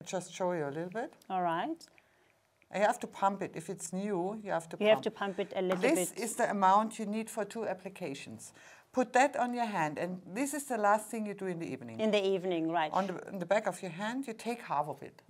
Just show you a little bit. All right. You have to pump it. If it's new, you have to pump. You have to pump it a little bit. This is the amount you need for 2 applications. Put that on your hand, and this is the last thing you do in the evening. In the evening, right. On the back of your hand, you take half of it.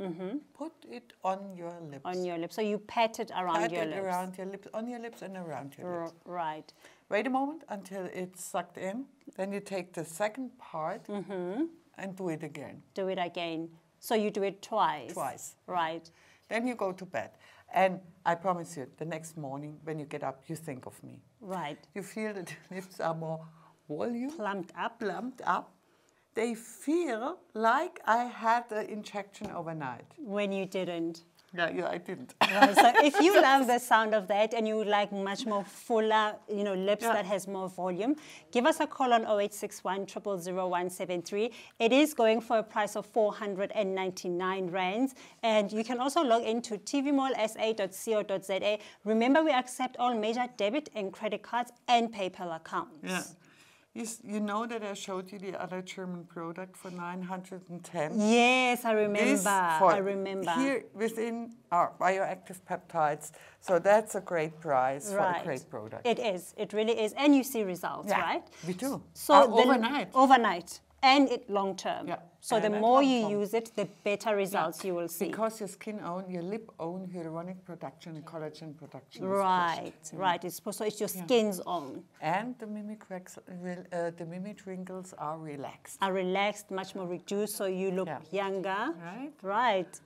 Put it on your lips. On your lips. So you pat it around your lips. Around your lips, on your lips and around your lips. Right. Wait a moment until it's sucked in. Then you take the second part and do it again. Do it again. So you do it twice. Twice. Right. Then you go to bed. And I promise you, the next morning when you get up, you think of me. Right. You feel that the lips are more volume. Plumped up. Plumped up. They feel like I had the injection overnight. When you didn't. Yeah, I didn't. Right. So if you love the sound of that and you would like much more fuller, lips that has more volume, give us a call on 0861 000 173. It is going for a price of 499 rands. And you can also log into tvmallsa.co.za. Remember, we accept all major debit and credit cards and PayPal accounts. Yeah. You know that I showed you the other German product for 910? Yes, I remember. Here within our bioactive peptides. So that's a great price for a great product. It is. It really is. And you see results, right? We do. So overnight. Overnight. And long term. Yeah. So the more you use it, the better results you will see. Because your skin own, your lip own hyaluronic production and collagen production. Right. So it's your skin's own. And the mimic wrinkles are relaxed. Are relaxed, much more reduced, so you look younger. Right.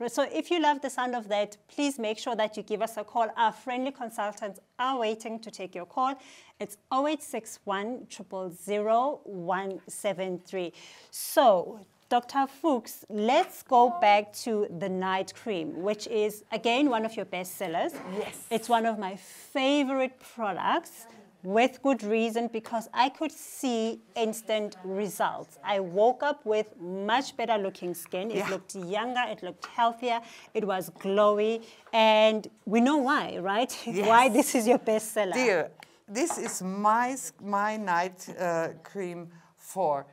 So if you love the sound of that, please make sure that you give us a call. Our friendly consultants are waiting to take your call. It's 0861 000 173. So, Dr. Fuchs, let's go back to the night cream, which is, again, one of your best sellers. Yes. It's one of my favorite products. With good reason, because I could see instant results. I woke up with much better looking skin. It looked younger, it looked healthier, it was glowy, and we know why, right? Yes. Why this is your best seller. Dear, this is my night cream for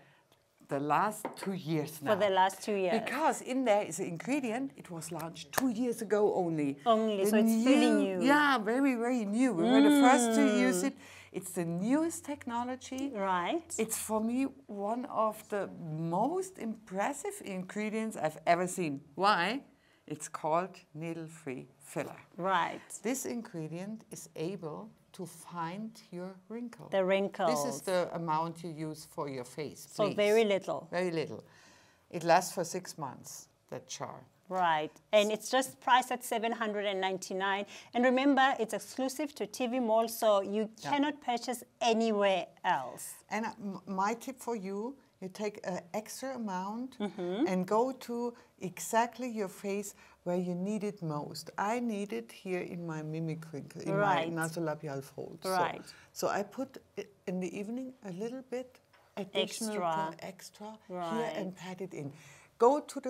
the last 2 years now. For the last 2 years. Because in there is an ingredient, it was launched 2 years ago only. So it's really new. Yeah, very, very new. We were the first to use it. It's the newest technology. Right. It's, for me, one of the most impressive ingredients I've ever seen. Why? It's called needle-free filler. Right. This ingredient is able to find your wrinkle. The wrinkles. This is the amount you use for your face. So please. very little. Very little. It lasts for 6 months, that jar. Right, and it's just priced at $799. And remember, it's exclusive to TV Mall, so you cannot purchase anywhere else. And my tip for you, you take an extra amount and go to exactly your face where you need it most. I need it here in my mimic wrinkle, in my nasolabial folds. Right. So I put it in the evening a little bit additional extra here and pat it in. Go to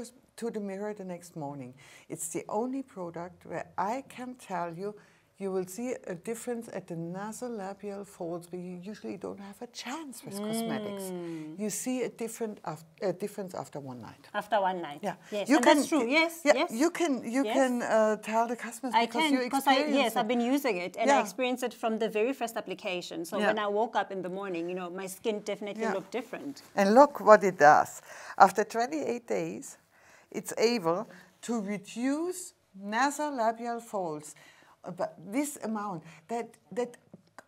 the mirror the next morning. It's the only product where I can tell you, you will see a difference at the nasolabial folds where you usually don't have a chance with cosmetics. You see a difference after one night. After one night. Yeah. Yes. That's true. Yes. Yeah, yes. You can tell the customers because you experience it. I've been using it and I experienced it from the very first application. So when I woke up in the morning, my skin definitely looked different. And look what it does. After 28 days, it's able to reduce nasolabial folds. But this amount, that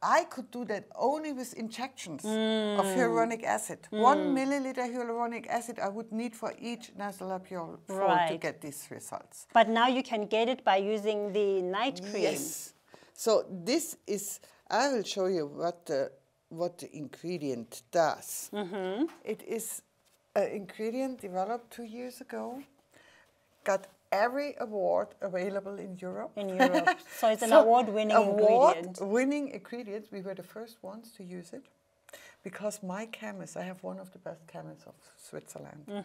I could do that only with injections of hyaluronic acid. 1 milliliter hyaluronic acid I would need for each nasolabial fold to get these results. But now you can get it by using the night cream. Yes. So this is, I will show you what the ingredient does. It is an ingredient developed 2 years ago, got every award available in Europe. In Europe. So it's an award-winning ingredient. Award-winning ingredient. We were the first ones to use it because my chemist, I have one of the best chemists of Switzerland.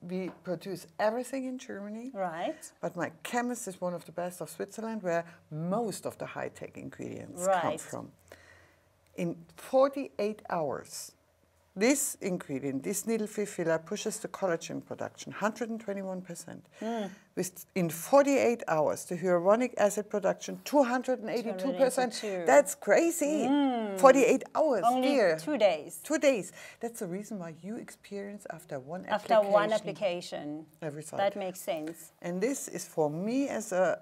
We produce everything in Germany. Right. But my chemist is one of the best of Switzerland where most of the high-tech ingredients come from. In 48 hours, this ingredient, this needle-free filler, pushes the collagen production 121%. In 48 hours, the hyaluronic acid production 282%. That's crazy. 48 hours. Only 2 days. 2 days. That's the reason why you experience after one application a result. That makes sense. And this is for me as a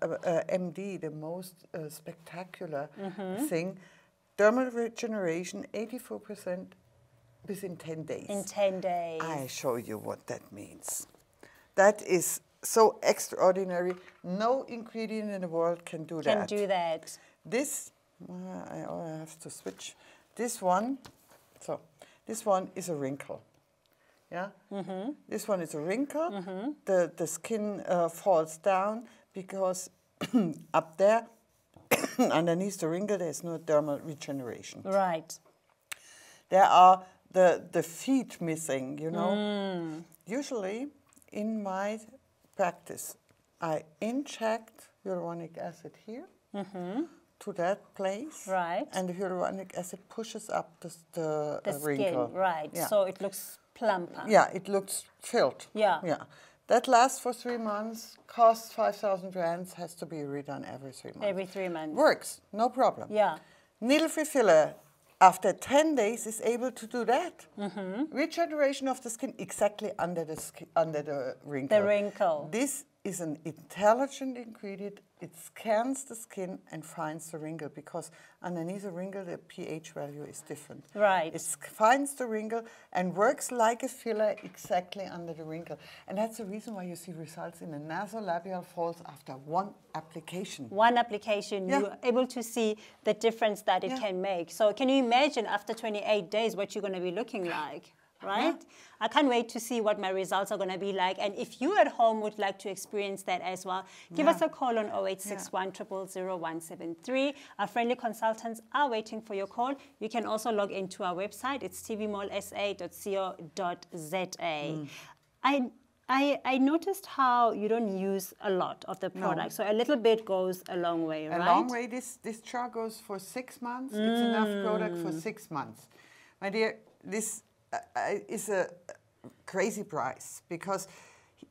MD the most spectacular thing. Dermal regeneration 84%. Within 10 days. In 10 days. I show you what that means. That is so extraordinary. No ingredient in the world can do that. Can do that. This, I have to switch. This one, so this one is a wrinkle. Yeah? This one is a wrinkle. The skin falls down because up there, underneath the wrinkle, there's no dermal regeneration. Right. There are the feet missing, you know. Usually, in my practice, I inject hyaluronic acid here to that place. Right. And the hyaluronic acid pushes up the wrinkle. Skin, right. Yeah. So it looks plumper. Yeah, it looks filled. Yeah. Yeah. That lasts for 3 months, costs 5,000 rands, has to be redone every 3 months. Every 3 months. Works, no problem. Yeah. Needle-free filler, after 10 days, is able to do that. Regeneration of the skin exactly under the wrinkle. The wrinkle. This is an intelligent ingredient. It scans the skin and finds the wrinkle because underneath the wrinkle the pH value is different. Right. It finds the wrinkle and works like a filler exactly under the wrinkle. And that's the reason why you see results in the nasolabial folds after one application. One application, you're able to see the difference that it can make. So can you imagine after 28 days what you're going to be looking like? Right? Yeah. I can't wait to see what my results are going to be like. And if you at home would like to experience that as well, give us a call on 0861 000 173. Our friendly consultants are waiting for your call. You can also log into our website. It's tvmallsa.co.za. I noticed how you don't use a lot of the product. So a little bit goes a long way, right? A long way. This jar goes for 6 months. It's enough product for 6 months. My dear, this is a crazy price because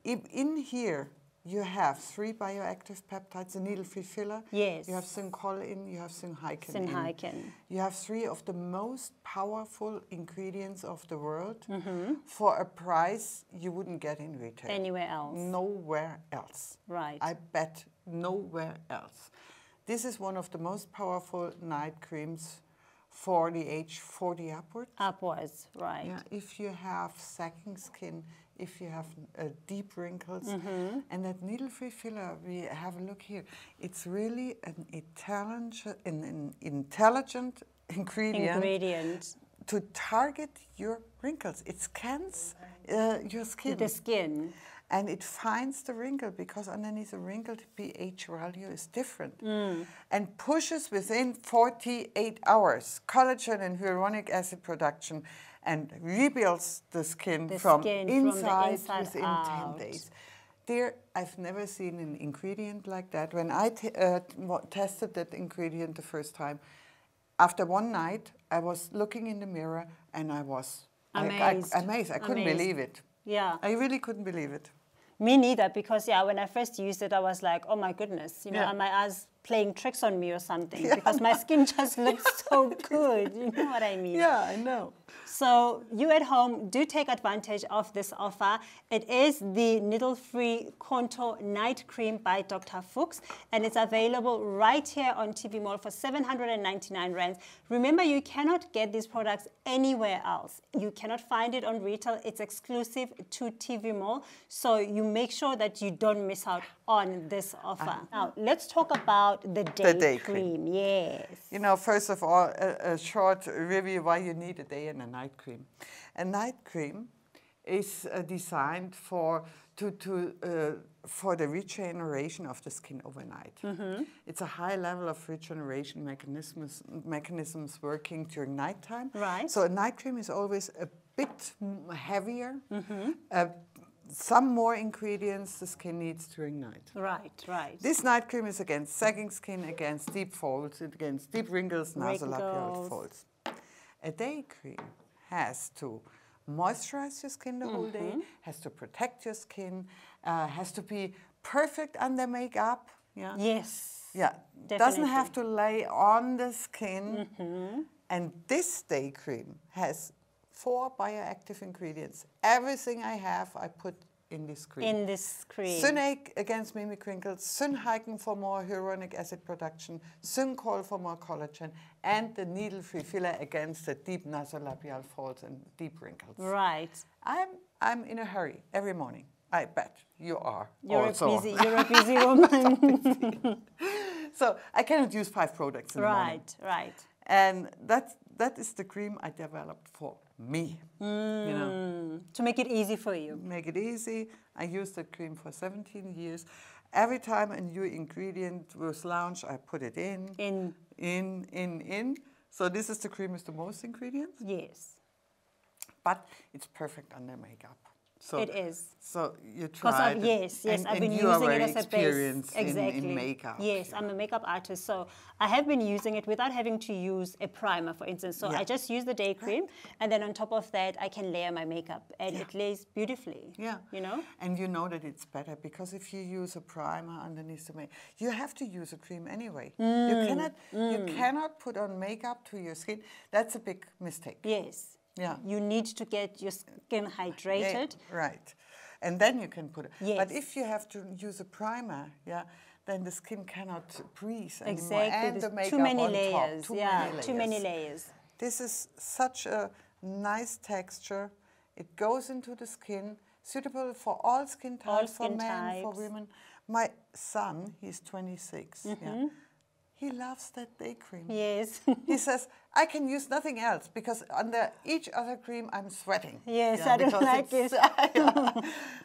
in here you have 3 bioactive peptides, a needle-free filler. Yes. You have syncholine, you have synhykin. Synhykin. You have 3 of the most powerful ingredients of the world for a price you wouldn't get in retail. Anywhere else. Nowhere else. Right. I bet nowhere else. This is one of the most powerful night creams for the age 40 upwards. Upwards, right. Yeah, if you have sagging skin, if you have deep wrinkles, and that needle-free filler, we have a look here. It's really an intelligent ingredient to target your wrinkles. It scans your skin. The skin. And it finds the wrinkle because underneath the wrinkle, the pH value is different. And pushes within 48 hours collagen and hyaluronic acid production and rebuilds the skin from inside within out. 10 days. Dear, I've never seen an ingredient like that. When I tested that ingredient the first time, after one night, I was looking in the mirror and I was amazed. I couldn't believe it. Yeah. I really couldn't believe it. Me neither, because when I first used it, I was like, oh my goodness, are my eyes playing tricks on me or something? Because my skin just looks so good, you know what I mean? Yeah, I know. So you at home, do take advantage of this offer. It is the needle-free Contour Night Cream by Dr. Fuchs, and it's available right here on TV Mall for 799 rands. Remember, you cannot get these products anywhere else. You cannot find it on retail. It's exclusive to TV Mall, so you make sure that you don't miss out on this offer. Now, let's talk about the day cream. Yes. You know, first of all, a short review why you need a day and a night cream. A night cream is designed for the regeneration of the skin overnight. It's a high level of regeneration mechanisms working during nighttime. Right. So a night cream is always a bit heavier. Some more ingredients the skin needs during night. Right, right. This night cream is against sagging skin, against deep folds, against deep wrinkles, nasolabial folds. A day cream has to moisturize your skin the whole day, has to protect your skin, has to be perfect under makeup. Yeah. Yes. Yeah. Definitely. Doesn't have to lay on the skin. And this day cream has 4 bioactive ingredients. Everything I have, I put in this cream. In this cream. Synake against mimic wrinkles, Synhyken for more hyaluronic acid production, Syncol for more collagen, and the needle-free filler against the deep nasolabial folds and deep wrinkles. Right. I'm in a hurry every morning. I bet you are. You're also. you're a busy woman. So I cannot use 5 products in the morning. Right. And that is the cream I developed for me. You know, to make it easy for you. make it easy. I used that cream for 17 years. Every time a new ingredient was launched, I put it in. So this is the cream with the most ingredients, Yes. but it's perfect under makeup. So It is. So you tried it. Yes, and, I've been you are using it very as a base. experienced Exactly. in makeup. Yes, I'm a makeup artist, so I have been using it without having to use a primer, for instance. So I just use the day cream, and then on top of that, I can layer my makeup, and it lays beautifully. Yeah. You know? And you know that it's better because if you use a primer underneath the makeup, you have to use a cream anyway. You cannot put on makeup to your skin. That's a big mistake. Yes. Yeah. You need to get your skin hydrated. Yeah, right. And then you can put it. Yes. But if you have to use a primer, then the skin cannot breathe anymore. Exactly. And the makeup too many on layers. top. Too many layers. This is such a nice texture. It goes into the skin, suitable for all skin types, for men, for women. My son, he's 26. He loves that day cream. Yes. He says, I can use nothing else because under each other cream I'm sweating. Yes, I don't like it.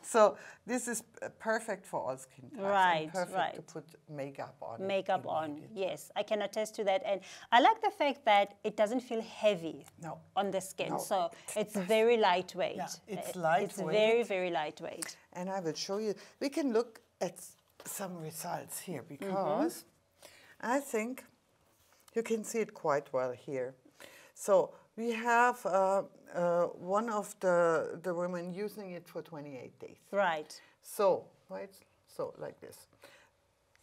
So this is perfect for all skin types. Right, and perfect right. to put makeup on. Makeup on, yes. I can attest to that. And I like the fact that it doesn't feel heavy on the skin. No. So it's very lightweight. Yeah, it's lightweight. It's very, very lightweight. And I will show you. We can look at some results here because I think you can see it quite well here. So we have one of the women using it for 28 days. Right. So, so like this.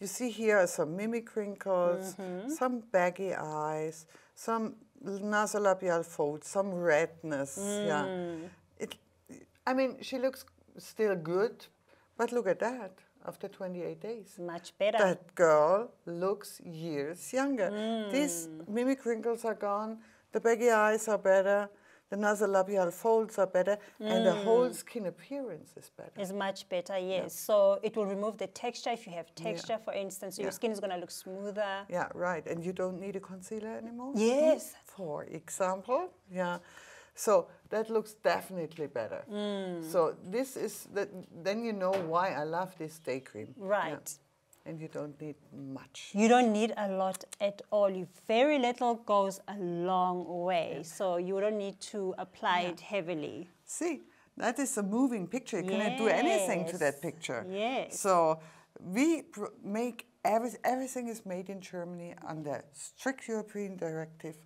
You see here some mimic wrinkles, some baggy eyes, some nasolabial folds, some redness. Yeah. I mean, she looks still good, but look at that. After 28 days. Much better. That girl looks years younger. These mimic wrinkles are gone, the baggy eyes are better, the nasolabial folds are better, and the whole skin appearance is better. It's much better, yes. Yeah. So it will remove the texture if you have texture, for instance. So your skin is going to look smoother. Yeah, right. And you don't need a concealer anymore? Yes. For example, So that looks definitely better. So this is, then you know why I love this day cream. Right. Yeah. And you don't need much. You don't need a lot at all. Very little goes a long way. Yeah. So you don't need to apply it heavily. See, that is a moving picture. You cannot do anything to that picture. Yes. So we make, everything is made in Germany under strict European directive.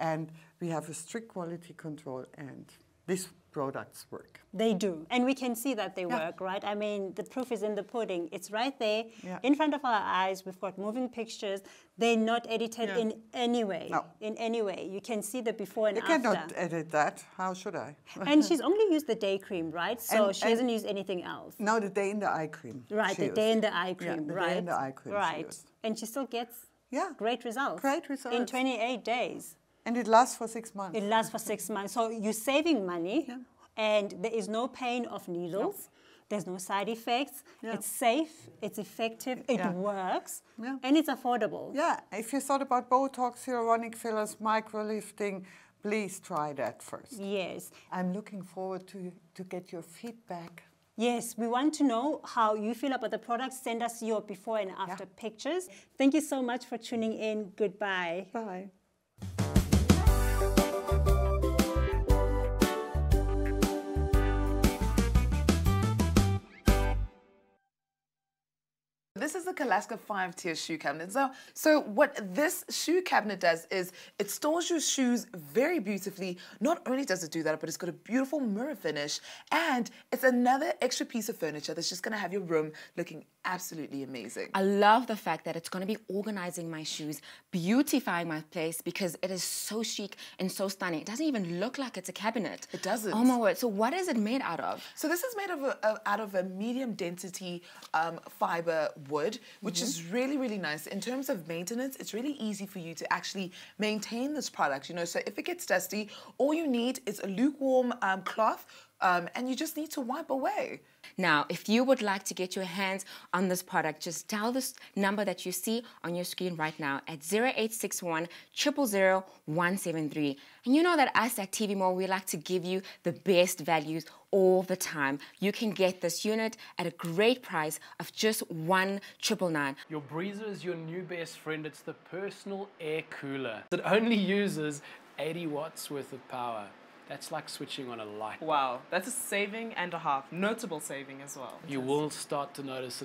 And we have a strict quality control, and these products work. They do. And we can see that they work, right? I mean, the proof is in the pudding. It's right there in front of our eyes. We've got moving pictures. They're not edited in any way. No. In any way. You can see the before and you after. You cannot edit that. How should I? And she's only used the day cream, right? So she hasn't used anything else. No, the day in the eye cream. Right, the day in the eye cream, the day in the eye cream. Right. And she still gets great results. Great results. In 28 days. And it lasts for 6 months. It lasts for 6 months. So you're saving money, and there is no pain of needles. No. There's no side effects. Yeah. It's safe. It's effective. It works. Yeah. And it's affordable. Yeah. If you thought about Botox, hyaluronic fillers, microlifting, please try that first. Yes. I'm looking forward to get your feedback. Yes, we want to know how you feel about the products. Send us your before and after pictures. Thank you so much for tuning in. Goodbye. Bye. this is the Kalaska 5-tier shoe cabinet. So what this shoe cabinet does is it stores your shoes very beautifully. Not only does it do that, but it's got a beautiful mirror finish, and it's another extra piece of furniture that's just going to have your room looking absolutely amazing. I love the fact that it's going to be organizing my shoes, beautifying my place, because it is so chic and so stunning. It doesn't even look like it's a cabinet. It doesn't. Oh my word. So what is it made out of? So this is made out of a medium density fiber wood, which is really, really nice. In terms of maintenance, it's really easy for you to actually maintain this product. You know, so if it gets dusty, all you need is a lukewarm cloth, and you just need to wipe away. Now, if you would like to get your hands on this product, just dial this number that you see on your screen right now at 0861 000 173. And you know that us at TV Mall, we like to give you the best values all the time. You can get this unit at a great price of just $1,999. Your Breezer is your new best friend. It's the personal air cooler. It only uses 80 watts worth of power. That's like switching on a light. Wow, that's a saving and a half. Notable saving as well. You will start to notice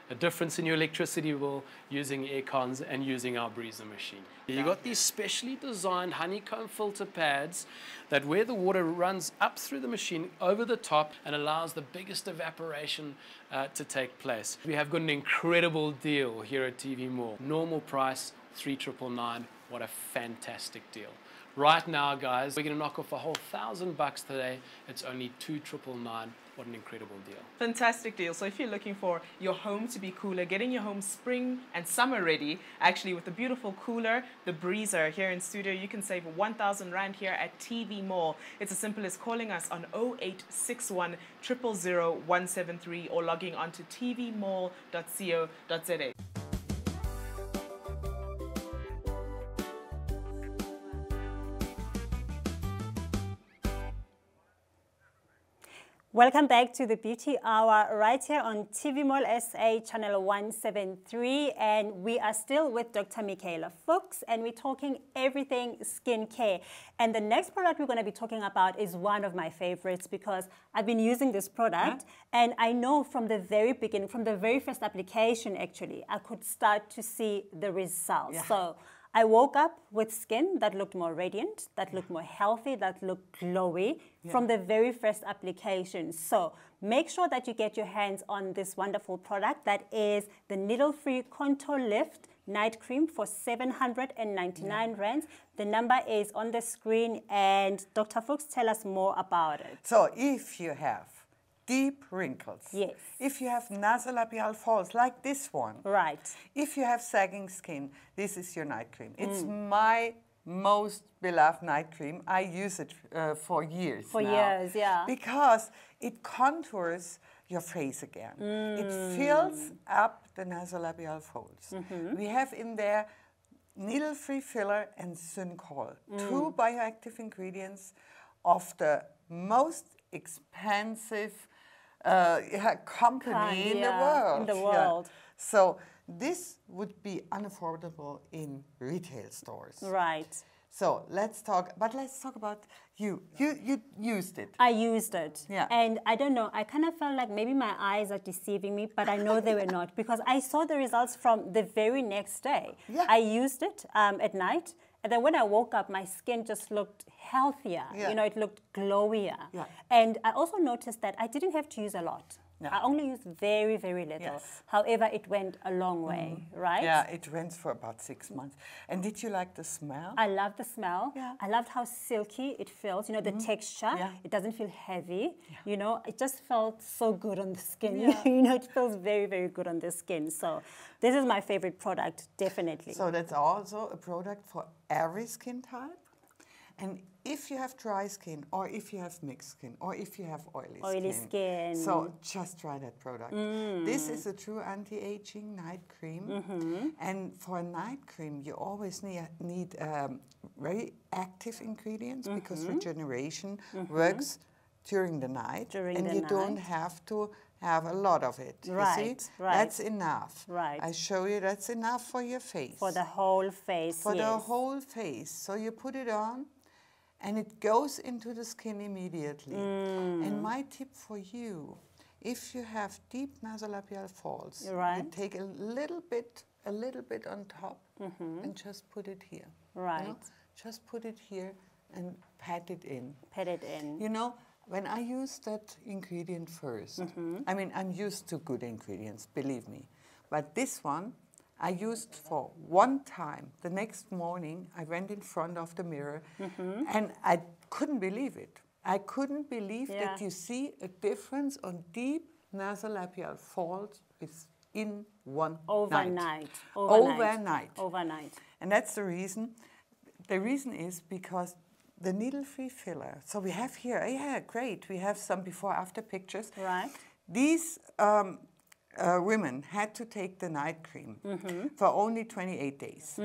a difference in your electricity bill using air cons and using our Breezer machine. You got these specially designed honeycomb filter pads that where the water runs up through the machine over the top and allows the biggest evaporation to take place. We have got an incredible deal here at TV Mall. Normal price, $3,999. What a fantastic deal. Right now, guys, we're going to knock off a whole $1,000 today. It's only $2,999. What an incredible deal. Fantastic deal. So if you're looking for your home to be cooler, getting your home spring and summer ready, actually with the beautiful cooler, the Breezer here in studio, you can save 1,000 Rand here at TV Mall. It's as simple as calling us on 0861 000 173 or logging on to tvmall.co.za. Welcome back to the Beauty Hour right here on TV Mall SA channel 173, and we are still with Dr. Michaela Fuchs, and we're talking everything skincare. And the next product we're going to be talking about is one of my favorites because I've been using this product and I know from the very beginning, from the very first application actually, I could start to see the results. So I woke up with skin that looked more radiant, that looked more healthy, that looked glowy from the very first application. So make sure that you get your hands on this wonderful product that is the Needle-Free Contour Lift Night Cream for 799 Rands. The number is on the screen, and Dr. Fuchs, tell us more about it. So if you have deep wrinkles. Yes. If you have nasolabial folds, like this one. Right. If you have sagging skin, this is your night cream. It's my most beloved night cream. I use it for years For now. years, yeah. Because it contours your face again. It fills up the nasolabial folds. We have in there needle-free filler and Syncool, two bioactive ingredients of the most expensive company in the world. So this would be unaffordable in retail stores. Right. So let's talk about you. You used it. I used it. Yeah. And I don't know, I kind of felt like maybe my eyes are deceiving me, but I know they were not because I saw the results from the very next day. Yeah. I used it at night. And then when I woke up, my skin just looked healthier. Yeah. You know, it looked glowier. Yeah. And I also noticed that I didn't have to use a lot. No. I only used very, very little. Yes. However, it went a long way, right? Yeah, it went for about 6 months. And did you like the smell? I love the smell. Yeah. I loved how silky it feels. You know, the texture. Yeah. It doesn't feel heavy. You know, it just felt so good on the skin. Yeah. You know, it feels very, very good on the skin. So this is my favorite product, definitely. So that's also a product for every skin type. And if you have dry skin, or if you have mixed skin, or if you have oily skin. So just try that product. This is a true anti-aging night cream. And for a night cream, you always need very active ingredients because regeneration works during the night. And you don't have to have a lot of it. Right, you see? right. That's enough. Right. I show you that's enough for your face. For the whole face, For the whole face. So you put it on, and it goes into the skin immediately. And my tip for you, if you have deep nasolabial folds, Right. you take a little bit on top and just put it here. Right. You know? Just put it here and pat it in. Pat it in. You know, when I use that ingredient first, I mean, I'm used to good ingredients, believe me. But this one, I used for one time. The next morning, I went in front of the mirror and I couldn't believe it. I couldn't believe that you see a difference on deep nasolabial folds in one night. Overnight. And that's the reason. The reason is because the needle-free filler. So we have here, yeah, great. We have some before-after pictures. Right. These women had to take the night cream for only 28 days.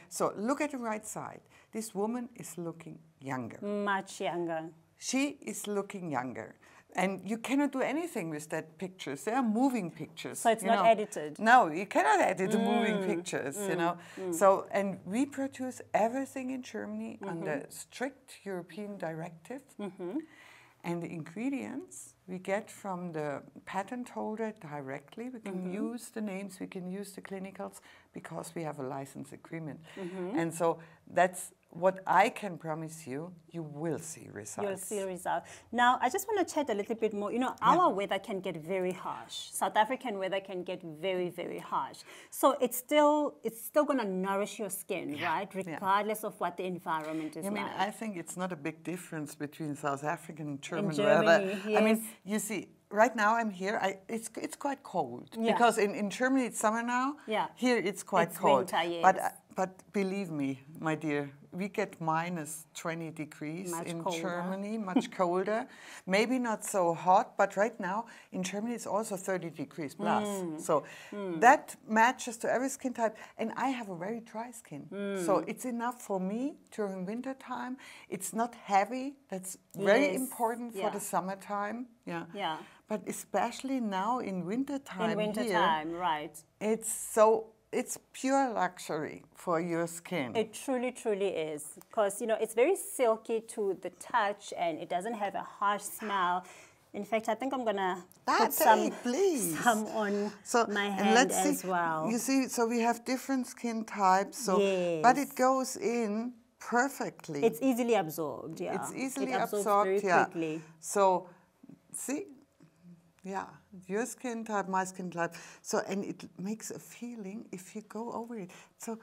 So look at the right side. This woman is looking younger. Much younger. She is looking younger. And you cannot do anything with that pictures. They are moving pictures. So it's not edited? No, you cannot edit the moving pictures, you know. So, and we produce everything in Germany under strict European directive. And the ingredients we get from the patent holder directly. We can use the names, we can use the clinicals because we have a license agreement. And so that's what I can promise you, you will see results. You'll see results. Now, I just want to chat a little bit more. You know, our weather can get very harsh. South African weather can get very, very harsh. So it's still going to nourish your skin, right? Regardless of what the environment is like. I mean, I think it's not a big difference between South African and German Germany, weather. yes. I mean, you see, right now I'm here. It's quite cold because in Germany it's summer now. Yeah. Here it's quite it's cold. Winter, yes. But believe me, my dear, we get minus 20 degrees in Germany, much colder. Maybe not so hot, but right now in Germany it's also 30 degrees plus. So that matches to every skin type. And I have a very dry skin. So it's enough for me during winter time. It's not heavy. That's very important for the summertime. Yeah. But especially now in winter time. In winter time, right. It's pure luxury for your skin. It truly, truly is. Because, you know, it's very silky to the touch and it doesn't have a harsh smell. In fact, I think I'm going to put some on my hand as well. You see, so we have different skin types. So, but it goes in perfectly. It's easily absorbed, It's easily absorbed very quickly. So, see? Yeah, your skin type, my skin type. So, and it makes a feeling if you go over it. So,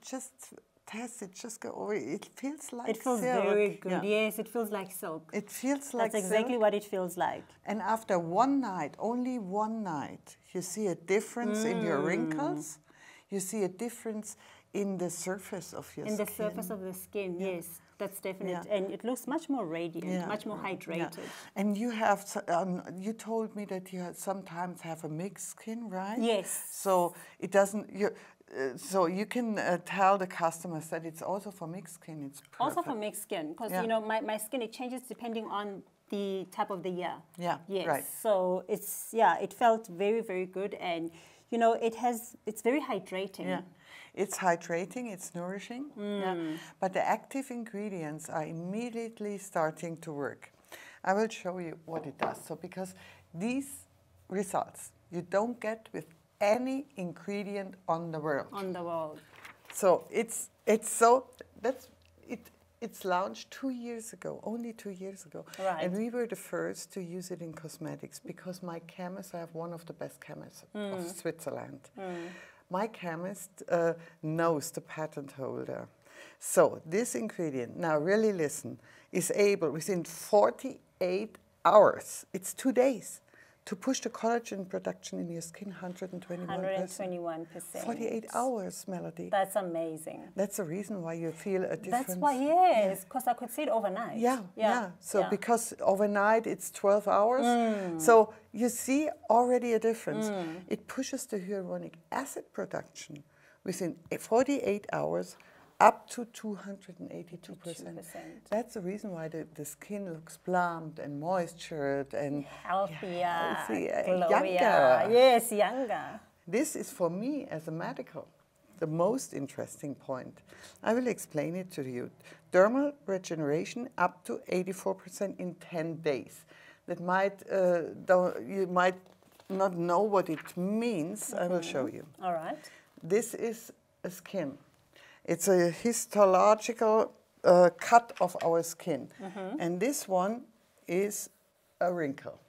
just test it, just go over it. It feels like silk. It feels very good. Yes, it feels like silk. It feels like silk. That's exactly what it feels like. And after one night, only one night, you see a difference in your wrinkles. You see a difference in the surface of your skin. In the surface of the skin, yes. That's definite. And it looks much more radiant, much more hydrated. And you have, you told me that you sometimes have a mixed skin, right? Yes. So it doesn't, so you can tell the customers that it's also for mixed skin, it's perfect. Also for mixed skin, because you know, my skin, it changes depending on the type of the year. Yeah, yes. right. So it's, it felt very, very good. And, you know, it's very hydrating. Yeah. It's hydrating, it's nourishing, but the active ingredients are immediately starting to work. I will show you what it does. So because these results you don't get with any ingredient on the world. So it's launched 2 years ago, only 2 years ago. Right. And we were the first to use it in cosmetics because my chemist, I have one of the best chemists of Switzerland. My chemist knows the patent holder. So this ingredient, now really listen, is able within 48 hours, it's 2 days, to push the collagen production in your skin 121%. 121%. 48 hours, Melody. That's amazing. That's the reason why you feel a difference. That's why, yes, because I could see it overnight. Yeah. So because overnight it's 12 hours. So you see already a difference. It pushes the hyaluronic acid production within 48 hours up to 282%. That's the reason why the skin looks plump and moistured and healthier, younger. Yes, younger. This is for me as a medical the most interesting point. I will explain it to you. Dermal regeneration up to 84% in 10 days. that you might not know what it means. I will show you. All right. This is a skin. It's a histological cut of our skin. And this one is a wrinkle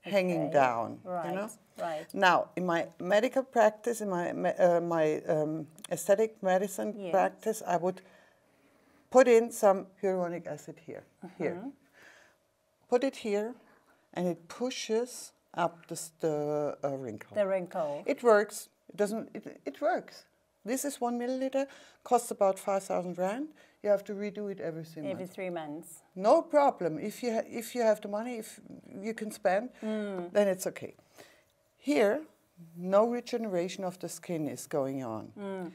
hanging down. Right, you know? right. Now, in my medical practice, in my aesthetic medicine practice, I would put in some hyaluronic acid here. Here. Put it here, and it pushes up the wrinkle. The wrinkle. It works. It doesn't. It works. This is 1 milliliter. Costs about 5,000 rand. You have to redo it every 3 months. Every 3 months. No problem. If you have the money, if you can spend, then it's okay. Here, no regeneration of the skin is going on.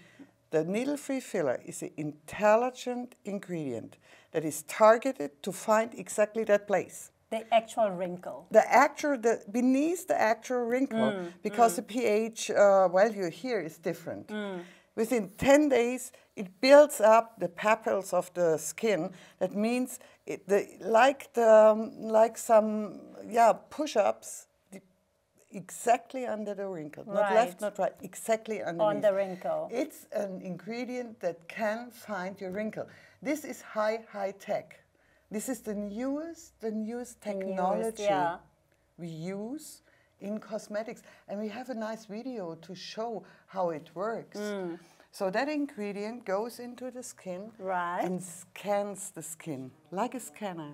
The needle-free filler is an intelligent ingredient that is targeted to find exactly that place. The actual wrinkle. Beneath the actual wrinkle, because the pH value here is different. Within 10 days, it builds up the papules of the skin. That means, like some push-ups, exactly under the wrinkle. Right. Not left, not right, exactly underneath. On the wrinkle. It's an ingredient that can find your wrinkle. This is high tech. This is the newest technology we use in cosmetics. And we have a nice video to show how it works. So that ingredient goes into the skin and scans the skin, like a scanner.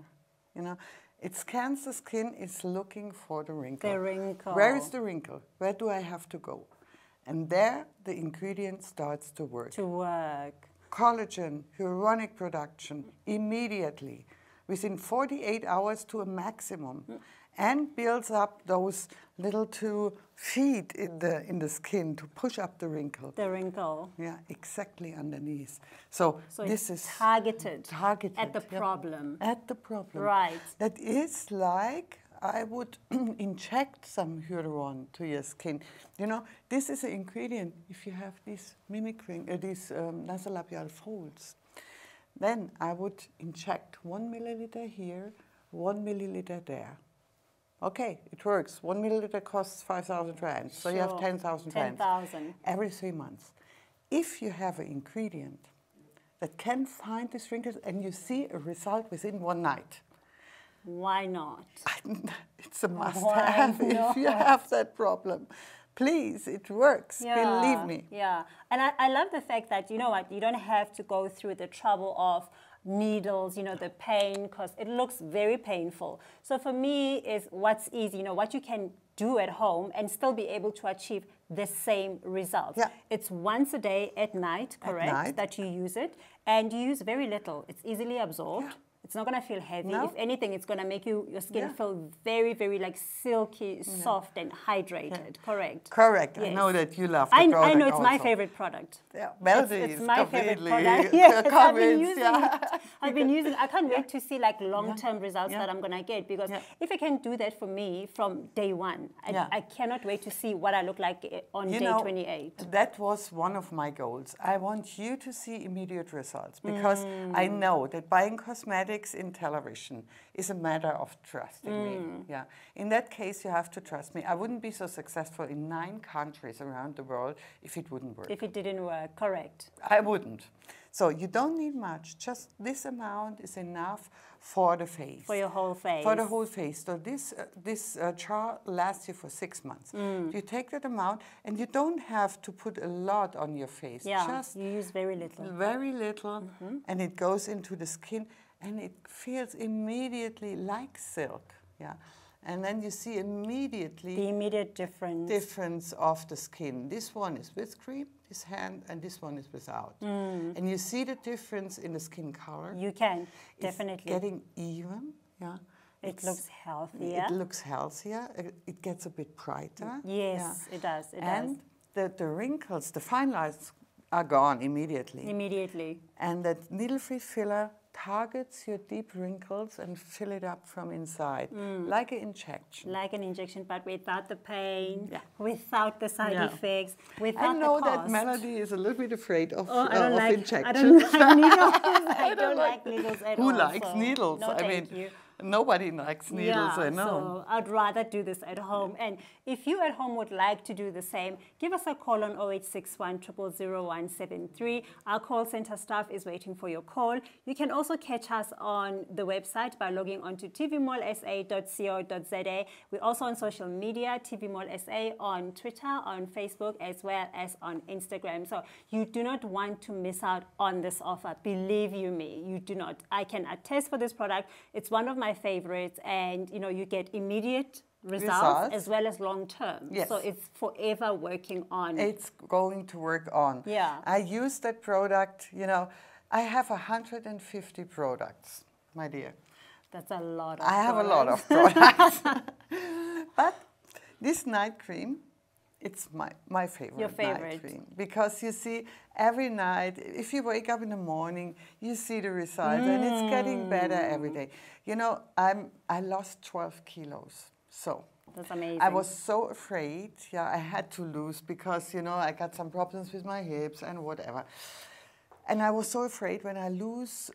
You know, it scans the skin, it's looking for the wrinkle. The wrinkle. Where is the wrinkle? Where do I have to go? And there the ingredient starts to work. Collagen, hyaluronic production, immediately, within 48 hours to a maximum, and builds up those little 2 feet in the skin to push up the wrinkle. The wrinkle. Yeah, exactly underneath. So this is targeted at the problem. At the problem. Right. That is like I would inject some hyaluron to your skin. You know, this is an ingredient. If you have these these nasolabial folds, then I would inject 1 milliliter here, 1 milliliter there. Okay, it works. 1 milliliter costs 5,000 rand, so you have 10,000 rand. 10,000. Every 3 months. If you have an ingredient that can find these wrinkles and you see a result within 1 night, why not? It's a must-have if you have that problem. Please, it works. Believe me. Yeah, and I love the fact that, you know what, you don't have to go through the trouble of needles, you know, the pain, because it looks very painful. So for me, is what's easy, you know, what you can do at home and still be able to achieve the same results. Yeah. It's once a day at night, correct, that you use it, and you use very little. It's easily absorbed. Yeah. It's not going to feel heavy. No. If anything, it's going to make your skin feel very, very like silky, soft and hydrated. Correct. Correct. Yes. I know that you love the product. I know it's also my favorite product. Yeah, well, it's my favorite product. Yes, I've been using it. I've been using. I can't wait to see like long-term results that I'm going to get, because if I can do that for me from day one, I cannot wait to see what I look like on day 28. That was one of my goals. I want you to see immediate results, because I know that buying cosmetics in television is a matter of trusting me. Yeah. In that case, you have to trust me. I wouldn't be so successful in 9 countries around the world if it wouldn't work. If it didn't work, correct. I wouldn't. So you don't need much. Just this amount is enough for the face. For your whole face. For the whole face. So this jar lasts you for 6 months. You take that amount, and you don't have to put a lot on your face. Yeah, just you use very little. Very little, and it goes into the skin, and it feels immediately like silk. Yeah. And then you see immediately the immediate difference of the skin. This one is with cream, this hand, and this one is without. And you see the difference in the skin color. You can, definitely. It's getting even, yeah. It looks healthier. It looks healthier. It gets a bit brighter. Yes, it does. And the wrinkles, the fine lines are gone immediately. Immediately. And that needle-free filler targets your deep wrinkles and fill it up from inside, like an injection. Like an injection, but without the pain, without the side effects, without the cost. I know that Melody is a little bit afraid of injections. I don't like needles. I don't like needles at all. Who likes needles? No, I mean, you. Nobody likes needles, I know. So I'd rather do this at home. And if you at home would like to do the same, give us a call on 0861 000 173. Our call center staff is waiting for your call. You can also catch us on the website by logging on to tvmallsa.co.za. We're also on social media, TV Mall SA, on Twitter, on Facebook, as well as on Instagram. So you do not want to miss out on this offer. Believe you me, you do not. I can attest for this product. It's one of my favorites, and you know, you get immediate results as well as long term. Yes. So it's forever working on. It's going to work on. Yeah. I use that product, you know, I have 150 products, my dear. That's a lot of I have a lot of products. But this night cream, it's my favorite, Your favorite. night cream. Because you see, every night, if you wake up in the morning, you see the results, and it's getting better every day. You know, I lost 12 kilos. So that's amazing. I was so afraid, I had to lose because, you know, I got some problems with my hips and whatever. And I was so afraid when I lose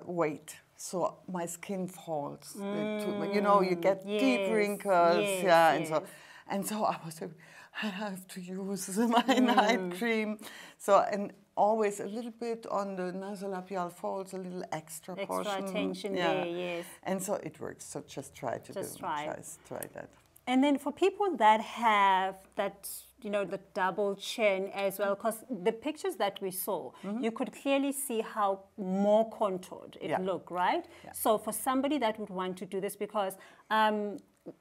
weight, so my skin falls. You know, you get deep wrinkles, and so I was like, I have to use my night cream. So, and always a little bit on the nasolabial folds, a little extra portion. Extra attention there, yes. And so it works. So just try to try that. And then for people that have that, you know, the double chin as well, because the pictures that we saw, you could clearly see how more contoured it looked, right? Yeah. So for somebody that would want to do this, because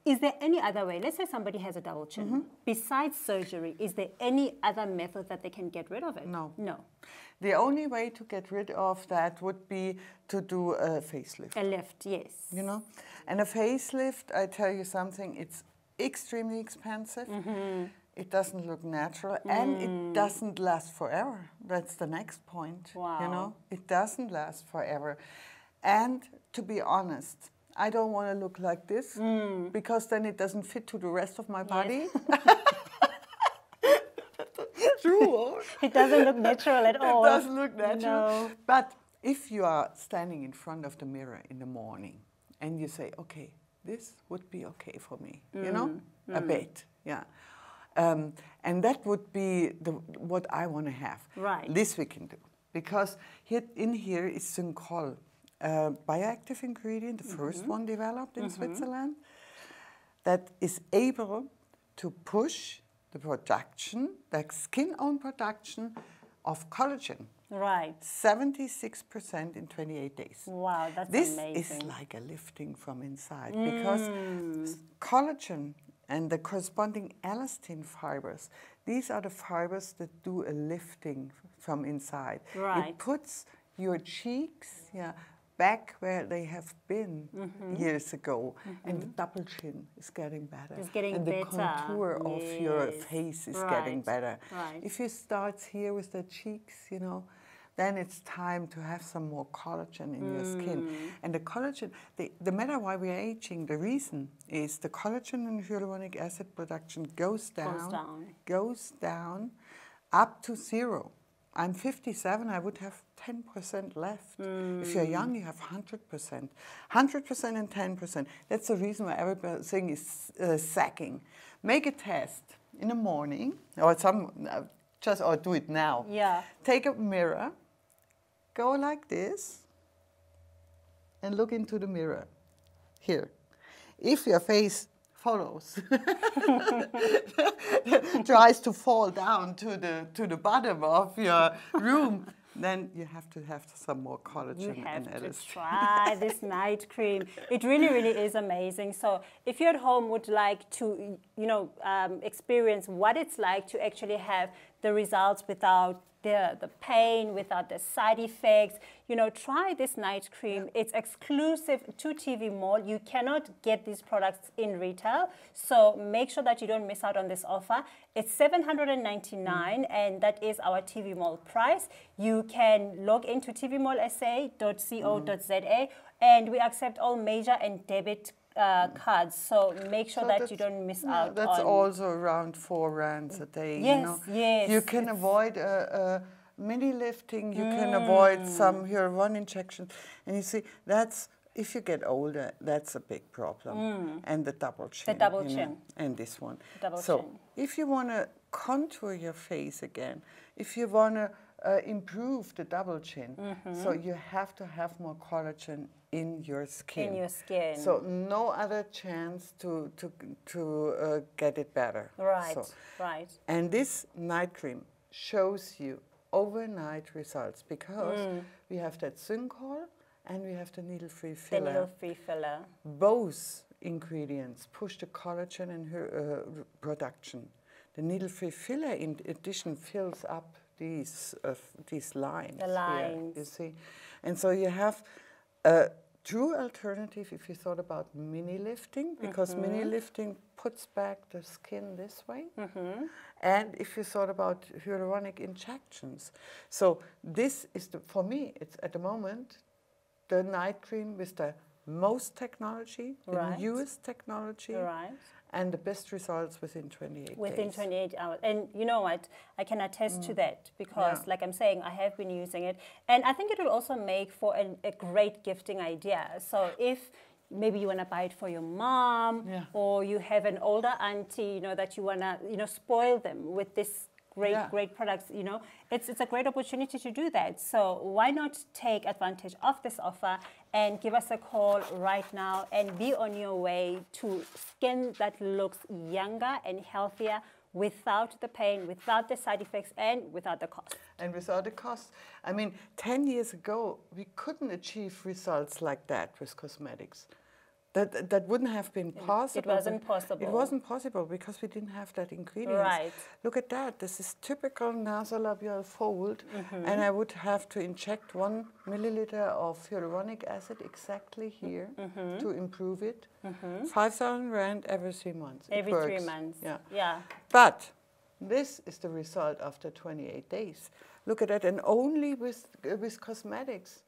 is there any other way? Let's say somebody has a double chin. Besides surgery, is there any other method that they can get rid of it? No. No. The only way to get rid of that would be to do a facelift. A lift, yes. You know? And a facelift, I tell you something, it's extremely expensive. It doesn't look natural, and it doesn't last forever. That's the next point. Wow. You know? It doesn't last forever. And to be honest, I don't want to look like this because then it doesn't fit to the rest of my body. True. It doesn't look natural at all. It doesn't look natural. No. But if you are standing in front of the mirror in the morning and you say, okay, this would be okay for me, you know, a bit, and that would be what I want to have. Right. This we can do. Because in here is Syncol, bioactive ingredient, the first one developed in Switzerland, that is able to push the production, the skin-own production of collagen. Right. 76% in 28 days. Wow, that's amazing. This is like a lifting from inside because collagen and the corresponding elastin fibers, these are the fibers that do a lifting from inside. Right. It puts your cheeks back where they have been years ago, and the double chin is getting better. It's getting and better. the contour of your face is getting better. Right. If you start here with the cheeks, you know, then it's time to have some more collagen in your skin. And the collagen, the matter why we are aging, the reason is the collagen and hyaluronic acid production goes down up to 0. I'm 57, I would have 10% left. If you're young, you have 100%. 100% and 10%. That's the reason why everything is sagging. Make a test in the morning, or or do it now. Yeah. Take a mirror, go like this, and look into the mirror. Here. If your face follows, tries to fall down to the bottom of your room, then you have to have some more collagen. You have to try this night cream. It really, really is amazing. So if you at home would like to, you know, experience what it's like to actually have the results without the pain, without the side effects, you know, try this night cream. It's exclusive to TV Mall. You cannot get these products in retail, so make sure that you don't miss out on this offer. It's $799, and that is our TV Mall price. You can log into tvmallsa.co.za, and we accept all major and debit cards, so make sure that you don't miss out. That's also around 4 rands a day. Yes, you know? yes. You can avoid mini lifting. You can avoid some HIALURON injections, and you see that's if you get older, that's a big problem. And the double chin. The double chin. And this one. The double so chin. if you want to contour your face again, if you want to improve the double chin, so you have to have more collagen in your skin. In your skin. So no other chance to get it better. Right, so, right. And this night cream shows you overnight results because we have that Syncol and we have the needle-free filler. The needle-free filler. Both ingredients push the collagen and production. The needle-free filler, in addition, fills up these lines. The lines. Here, you see, and so you have a true alternative if you thought about mini lifting, because mini lifting puts back the skin this way, and if you thought about hyaluronic injections. So this is for me. It's at the moment the night cream with the most technology, the newest technology. Right. And the best results within 28 days. Within 28 hours. And you know what? I can attest to that because, like I'm saying, I have been using it. And I think it will also make for a great gifting idea. So if maybe you want to buy it for your mom or you have an older auntie, you know, that you want to, you know, spoil them with this great products, you know, it's a great opportunity to do that. So why not take advantage of this offer and give us a call right now and be on your way to skin that looks younger and healthier without the pain, without the side effects, and without the cost. And without the cost. I mean, 10 years ago, we couldn't achieve results like that with cosmetics. That wouldn't have been possible. It wasn't possible. It wasn't possible because we didn't have that ingredient. Right. Look at that. This is typical nasolabial fold. And I would have to inject 1 milliliter of hyaluronic acid exactly here to improve it. 5,000 Rand every 3 months. Every 3 months. Yeah. But this is the result after 28 days. Look at that. And only with cosmetics.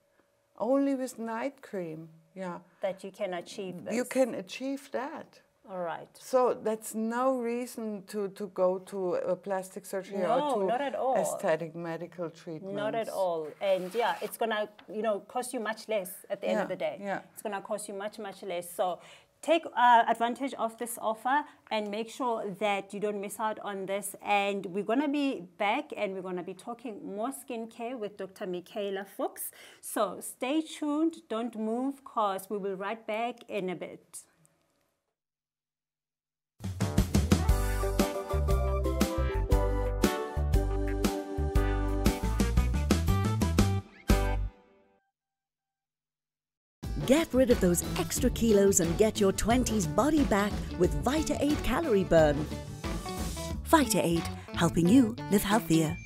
Only with night cream. Yeah. That you can achieve this. You can achieve that. All right. So that's no reason to go to a plastic surgery or to not at all. Aesthetic medical treatment. Not at all. And yeah, it's gonna, you know, cost you much less at the end of the day. Yeah. It's gonna cost you much less. So take advantage of this offer and make sure that you don't miss out on this. And we're going to be back and we're going to be talking more skincare with Dr. Michaela Fuchs. So stay tuned, don't move, because we will be right back in a bit. Get rid of those extra kilos and get your 20s body back with Vita 8 Calorie Burn. Vita 8, helping you live healthier.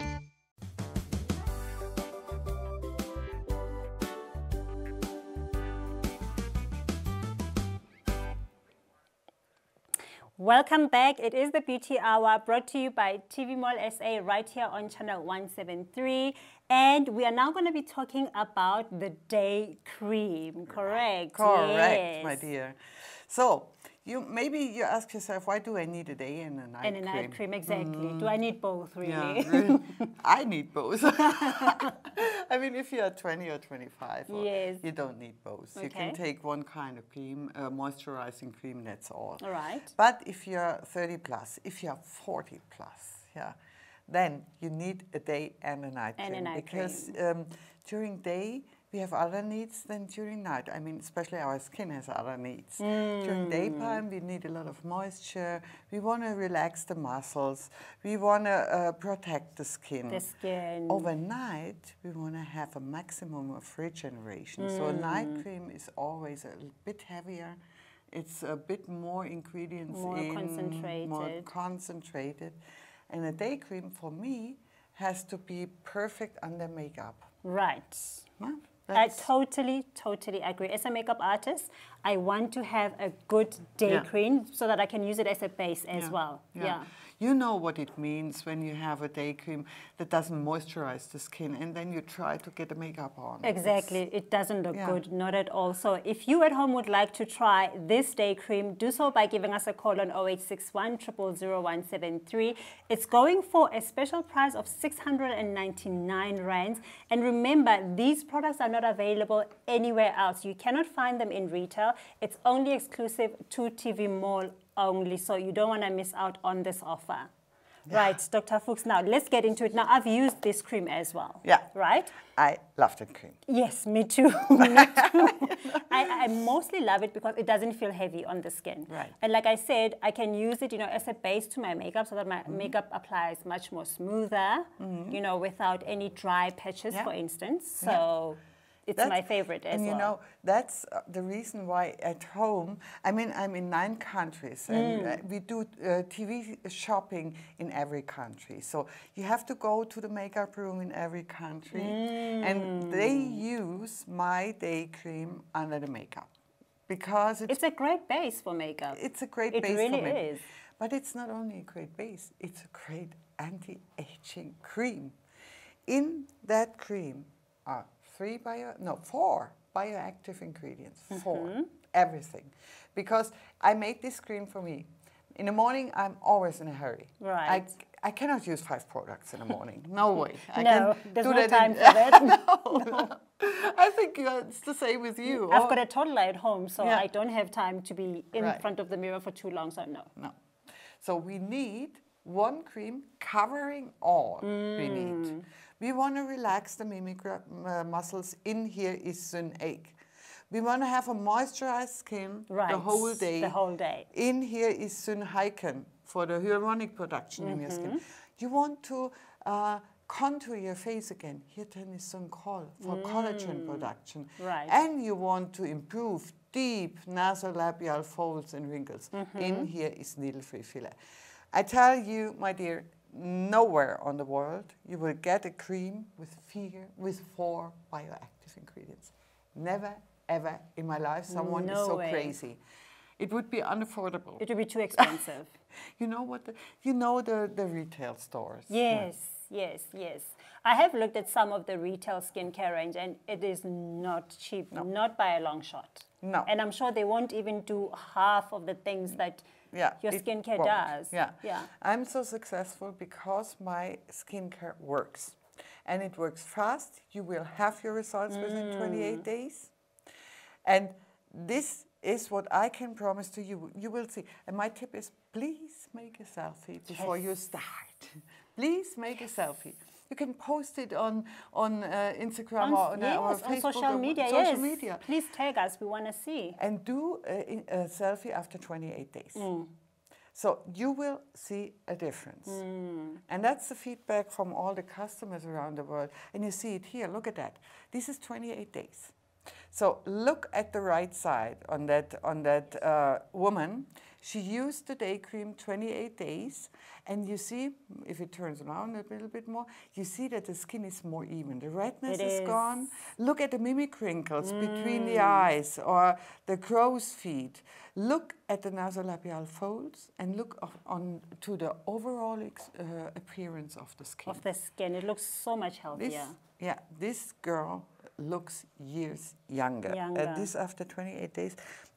Welcome back. It is the Beauty Hour brought to you by TV Mall SA right here on channel 173. And we are now going to be talking about the day cream, correct? Correct, yes. my dear. So, maybe you ask yourself, why do I need a day and a night cream? And a night cream, exactly. Do I need both, really? Yeah, I need both. I mean, if you are 20 or 25, you don't need both. Okay. You can take one kind of cream, moisturizing cream, that's all. All right. But if you're 30 plus, if you're 40 plus, then you need a day and a night cream. Because during day, we have other needs than during night. I mean, especially our skin has other needs. During daytime, we need a lot of moisture. We want to relax the muscles. We want to protect the skin. The skin. Overnight, we want to have a maximum of regeneration. So a night cream is always a bit heavier. It's a bit more ingredients more concentrated. And a day cream, for me, has to be perfect under makeup. Right. Yeah, I totally agree. As a makeup artist, I want to have a good day cream so that I can use it as a base as well. Yeah. You know what it means when you have a day cream that doesn't moisturize the skin and then you try to get the makeup on. Exactly. It doesn't look good, not at all. So if you at home would like to try this day cream, do so by giving us a call on 0861 000 173. It's going for a special price of 699 rands. And remember, these products are not available anywhere else. You cannot find them in retail. It's only exclusive to TV Mall only, so you don't want to miss out on this offer. Right, Dr. Fuchs, now let's get into it. Now, I've used this cream as well. Yeah. Right? I love that cream. Yes, me too. Me too. I mostly love it because it doesn't feel heavy on the skin. Right. And like I said, I can use it, as a base to my makeup so that my makeup applies much more smoother, without any dry patches, for instance. So it's my favorite as well. And that's the reason why at home, I mean, I'm in 9 countries and we do TV shopping in every country. So you have to go to the makeup room in every country and they use my day cream under the makeup because it's a great base for makeup. It's a great base for makeup. It really is. But it's not only a great base, it's a great anti-aging cream. In that cream are 4 bioactive ingredients. 4, everything. Because I made this cream for me. In the morning, I'm always in a hurry. Right. I cannot use 5 products in the morning. No way. There's no time for that. No. I think it's the same with you. I've got a toddler at home, so I don't have time to be in front of the mirror for too long, so no. No. So we need one cream covering all we need. We want to relax the mimic muscles. In here is Syn Egg. We want to have a moisturized skin the whole day. The whole day. In here is Syn Hyaluronic for the hyaluronic production in your skin. You want to contour your face again. Here then is Syn Col for collagen production. Right. And you want to improve deep nasolabial folds and wrinkles. In here is needle-free filler. I tell you, my dear, nowhere on the world you will get a cream with 4 bioactive ingredients. Never, ever in my life someone is so crazy. It would be unaffordable. It would be too expensive. You know what? The retail stores. Yes, yes, yes. I have looked at some of the retail skincare range, and it is not cheap, not by a long shot. No. And I'm sure they won't even do half of the things that your skincare does. Yeah. I'm so successful because my skincare works. And it works fast. You will have your results within 28 days. And this is what I can promise to you. You will see. And my tip is, please make a selfie before you start. Please make a selfie. You can post it on Instagram or on Facebook. On social media, social media. Please tag us. We want to see. And do a selfie after 28 days. So you will see a difference. And that's the feedback from all the customers around the world. And you see it here. Look at that. This is 28 days. So look at the right side on that woman. She used the day cream 28 days, and you see, if it turns around a little bit more, you see that the skin is more even. The redness is gone. Look at the mimic wrinkles between the eyes or the crow's feet. Look at the nasolabial folds and look on to the overall appearance of the skin. Of the skin, it looks so much healthier. This girl looks years younger. This after 28 days.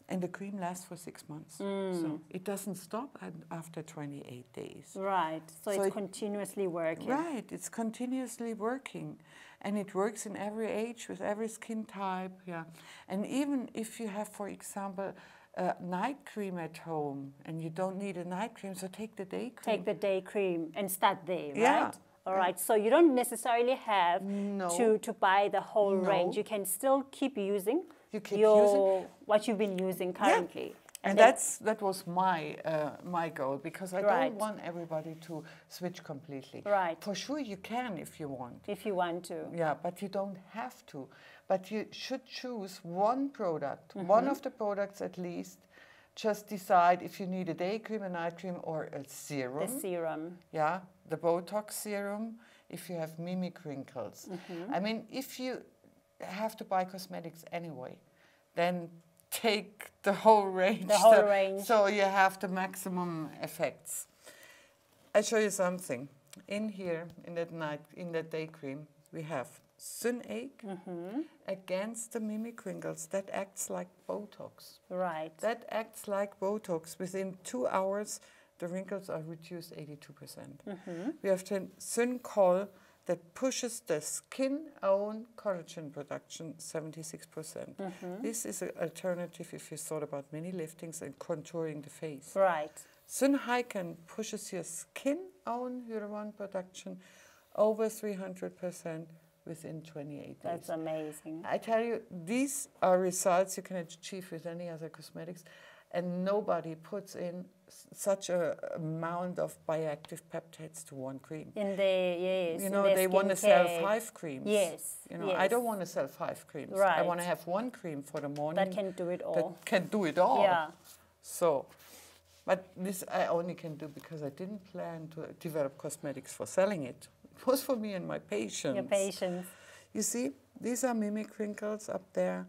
And the cream lasts for 6 months. So it doesn't stop after 28 days. Right. So it's continuously working. Right. It's continuously working. And it works in every age, with every skin type. Yeah. And even if you have, for example, a night cream at home and you don't need a night cream, so take the day cream. Take the day cream and start there, right? Yeah. All right, so you don't necessarily have to buy the whole range. You can still keep using what you've been using currently. Yeah. And that was my goal, because I don't want everybody to switch completely. Right. For sure you can if you want. If you want to. Yeah, but you don't have to. But you should choose one product, one of the products at least. Just decide if you need a day cream, a night cream, or a serum. The serum. Yeah, the Botox serum, if you have mimic wrinkles. I mean, if you have to buy cosmetics anyway, then take the whole range. The whole range. So you have the maximum effects. I show you something. In here, in that day cream, we have Sun-Age against the mimic wrinkles. That acts like Botox. Right. That acts like Botox. Within 2 hours, the wrinkles are reduced 82%. We have Sun-Col that pushes the skin-own collagen production 76%. This is an alternative if you thought about mini liftings and contouring the face. Right. Sun-Hyken pushes your skin-own hyaluron production over 300% within 28 days. That's amazing. I tell you, these are results you can achieve with any other cosmetics, and nobody puts in such an amount of bioactive peptides to one cream. In the, yes. You know, they want to sell 5 creams. Yes. You know, yes. I don't want to sell 5 creams. Right. I want to have 1 cream for the morning. That can do it all. That can do it all. Yeah. So, but this I only can do because I didn't plan to develop cosmetics for selling it. It was for me and my patients. Your patients. You see, these are mimic wrinkles up there.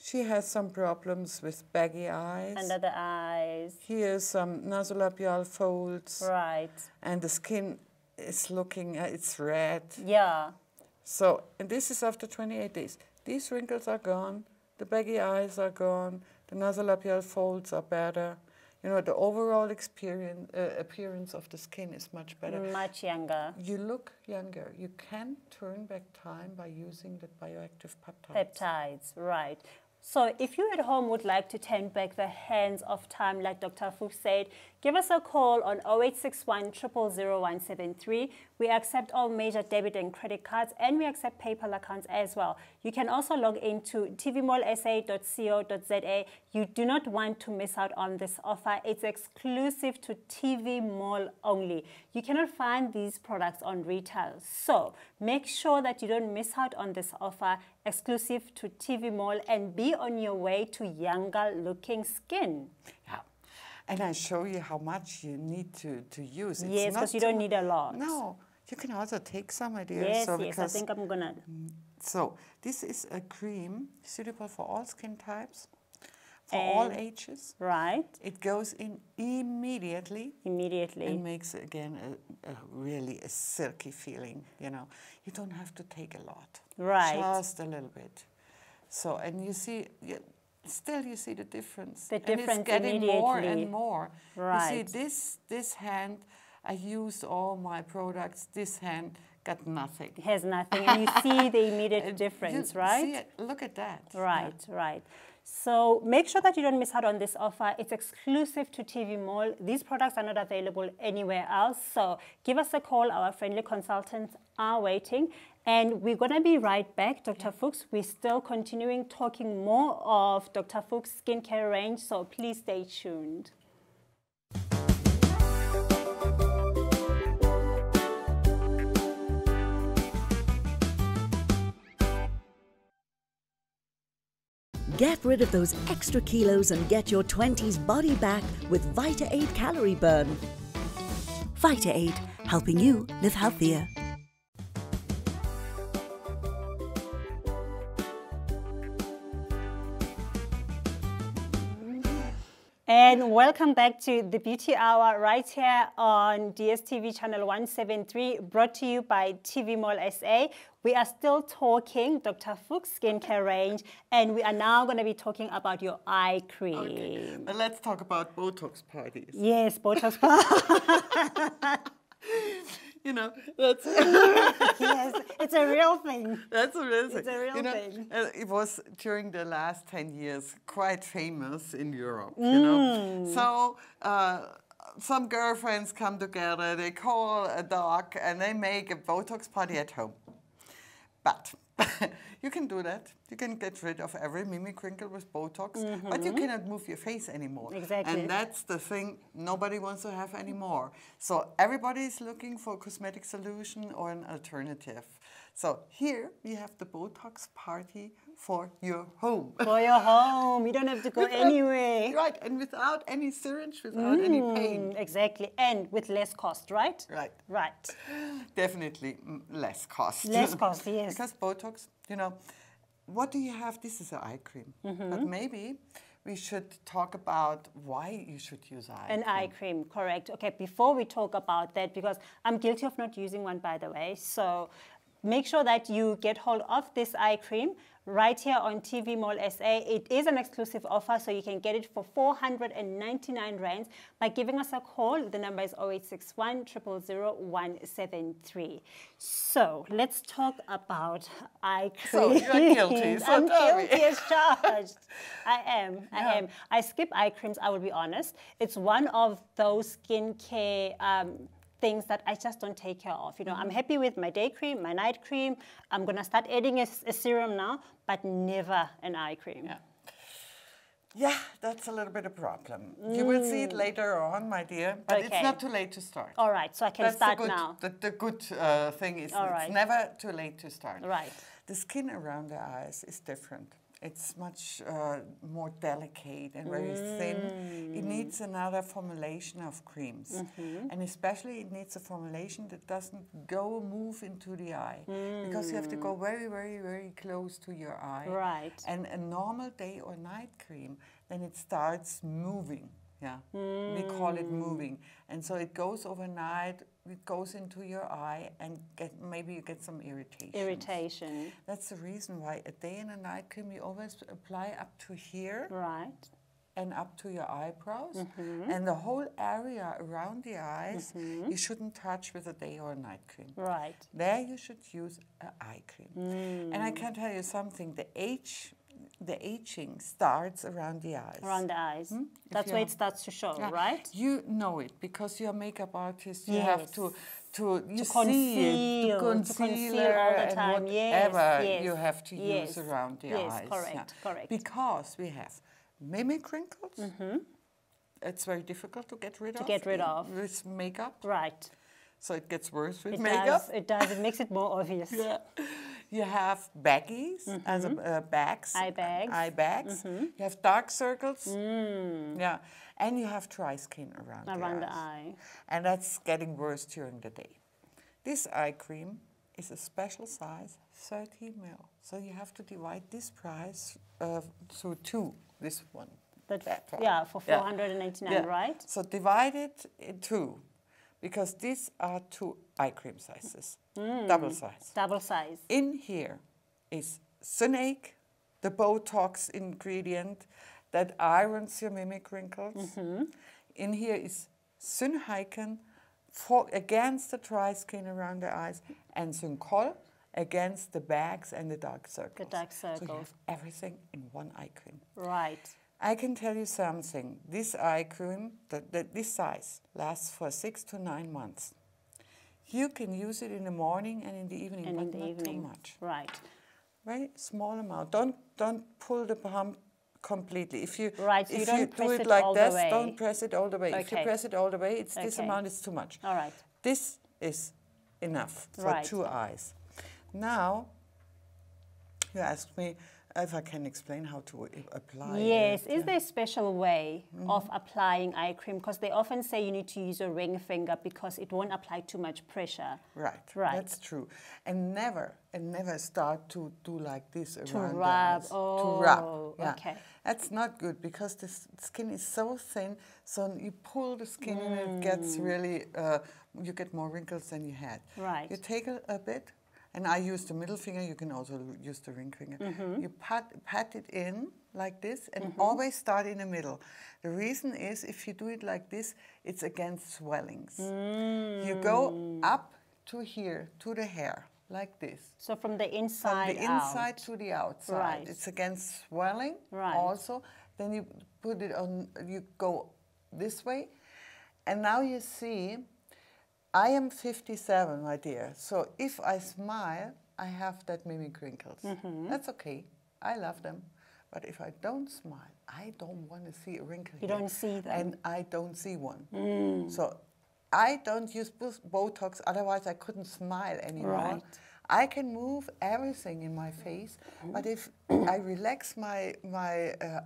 She has some problems with baggy eyes. Under the eyes. Here's some nasolabial folds. Right. And the skin is looking, it's red. Yeah. So, and this is after 28 days. These wrinkles are gone. The baggy eyes are gone. The nasolabial folds are better. You know, the overall appearance of the skin is much better. Much younger. You look younger. You can turn back time by using the bioactive peptides. Peptides, right. So if you at home would like to turn back the hands of time, like Dr. Fuchs said, give us a call on 0861 000 173. We accept all major debit and credit cards, and we accept PayPal accounts as well. You can also log into tvmallsa.co.za. You do not want to miss out on this offer. It's exclusive to TV Mall only. You cannot find these products on retail. So make sure that you don't miss out on this offer, exclusive to TV Mall, and be on your way to younger looking skin. Yeah. And I show you how much you need to use. It's yes, because you don't need a lot. No, you can also take some ideas. Yes, so yes, I think I'm going to. So this is a cream suitable for all skin types, for all ages. Right. It goes in immediately. Immediately. And makes, again, really a silky feeling, you know. You don't have to take a lot. Right. Just a little bit. So, and you see... Still, you see the difference. The difference and it's getting immediately. more and more. Right. You see, this hand, I used all my products. This hand got nothing. It has nothing, and you see the immediate difference, right? See it, look at that. Right, right. So make sure that you don't miss out on this offer. It's exclusive to TV Mall. These products are not available anywhere else. So give us a call. Our friendly consultants are waiting. And we're going to be right back, Dr. Fuchs. We're still continuing talking more of Dr. Fuchs' skincare range, so please stay tuned. Get rid of those extra kilos and get your 20s body back with Vita-Aid Calorie Burn. Vita-Aid, helping you live healthier. And welcome back to the Beauty Hour right here on DSTV channel 173, brought to you by TV Mall SA. We are still talking Dr. Fuchs skincare range, and we are now going to be talking about your eye cream. Okay, but let's talk about Botox parties. Yes, Botox parties. You know, that's... Yes, it's a real thing. That's a real thing. It's a real thing. It was, during the last 10 years, quite famous in Europe, you know. So, some girlfriends come together, they call a dog, and they make a Botox party at home. But you can do that. You can get rid of every mimic wrinkle with Botox, but you cannot move your face anymore. Exactly. And that's the thing nobody wants to have anymore. So everybody is looking for a cosmetic solution or an alternative. So here we have the Botox party for your home. For your home. You don't have to go anywhere. Right, and without any syringe, without any pain. Exactly, and with less cost, right? Right. Right. Definitely less cost. Less cost, yes. Because Botox, you know, what do you have? This is an eye cream. But maybe we should talk about why you should use eye cream. An eye cream, correct. Okay, before we talk about that, because I'm guilty of not using one, by the way, so make sure that you get hold of this eye cream right here on TV Mall SA. It is an exclusive offer, so you can get it for 499 rands by giving us a call. The number is 0861 000 173. So let's talk about eye cream. So you're guilty. So I'm guilty as charged. I am. I skip eye creams, I will be honest. It's one of those skincare things that I just don't take care of. You know, I'm happy with my day cream, my night cream. I'm going to start adding a serum now, but never an eye cream. Yeah, that's a little bit of a problem. You will see it later on, my dear, but it's not too late to start. All right, so I can start now. The good thing is it's never too late to start. Right. The skin around the eyes is different. It's much more delicate and very thin. It needs another formulation of creams. And especially it needs a formulation that doesn't move into the eye. Because you have to go very, very, very close to your eye. Right. And a normal day or night cream, then it starts moving. Yeah, we call it moving. And so it goes overnight, it goes into your eye, and maybe you get some irritation. That's the reason why a day and a night cream you always apply up to here. Right. And up to your eyebrows. And the whole area around the eyes, you shouldn't touch with a day or a night cream. Right. There you should use an eye cream. And I can tell you something, the aging starts around the eyes. Around the eyes. That's where it starts to show, right? You know it because you're a makeup artist. You Yes. have to conceal, to concealer all the and time. whatever Yes, you have to yes. use around the Yes, eyes. correct. Because we have mimic wrinkles. It's very difficult to get rid of. With makeup. Right. So it gets worse with It makeup. It does. It makes it more obvious. Yeah. You have baggies as bags. Eye bags. Eye bags. You have dark circles. Yeah. And you have dry skin around the eyes. eye. And that's getting worse during the day. This eye cream is a special size, 30 ml. So you have to divide this price through two, this one. For 499, right? So divide it in two, because these are two eye cream sizes, double size. Double size. In here is Synache, the Botox ingredient that irons your mimic wrinkles. In here is Synhyken against the dry skin around the eyes, and Syncol against the bags and the dark circles. The dark circles. So you have everything in one eye cream. Right. I can tell you something. This eye cream, this size, lasts for 6 to 9 months. You can use it in the morning and in the evening, but not too much. Right. Very small amount. Don't pull the pump completely. If you do it like this, don't press it all the way. If you press it all the way, this amount is too much. All right. This is enough for 2 eyes. Now, you asked me if I can explain how to apply it. Yes. Is there a special way of applying eye cream? Because they often say you need to use a ring finger because it won't apply too much pressure. Right. That's true. And never start to do like this around to the rub. eyes. Oh, to rub. Yeah. Okay. That's not good because the skin is so thin, so you pull the skin and it gets really, you get more wrinkles than you had. Right. You take a bit, and I use the middle finger, you can also use the ring finger. You pat it in like this and always start in the middle. The reason is if you do it like this, it's against swellings. You go up to here, to the hair, like this. So from the inside From the inside to the outside. Right. It's against swelling also. Then you put it on, you go this way. And now you see, I am 57, my dear. So if I smile, I have that mimic wrinkles. That's okay. I love them. But if I don't smile, I don't want to see a wrinkle You here. don't see them. And I don't see one. So I don't use Botox, otherwise I couldn't smile anymore. Right. I can move everything in my face, but if I relax my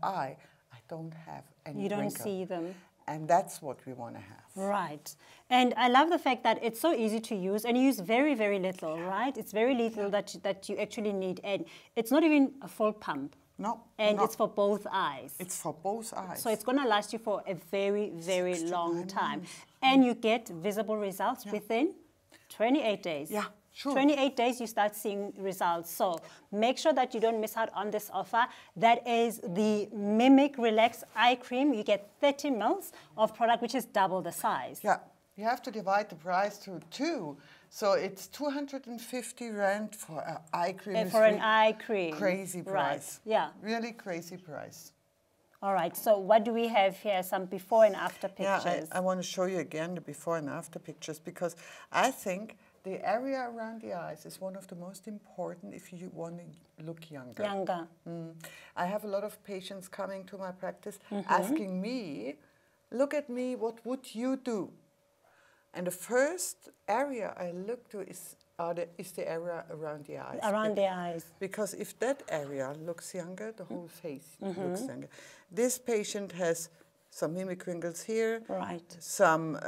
eye, I don't have any You don't wrinkle. see them. And that's what we want to have. Right. And I love the fact that it's so easy to use and you use very, very little, right? It's very little that you actually need. And it's not even a full pump. No. And it's for both eyes. It's for both eyes. So it's going to last you for a very, very long time. And you get visible results within 28 days. Yeah, sure. 28 days, you start seeing results. So make sure that you don't miss out on this offer. That is the Mimic Relax Eye Cream. You get 30 mils of product, which is double the size. Yeah. You have to divide the price to 2. So it's 250 Rand for an eye cream. For an eye cream. Crazy price. Right. Yeah. Really crazy price. All right. So what do we have here? Some before and after pictures. Yeah, I want to show you again the before and after pictures because I think the area around the eyes is one of the most important if you want to look younger. I have a lot of patients coming to my practice asking me, look at me, what would you do? And the first area I look to is the area around the eyes. Around the eyes. Because if that area looks younger, the whole face looks younger. This patient has some mimic wrinkles here, some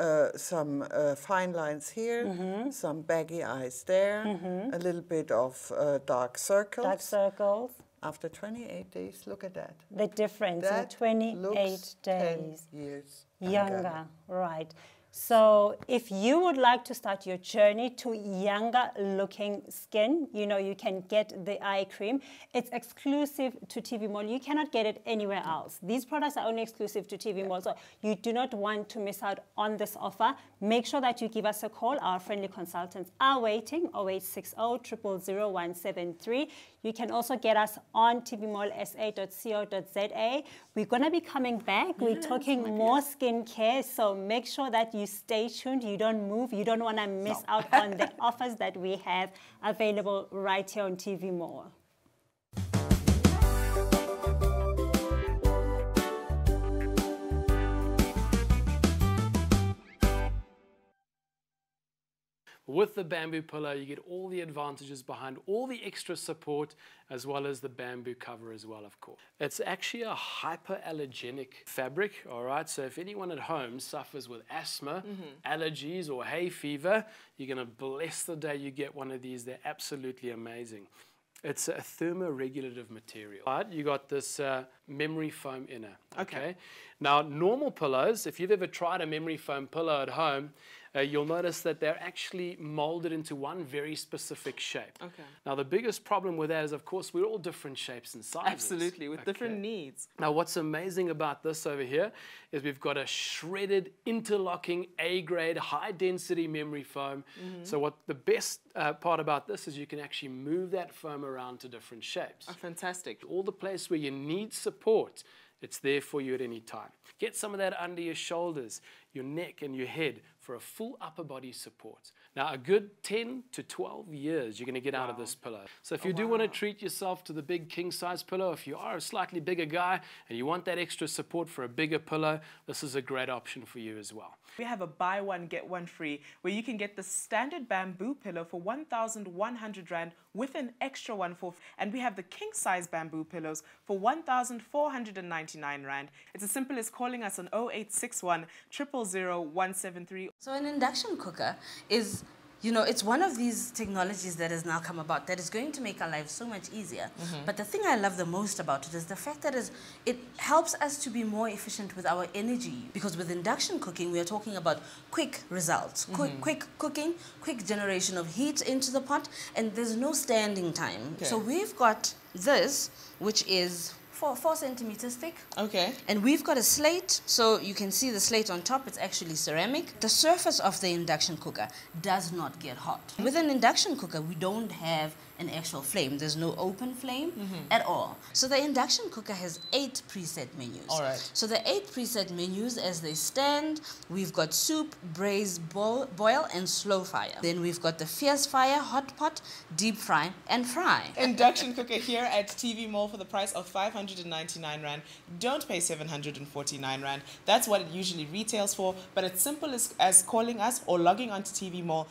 fine lines here, some baggy eyes there, a little bit of dark circles. Dark circles. After 28 days, look at that. The difference in 28 days. 10 years younger. Right. So if you would like to start your journey to younger looking skin, you know, you can get the eye cream. It's exclusive to TV Mall. You cannot get it anywhere else. These products are only exclusive to TV Mall. So you do not want to miss out on this offer. Make sure that you give us a call. Our friendly consultants are waiting, 0860 000 173. You can also get us on tvmallsa.co.za. We're going to be coming back. We're talking more skincare, so make sure that you stay tuned. You don't move. You don't want to miss out on the offers that we have available right here on TV Mall. With the bamboo pillow, you get all the advantages behind all the extra support, as well as the bamboo cover as well, of course. It's actually a hyperallergenic fabric, all right? So if anyone at home suffers with asthma, allergies, or hay fever, you're going to bless the day you get one of these. They're absolutely amazing. It's a thermoregulative material. Right? You got this memory foam inner, okay? Now, normal pillows, if you've ever tried a memory foam pillow at home, you'll notice that they're actually molded into one very specific shape. Now, the biggest problem with that is, of course, we're all different shapes and sizes. Absolutely, with different needs. Now, what's amazing about this over here is we've got a shredded, interlocking, A-grade, high-density memory foam. So what the best part about this is you can actually move that foam around to different shapes. Oh, fantastic. All the place where you need support, it's there for you at any time. Get some of that under your shoulders, your neck and your head for a full upper body support. Now, a good 10 to 12 years you're going to get out of this pillow. So if you do want to treat yourself to the big king size pillow, if you are a slightly bigger guy and you want that extra support for a bigger pillow, this is a great option for you as well. We have a buy one, get one free, where you can get the standard bamboo pillow for 1,100 Rand with an extra one for, and we have the king size bamboo pillows for 1,499 Rand. It's as simple as calling us on 0861 000 173. So an induction cooker is, you know, it's one of these technologies that has now come about that is going to make our lives so much easier. But the thing I love the most about it is the fact that it helps us to be more efficient with our energy. Because with induction cooking, we are talking about quick results, quick cooking, quick generation of heat into the pot, and there's no standing time. So we've got this, which is 4 centimeters thick. And we've got a slate, so you can see the slate on top. It's actually ceramic. The surface of the induction cooker does not get hot. With an induction cooker, we don't have an actual flame. There's no open flame at all. So the induction cooker has 8 preset menus. So the 8 preset menus as they stand, we've got soup, braise, boil, and slow fire. Then we've got the fierce fire, hot pot, deep fry, and fry. Induction cooker here at TV Mall for the price of 599 Rand. Don't pay 749 Rand. That's what it usually retails for, but it's simple as calling us or logging onto TV Mall.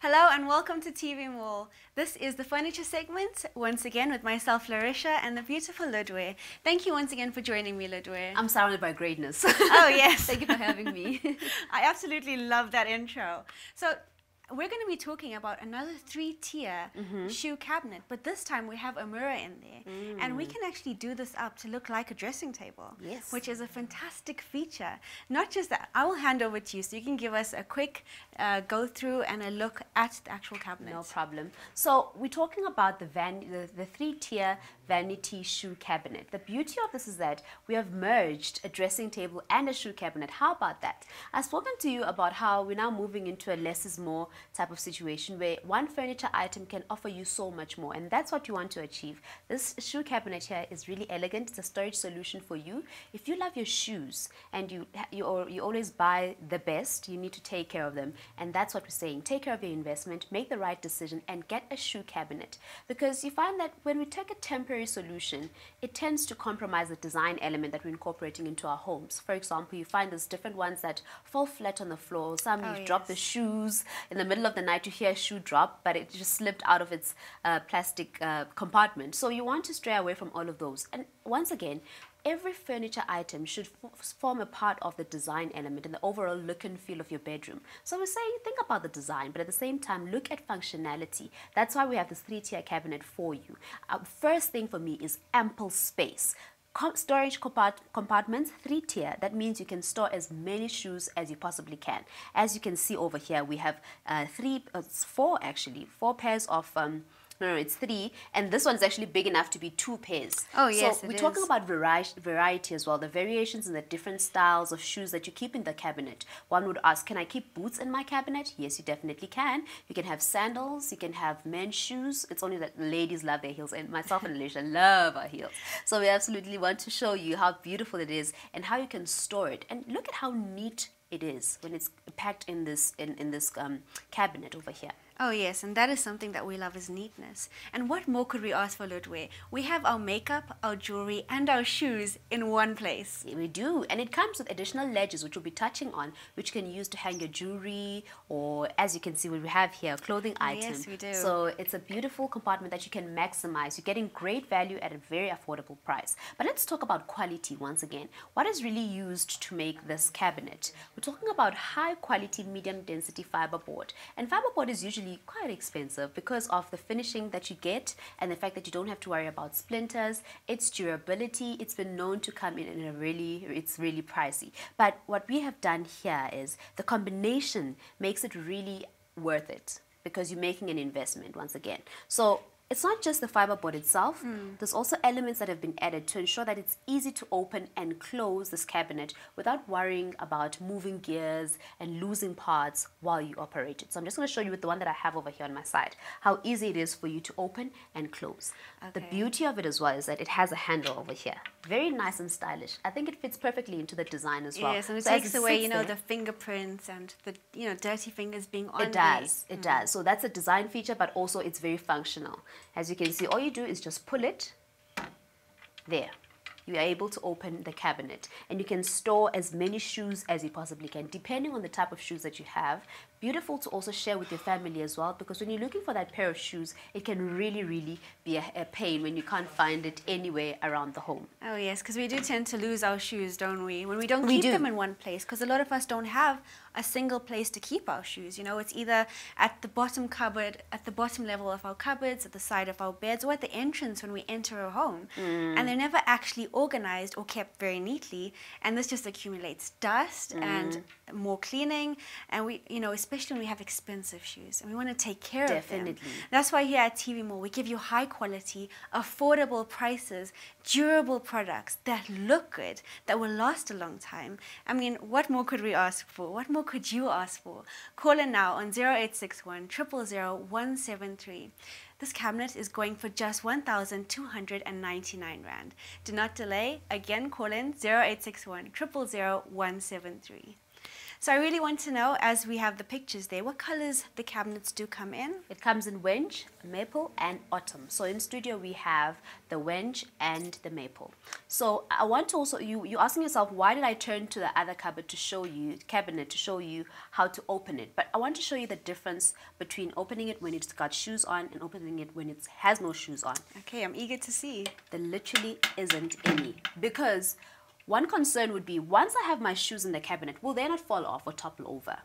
Hello and welcome to TV Mall. This is the furniture segment, once again with myself, Larisha, and the beautiful Ludwe. Thank you once again for joining me, Ludwe. I'm surrounded by greatness. Oh, yes. Thank you for having me. I absolutely love that intro. So, we're going to be talking about another 3-tier shoe cabinet, but this time we have a mirror in there. And we can actually do this up to look like a dressing table, which is a fantastic feature. Not just that, I will hand over to you so you can give us a quick go through and a look at the actual cabinet. No problem. So we're talking about the 3-tier vanity shoe cabinet. The beauty of this is that we have merged a dressing table and a shoe cabinet. How about that? I've spoken to you about how we're now moving into a less is more type of situation where one furniture item can offer you so much more, and that's what you want to achieve. This shoe cabinet here is really elegant. It's a storage solution for you. If you love your shoes and you always buy the best, you need to take care of them, and that's what we're saying. Take care of your investment, make the right decision, and get a shoe cabinet, because you find that when we take a temporary solution, it tends to compromise the design element that we're incorporating into our homes. For example, you find there's different ones that fall flat on the floor. Some you drop the shoes in the middle of the night, you hear a shoe drop, but it just slipped out of its plastic compartment. So you want to stray away from all of those. And once again, every furniture item should form a part of the design element and the overall look and feel of your bedroom. So we're saying, think about the design, but at the same time, look at functionality. That's why we have this 3-tier cabinet for you. First thing for me is ample space. Storage compartments, 3-tier. That means you can store as many shoes as you possibly can. As you can see over here, we have 4 pairs of no, it's 3, and this one's actually big enough to be 2 pairs. Oh, yes, so we're talking about variety as well, the variations and the different styles of shoes that you keep in the cabinet. One would ask, can I keep boots in my cabinet? Yes, you definitely can. You can have sandals, you can have men's shoes. It's only that ladies love their heels, and myself and Alicia love our heels. So we absolutely want to show you how beautiful it is and how you can store it. And look at how neat it is when it's packed in this cabinet over here. Oh yes, and that is something that we love, is neatness. And what more could we ask for, Ludwe? We have our makeup, our jewelry, and our shoes in one place. Yeah, we do, and it comes with additional ledges, which we'll be touching on, which you can use to hang your jewelry, or as you can see, what we have here, a clothing item. Yes, we do. So it's a beautiful compartment that you can maximize. You're getting great value at a very affordable price. But let's talk about quality once again. What is really used to make this cabinet? We're talking about high quality, medium density fiberboard. And fiberboard is usually quite expensive because of the finishing that you get and the fact that you don't have to worry about splinters. Its durability, it's been known to come in it's really pricey. But what we have done here is the combination makes it really worth it because you're making an investment once again. So it's not just the fiberboard itself. There's also elements that have been added to ensure that it's easy to open and close this cabinet without worrying about moving gears and losing parts while you operate it. So I'm just going to show you with the one that I have over here on my side, how easy it is for you to open and close. Okay. The beauty of it as well is that it has a handle over here. Very nice and stylish. I think it fits perfectly into the design as well. Yes, and it takes away, the fingerprints and the, dirty fingers being on it does. It does. So that's a design feature, but also it's very functional. As you can see, all you do is just pull it there. You are able to open the cabinet and you can store as many shoes as you possibly can, depending on the type of shoes that you have. Beautiful to also share with your family as well, because when you're looking for that pair of shoes, it can really, really be a pain when you can't find it anywhere around the home. Oh yes, because we do tend to lose our shoes, don't we? When we don't keep them in one place, because a lot of us don't have a single place to keep our shoes. It's either at the bottom cupboard, at the bottom level of our cupboards, at the side of our beds, or at the entrance when we enter a home. And they're never actually organized or kept very neatly, and this just accumulates dust and more cleaning, and we, especially when we have expensive shoes and we want to take care of them. That's why here at TV Mall we give you high quality, affordable prices, durable products that look good, that will last a long time. I mean, what more could we ask for? What more could you ask for? Call in now on 0861 000 173. This cabinet is going for just 1,299 Rand. Do not delay. Again, call in 0861 000 173. So I really want to know, as we have the pictures there, what colors the cabinets do come in? It comes in wenge, maple, and autumn. So in studio we have the wenge and the maple. So I want to also, you're asking yourself, why did I turn to the other cabinet to show you how to open it? But I want to show you the difference between opening it when it's got shoes on and opening it when it has no shoes on. Okay, I'm eager to see. There literally isn't any, because one concern would be, once I have my shoes in the cabinet, will they not fall off or topple over?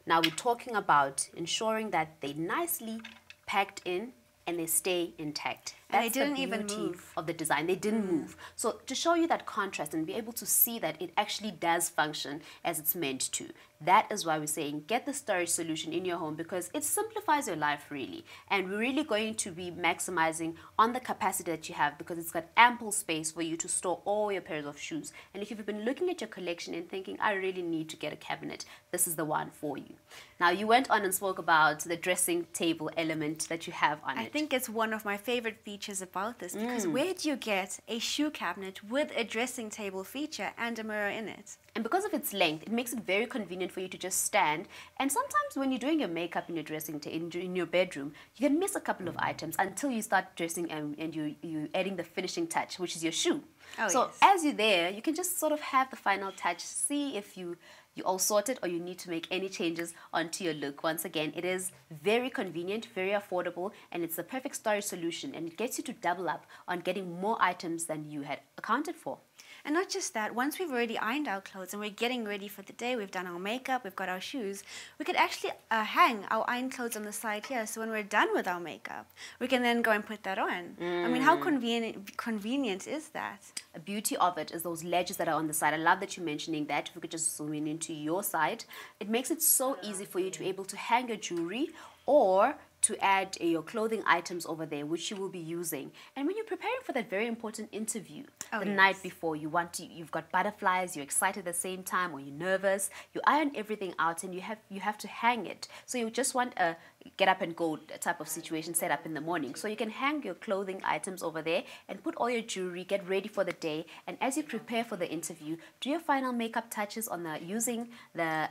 Now we're talking about ensuring that they're nicely packed in and they stay intact. And they didn't even move. Of the design. They didn't move. So to show you that contrast and be able to see that it actually does function as it's meant to, that is why we're saying get the storage solution in your home, because it simplifies your life really. And we're really going to be maximizing on the capacity that you have, because it's got ample space for you to store all your pairs of shoes. And if you've been looking at your collection and thinking, I really need to get a cabinet, this is the one for you. Now you went on and spoke about the dressing table element that you have on it. I think it's one of my favorite features about this, because where do you get a shoe cabinet with a dressing table feature and a mirror in it? And because of its length, it makes it very convenient for you to just stand. And sometimes when you're doing your makeup in your dressing in your bedroom, you can miss a couple of items until you start dressing and you're adding the finishing touch, which is your shoe. Oh, so yes. as you're there, you can just sort of have the final touch, see if you all sorted or you need to make any changes onto your look. Once again, it is very convenient, very affordable, and it's the perfect storage solution, and it gets you to double up on getting more items than you had accounted for. And not just that, once we've already ironed our clothes and we're getting ready for the day, we've done our makeup, we've got our shoes, we could actually hang our ironed clothes on the side here, so when we're done with our makeup, we can then go and put that on. I mean, how convenient is that? The beauty of it is those ledges that are on the side. I love that you're mentioning that. If we could just zoom in into your side, it makes it so easy for you to be able to hang your jewelry or to add your clothing items over there, which you will be using. And when you're preparing for that very important interview, the night before, you've got butterflies, you're excited at the same time, or you're nervous, you iron everything out and you have to hang it. So you just want a get up and go type of situation set up in the morning. So you can hang your clothing items over there and put all your jewelry, get ready for the day, and as you prepare for the interview, do your final makeup touches on using the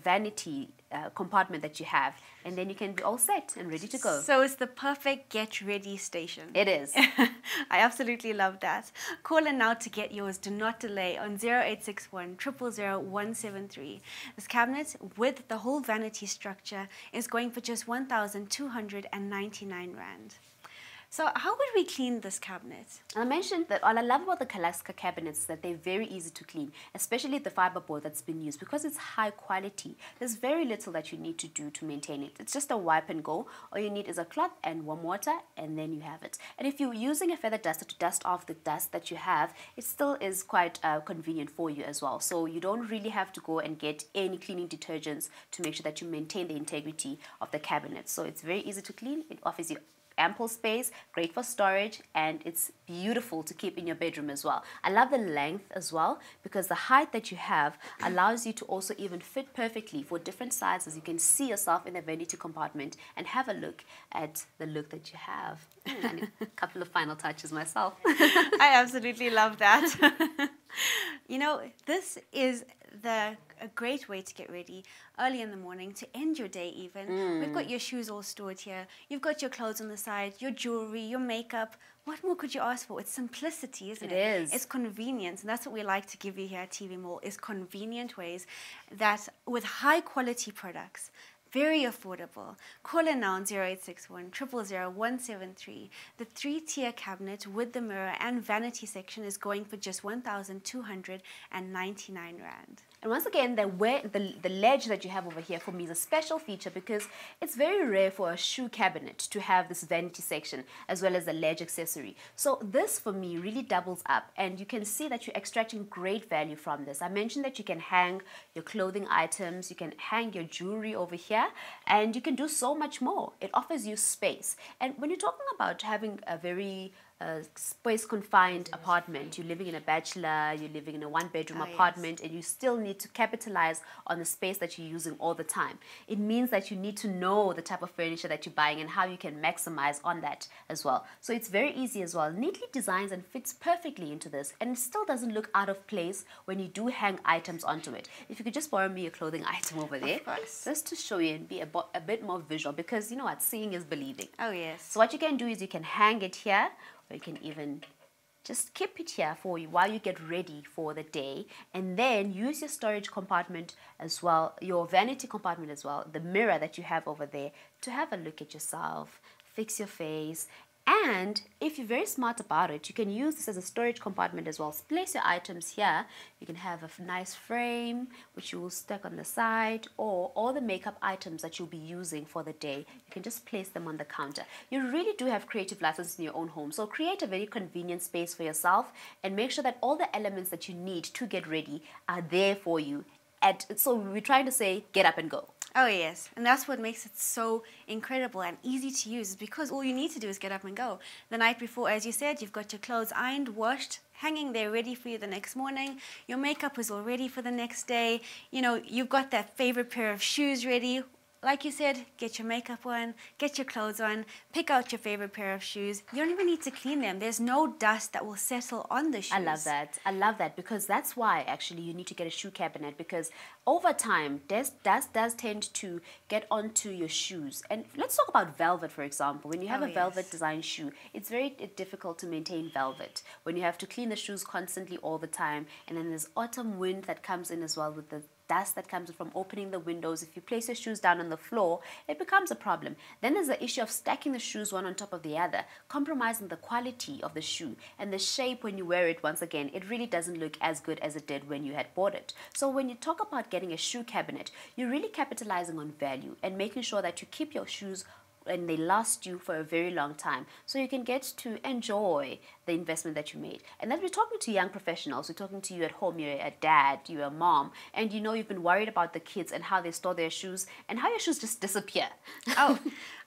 vanity compartment that you have, and then you can be all set and ready to go. So it's the perfect get ready station. It is. I absolutely love that. Call in now to get yours. Do not delay on 0861 000 173. This cabinet with the whole vanity structure is going for just 1,299 Rand. So how would we clean this cabinet? I mentioned that all I love about the Kalaska cabinets is that they're very easy to clean, especially the fiberboard that's been used. Because it's high quality, there's very little that you need to do to maintain it. It's just a wipe and go. All you need is a cloth and warm water, and then you have it. And if you're using a feather duster to dust off the dust that you have, it still is quite convenient for you as well. So you don't really have to go and get any cleaning detergents to make sure that you maintain the integrity of the cabinet. So it's very easy to clean. It offers you ample space, great for storage, and it's beautiful to keep in your bedroom as well. I love the length as well, because the height that you have allows you to also even fit perfectly for different sizes. You can see yourself in the vanity compartment and have a look at the look that you have. And a couple of final touches myself. I absolutely love that. You know, this is a great way to get ready early in the morning, to end your day even. We've got your shoes all stored here. You've got your clothes on the side, your jewelry, your makeup. What more could you ask for? It's simplicity, isn't it? It is. It's convenience, and that's what we like to give you here at TV Mall, is convenient ways that with high quality products, very affordable. Call in now on 0861 000 173. The 3-tier cabinet with the mirror and vanity section is going for just 1,299 Rand. And once again, the ledge that you have over here for me is a special feature, because it's very rare for a shoe cabinet to have this vanity section as well as the ledge accessory. So this for me really doubles up, and you can see that you're extracting great value from this. I mentioned that you can hang your clothing items, you can hang your jewelry over here, and you can do so much more. It offers you space. And when you're talking about having a very space-confined apartment, you're living in a bachelor, you're living in a one-bedroom apartment, and you still need to capitalize on the space that you're using all the time. It means that you need to know the type of furniture that you're buying and how you can maximize on that as well. So it's very easy as well. Neatly designs and fits perfectly into this, and it still doesn't look out of place when you do hang items onto it. If you could just borrow me a clothing item over there, just to show you and be a bit more visual, because you know what, seeing is believing. Oh yes. So what you can do is you can hang it here, or you can even just keep it here for you while you get ready for the day, and then use your storage compartment as well, your vanity compartment as well, the mirror that you have over there, to have a look at yourself, fix your face. And if you're very smart about it, you can use this as a storage compartment as well. Place your items here. You can have a nice frame which you will stack on the side, or all the makeup items that you'll be using for the day, you can just place them on the counter. You really do have creative license in your own home, so create a very convenient space for yourself and make sure that all the elements that you need to get ready are there for you. So we're trying to say, get up and go. Oh yes, and that's what makes it so incredible and easy to use, is because all you need to do is get up and go. The night before, as you said, you've got your clothes ironed, washed, hanging there ready for you the next morning. Your makeup is all ready for the next day. You know, you've got that favorite pair of shoes ready. Like you said, get your makeup on, get your clothes on, pick out your favorite pair of shoes. You don't even need to clean them. There's no dust that will settle on the shoes. I love that. I love that, because that's why actually you need to get a shoe cabinet, because over time, dust does tend to get onto your shoes. And let's talk about velvet, for example. When you have a velvet design shoe, it's very difficult to maintain velvet when you have to clean the shoes constantly all the time. And then there's autumn wind that comes in as well with the dust that comes from opening the windows. If you place your shoes down on the floor, it becomes a problem. Then there's the issue of stacking the shoes one on top of the other, compromising the quality of the shoe and the shape when you wear it. Once again, it really doesn't look as good as it did when you had bought it. So when you talk about getting a shoe cabinet, you're really capitalizing on value and making sure that you keep your shoes and they last you for a very long time, so you can get to enjoy the investment that you made. And then we're talking to young professionals, we're talking to you at home, you're a dad, you're a mom, and you know you've been worried about the kids and how they store their shoes and how your shoes just disappear. Oh,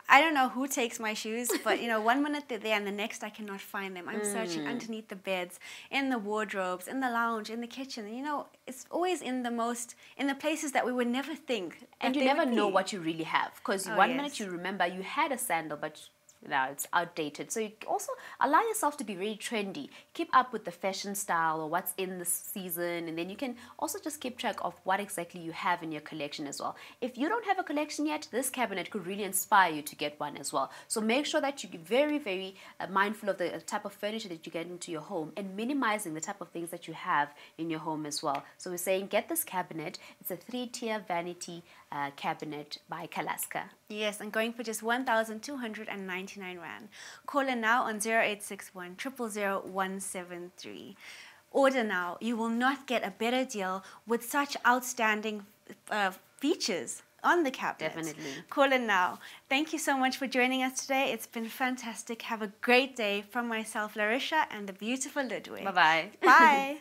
I don't know who takes my shoes, but you know, one minute they're there and the next I cannot find them. I'm searching underneath the beds, in the wardrobes, in the lounge, in the kitchen. You know, it's always in the places that we would never think. And you never know what you really have, because one minute you remember you had a sandal, but now it's outdated. So you also allow yourself to be really trendy. Keep up with the fashion style or what's in the season, and then you can also just keep track of what exactly you have in your collection as well. If you don't have a collection yet, this cabinet could really inspire you to get one as well. So make sure that you're very, very mindful of the type of furniture that you get into your home and minimizing the type of things that you have in your home as well. So we're saying get this cabinet. It's a 3-tier vanity cabinet by Kalaska. Yes, and going for just 1,299 Rand. Call in now on 0861 000 173. Order now. You will not get a better deal with such outstanding features on the cabinet. Definitely. Call in now. Thank you so much for joining us today. It's been fantastic. Have a great day from myself, Larisha, and the beautiful Ludwig. Bye-bye. Bye.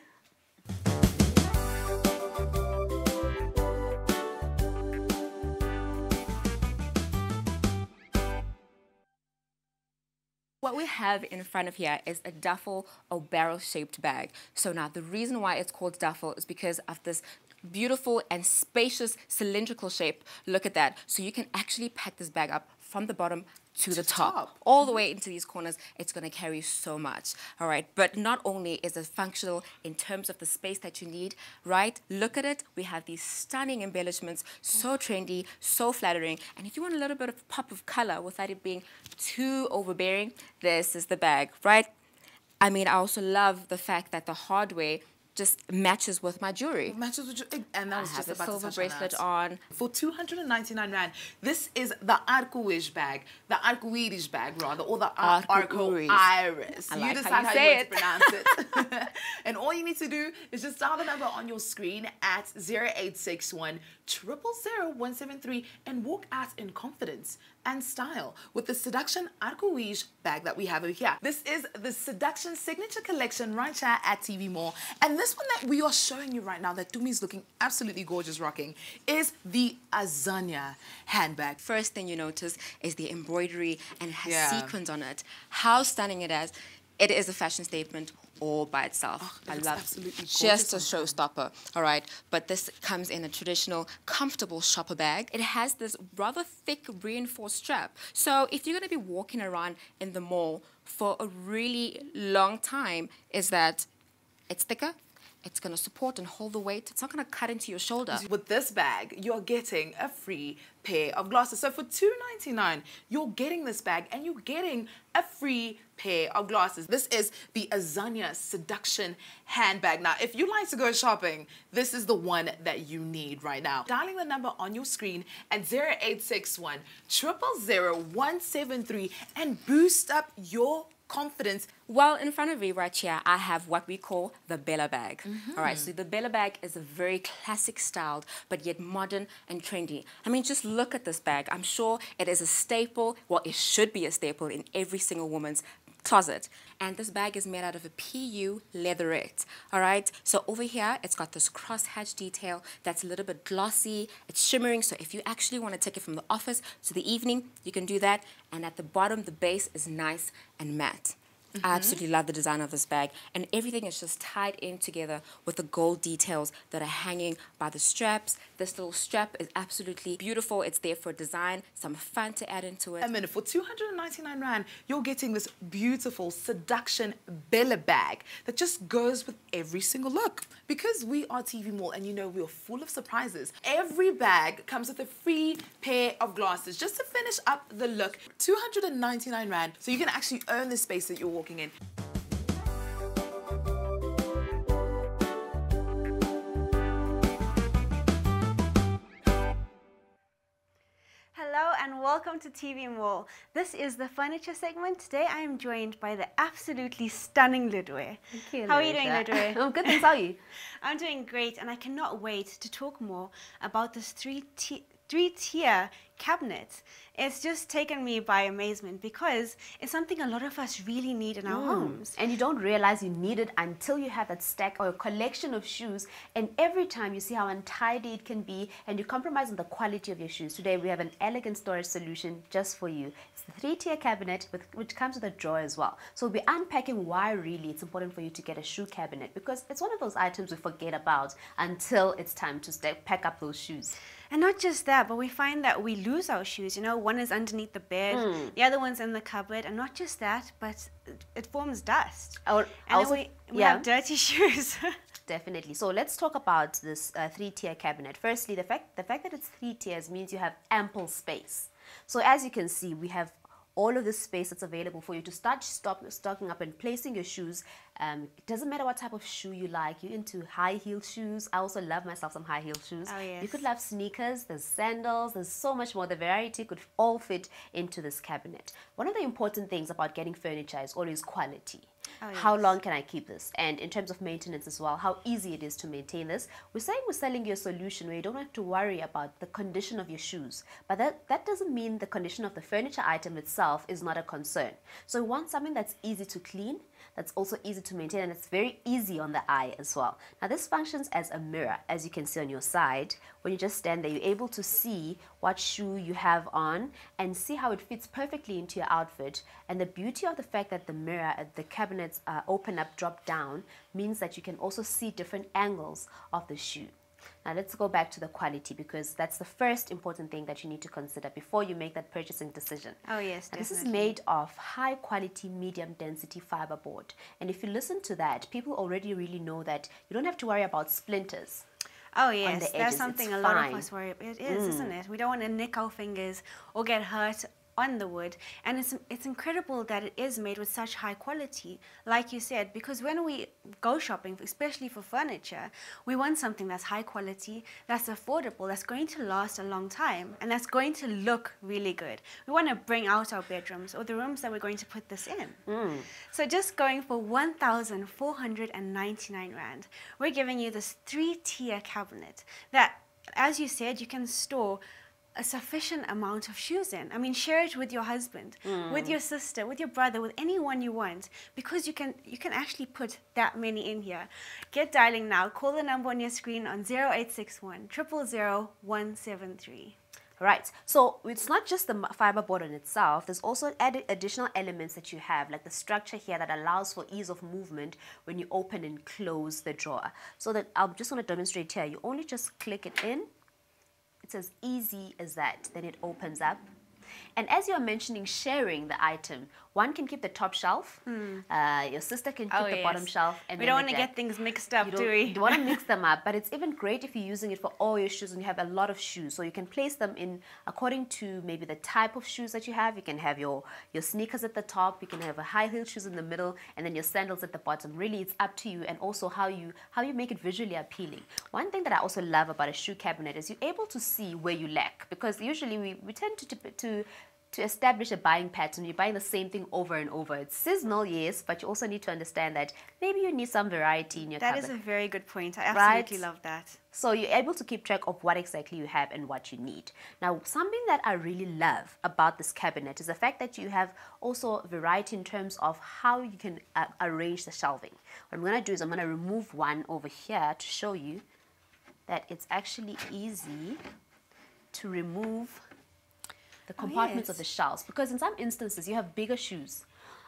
What we have in front of here is a duffel or barrel-shaped bag. So now the reason why it's called duffel is because of this beautiful and spacious cylindrical shape. Look at that. So you can actually pack this bag up from the bottom to the top, all the way into these corners. It's going to carry so much, all right? But not only is it functional in terms of the space that you need, right? Look at it. We have these stunning embellishments, so trendy, so flattering. And if you want a little bit of pop of color without it being too overbearing, this is the bag, right? I mean, I also love the fact that the hardware just matches with my jewelry. Matches with your, and that was just about silver to touch bracelet on. For 299 Rand, this is the Arco-ish bag, the Arco-iris bag rather, or the Arco-iris. You decide how you want to pronounce it. And all you need to do is just dial the number on your screen at 0861 000 173 and walk out in confidence and style with the Seduction Arco-ish bag that we have over here. This is the Seduction Signature Collection right here at TV Mall. And this one that we are showing you right now that Tumi is looking absolutely gorgeous rocking is the Azania handbag. First thing you notice is the embroidery and it has sequins on it. How stunning it is. it is a fashion statement all by itself. Oh, I love absolutely just a showstopper, all right? But this comes in a traditional, comfortable shopper bag. It has this rather thick, reinforced strap. So if you're going to be walking around in the mall for a really long time, is that it's thicker, it's going to support and hold the weight. It's not going to cut into your shoulder. With this bag, you're getting a free pair of glasses. So for $2.99, you're getting this bag and you're getting a free pair of glasses. This is the Azania Seduction handbag. Now, if you like to go shopping, this is the one that you need right now. Dialing the number on your screen at 0861 000 173 and boost up your confidence. Well, in front of me right here, I have what we call the Bella bag. All right, so the Bella bag is a very classic styled, but yet modern and trendy. I mean, just look at this bag. I'm sure it is a staple, well, it should be a staple in every single woman's closet. And this bag is made out of a PU leatherette. All right, so over here, it's got this crosshatch detail that's a little bit glossy. It's shimmering, so if you actually want to take it from the office to the evening, you can do that. And at the bottom, the base is nice and matte. I absolutely love the design of this bag, and everything is just tied in together with the gold details that are hanging by the straps. This little strap is absolutely beautiful. It's there for design, some fun to add into it. A minute, for 299 Rand, you're getting this beautiful Seduction Bella bag that just goes with every single look. Because we are TV Mall and you know we are full of surprises, every bag comes with a free pair of glasses just to finish up the look. 299 Rand, so you can actually earn the space that you're walking in. Hello and welcome to TV Mall. This is the furniture segment. Today I am joined by the absolutely stunning Ludwe. Thank you, How are you doing, Ludwe? I'm good, thanks. How are you? I'm doing great, and I cannot wait to talk more about this three-tier cabinet. It's just taken me by amazement because it's something a lot of us really need in our homes. And you don't realize you need it until you have that stack or a collection of shoes, and every time you see how untidy it can be and you compromise on the quality of your shoes. Today we have an elegant storage solution just for you. It's the three-tier cabinet which comes with a drawer as well. So we'll be unpacking why really it's important for you to get a shoe cabinet, because it's one of those items we forget about until it's time to pack up those shoes. And not just that, but we find that we lose our shoes. You know, one is underneath the bed, the other one's in the cupboard, and not just that, but it forms dust. And we have dirty shoes. Definitely. So let's talk about this three-tier cabinet. Firstly, the fact that it's 3 tiers means you have ample space. So as you can see, we have all of this space that's available for you to start stocking up and placing your shoes. It doesn't matter what type of shoe you like. You're into high-heel shoes. I also love myself some high-heel shoes. Oh, yes. You could love sneakers, there's sandals, there's so much more. The variety could all fit into this cabinet. One of the important things about getting furniture is always quality. Oh, yes. How long can I keep this? And in terms of maintenance as well, how easy it is to maintain this. We're saying we're selling you a solution where you don't have to worry about the condition of your shoes. But that doesn't mean the condition of the furniture item itself is not a concern. So we want something that's easy to clean, that's also easy to maintain, and it's very easy on the eye as well. Now this functions as a mirror, as you can see on your side. When you just stand there, you're able to see what shoe you have on and see how it fits perfectly into your outfit. And the beauty of the fact that the mirror, the cabinets open up, drop down, means that you can also see different angles of the shoe. Now let's go back to the quality, because that's the first important thing that you need to consider before you make that purchasing decision. Oh yes, This is made of high quality, medium density fiberboard. And if you listen to that, people already really know that you don't have to worry about splinters. Oh yes, that's something a lot of us worry about. It is, isn't it? We don't want to nick our fingers or get hurt on the wood, and it's incredible that it is made with such high quality, like you said, because when we go shopping, especially for furniture, we want something that's high quality, that's affordable, that's going to last a long time, and that's going to look really good. We want to bring out our bedrooms or the rooms that we're going to put this in. So just going for 1,499 Rand, we're giving you this three-tier cabinet that, as you said, you can store a sufficient amount of shoes in. I mean, share it with your husband, with your sister, with your brother, with anyone you want, because you can actually put that many in here. Get dialing now. Call the number on your screen on 0861 000 173. Right, so it's not just the fiberboard in itself, there's also additional elements that you have, like the structure here that allows for ease of movement when you open and close the drawer. So that I'm just going to demonstrate here. You only just click it in. It's as easy as that. Then it opens up. And as you're mentioning sharing the item, one can keep the top shelf, your sister can keep the bottom shelf. And we don't want to get things mixed up, do we? You don't want to mix them up, but it's even great if you're using it for all your shoes and you have a lot of shoes. So you can place them in according to maybe the type of shoes that you have. You can have your sneakers at the top, you can have a high heel shoes in the middle, and then your sandals at the bottom. Really, it's up to you, and also how you make it visually appealing. One thing that I also love about a shoe cabinet is you're able to see where you lack, because usually we tend to establish a buying pattern. You're buying the same thing over and over. It's seasonal, yes, but you also need to understand that maybe you need some variety in your cupboard. That is a very good point. I absolutely love that. So you're able to keep track of what exactly you have and what you need. Now, something that I really love about this cabinet is the fact that you have also variety in terms of how you can arrange the shelving. What I'm going to do is I'm going to remove one over here to show you that it's actually easy to remove the compartments of the shelves, because in some instances you have bigger shoes.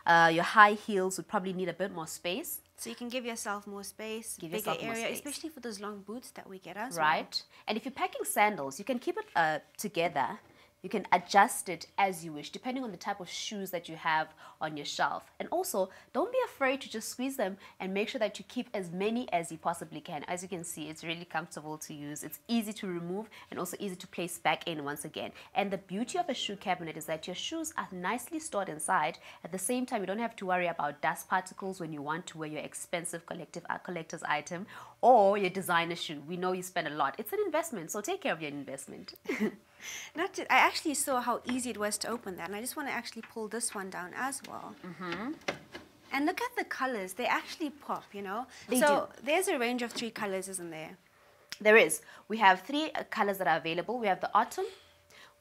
Your high heels would probably need a bit more space. So you can give yourself more space, bigger area, especially for those long boots that we get as well. Right. And if you're packing sandals, you can keep it together. You can adjust it as you wish, depending on the type of shoes that you have on your shelf. And also, don't be afraid to just squeeze them and make sure that you keep as many as you possibly can. As you can see, it's really comfortable to use. It's easy to remove and also easy to place back in once again. And the beauty of a shoe cabinet is that your shoes are nicely stored inside. At the same time, you don't have to worry about dust particles when you want to wear your expensive collector's item or your designer shoe. We know you spend a lot. It's an investment, so take care of your investment. I actually saw how easy it was to open that, and I just want to actually pull this one down as well. And look at the colors. They actually pop, you know. They do. There's a range of 3 colors, isn't there? There is. We have 3 colors that are available. We have the autumn,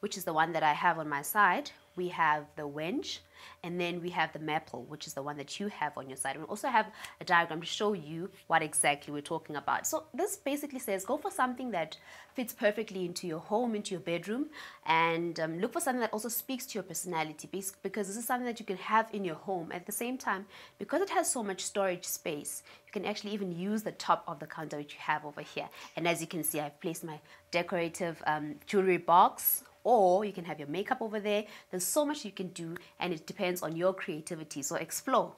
which is the one that I have on my side. We have the wenge, and then we have the maple, which is the one that you have on your side. And we also have a diagram to show you what exactly we're talking about. So this basically says go for something that fits perfectly into your home, into your bedroom, and look for something that also speaks to your personality, because this is something that you can have in your home. At the same time, because it has so much storage space, you can actually even use the top of the counter which you have over here. And as you can see, I've placed my decorative jewelry box, or you can have your makeup over there. There's so much you can do, and it depends on your creativity, so explore.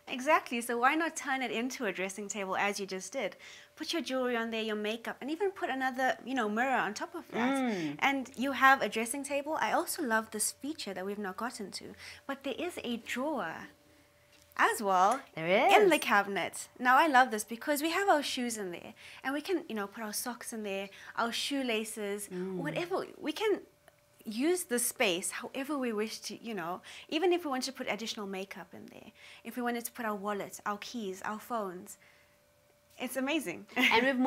Exactly, so why not turn it into a dressing table as you just did? Put your jewelry on there, your makeup, and even put another, mirror on top of that. And you have a dressing table. I also love this feature that we've not gotten to, but there is a drawer as well. There is. In the cabinet. Now I love this because we have our shoes in there, and we can, put our socks in there, our shoelaces, whatever. We can use the space however we wish to, even if we want to put additional makeup in there, if we wanted to put our wallet, our keys, our phones. It's amazing. And we've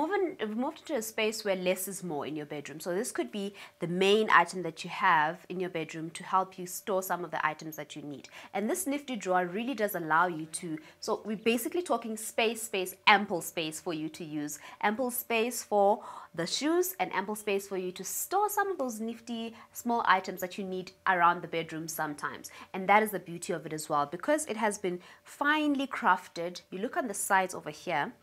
moved into a space where less is more in your bedroom. So this could be the main item that you have in your bedroom to help you store some of the items that you need. And this nifty drawer really does allow you to, so we're basically talking space, ample space for you to use. Ample space for the shoes and ample space for you to store some of those nifty small items that you need around the bedroom sometimes. And that is the beauty of it as well, because it has been finely crafted. You look on the sides over here,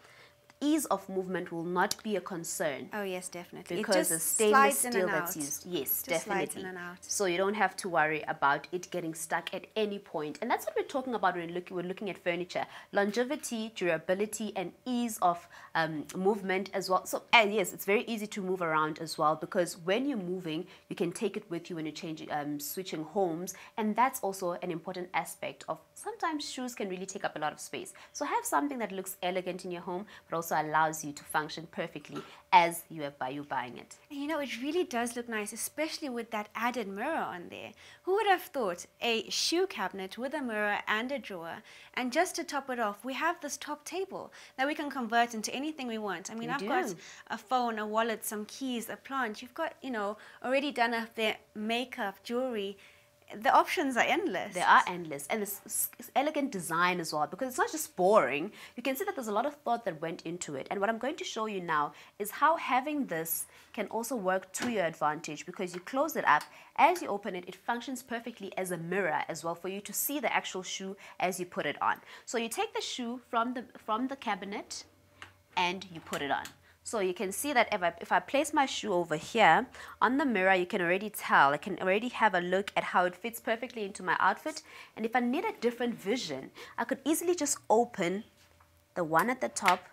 ease of movement will not be a concern. Oh yes, definitely. Because the stainless steel that's used. Yes, definitely. Slides in and out. So you don't have to worry about it getting stuck at any point. And that's what we're talking about when we're looking at furniture. Longevity, durability, and ease of movement as well. So yes, it's very easy to move around as well, because when you're moving, you can take it with you when you're changing, switching homes. And that's also an important aspect of, sometimes shoes can really take up a lot of space. So have something that looks elegant in your home, but also allows you to function perfectly as you have by you buying it. And it really does look nice, especially with that added mirror on there. Who would have thought a shoe cabinet with a mirror and a drawer? And just to top it off, we have this top table that we can convert into anything we want. I mean, I've got a phone, a wallet, some keys, a plant. You've got, already done up their makeup, jewelry. the options are endless. They are endless, and it's elegant design as well, because it's not just boring. You can see that there's a lot of thought that went into it. And what I'm going to show you now is how having this can also work to your advantage, because you close it up. As you open it, it functions perfectly as a mirror as well for you to see the actual shoe as you put it on. So you take the shoe from the cabinet and you put it on. So you can see that if I place my shoe over here on the mirror, you can already tell. I can already have a look at how it fits perfectly into my outfit. And if I need a different vision, I could easily just open the one at the top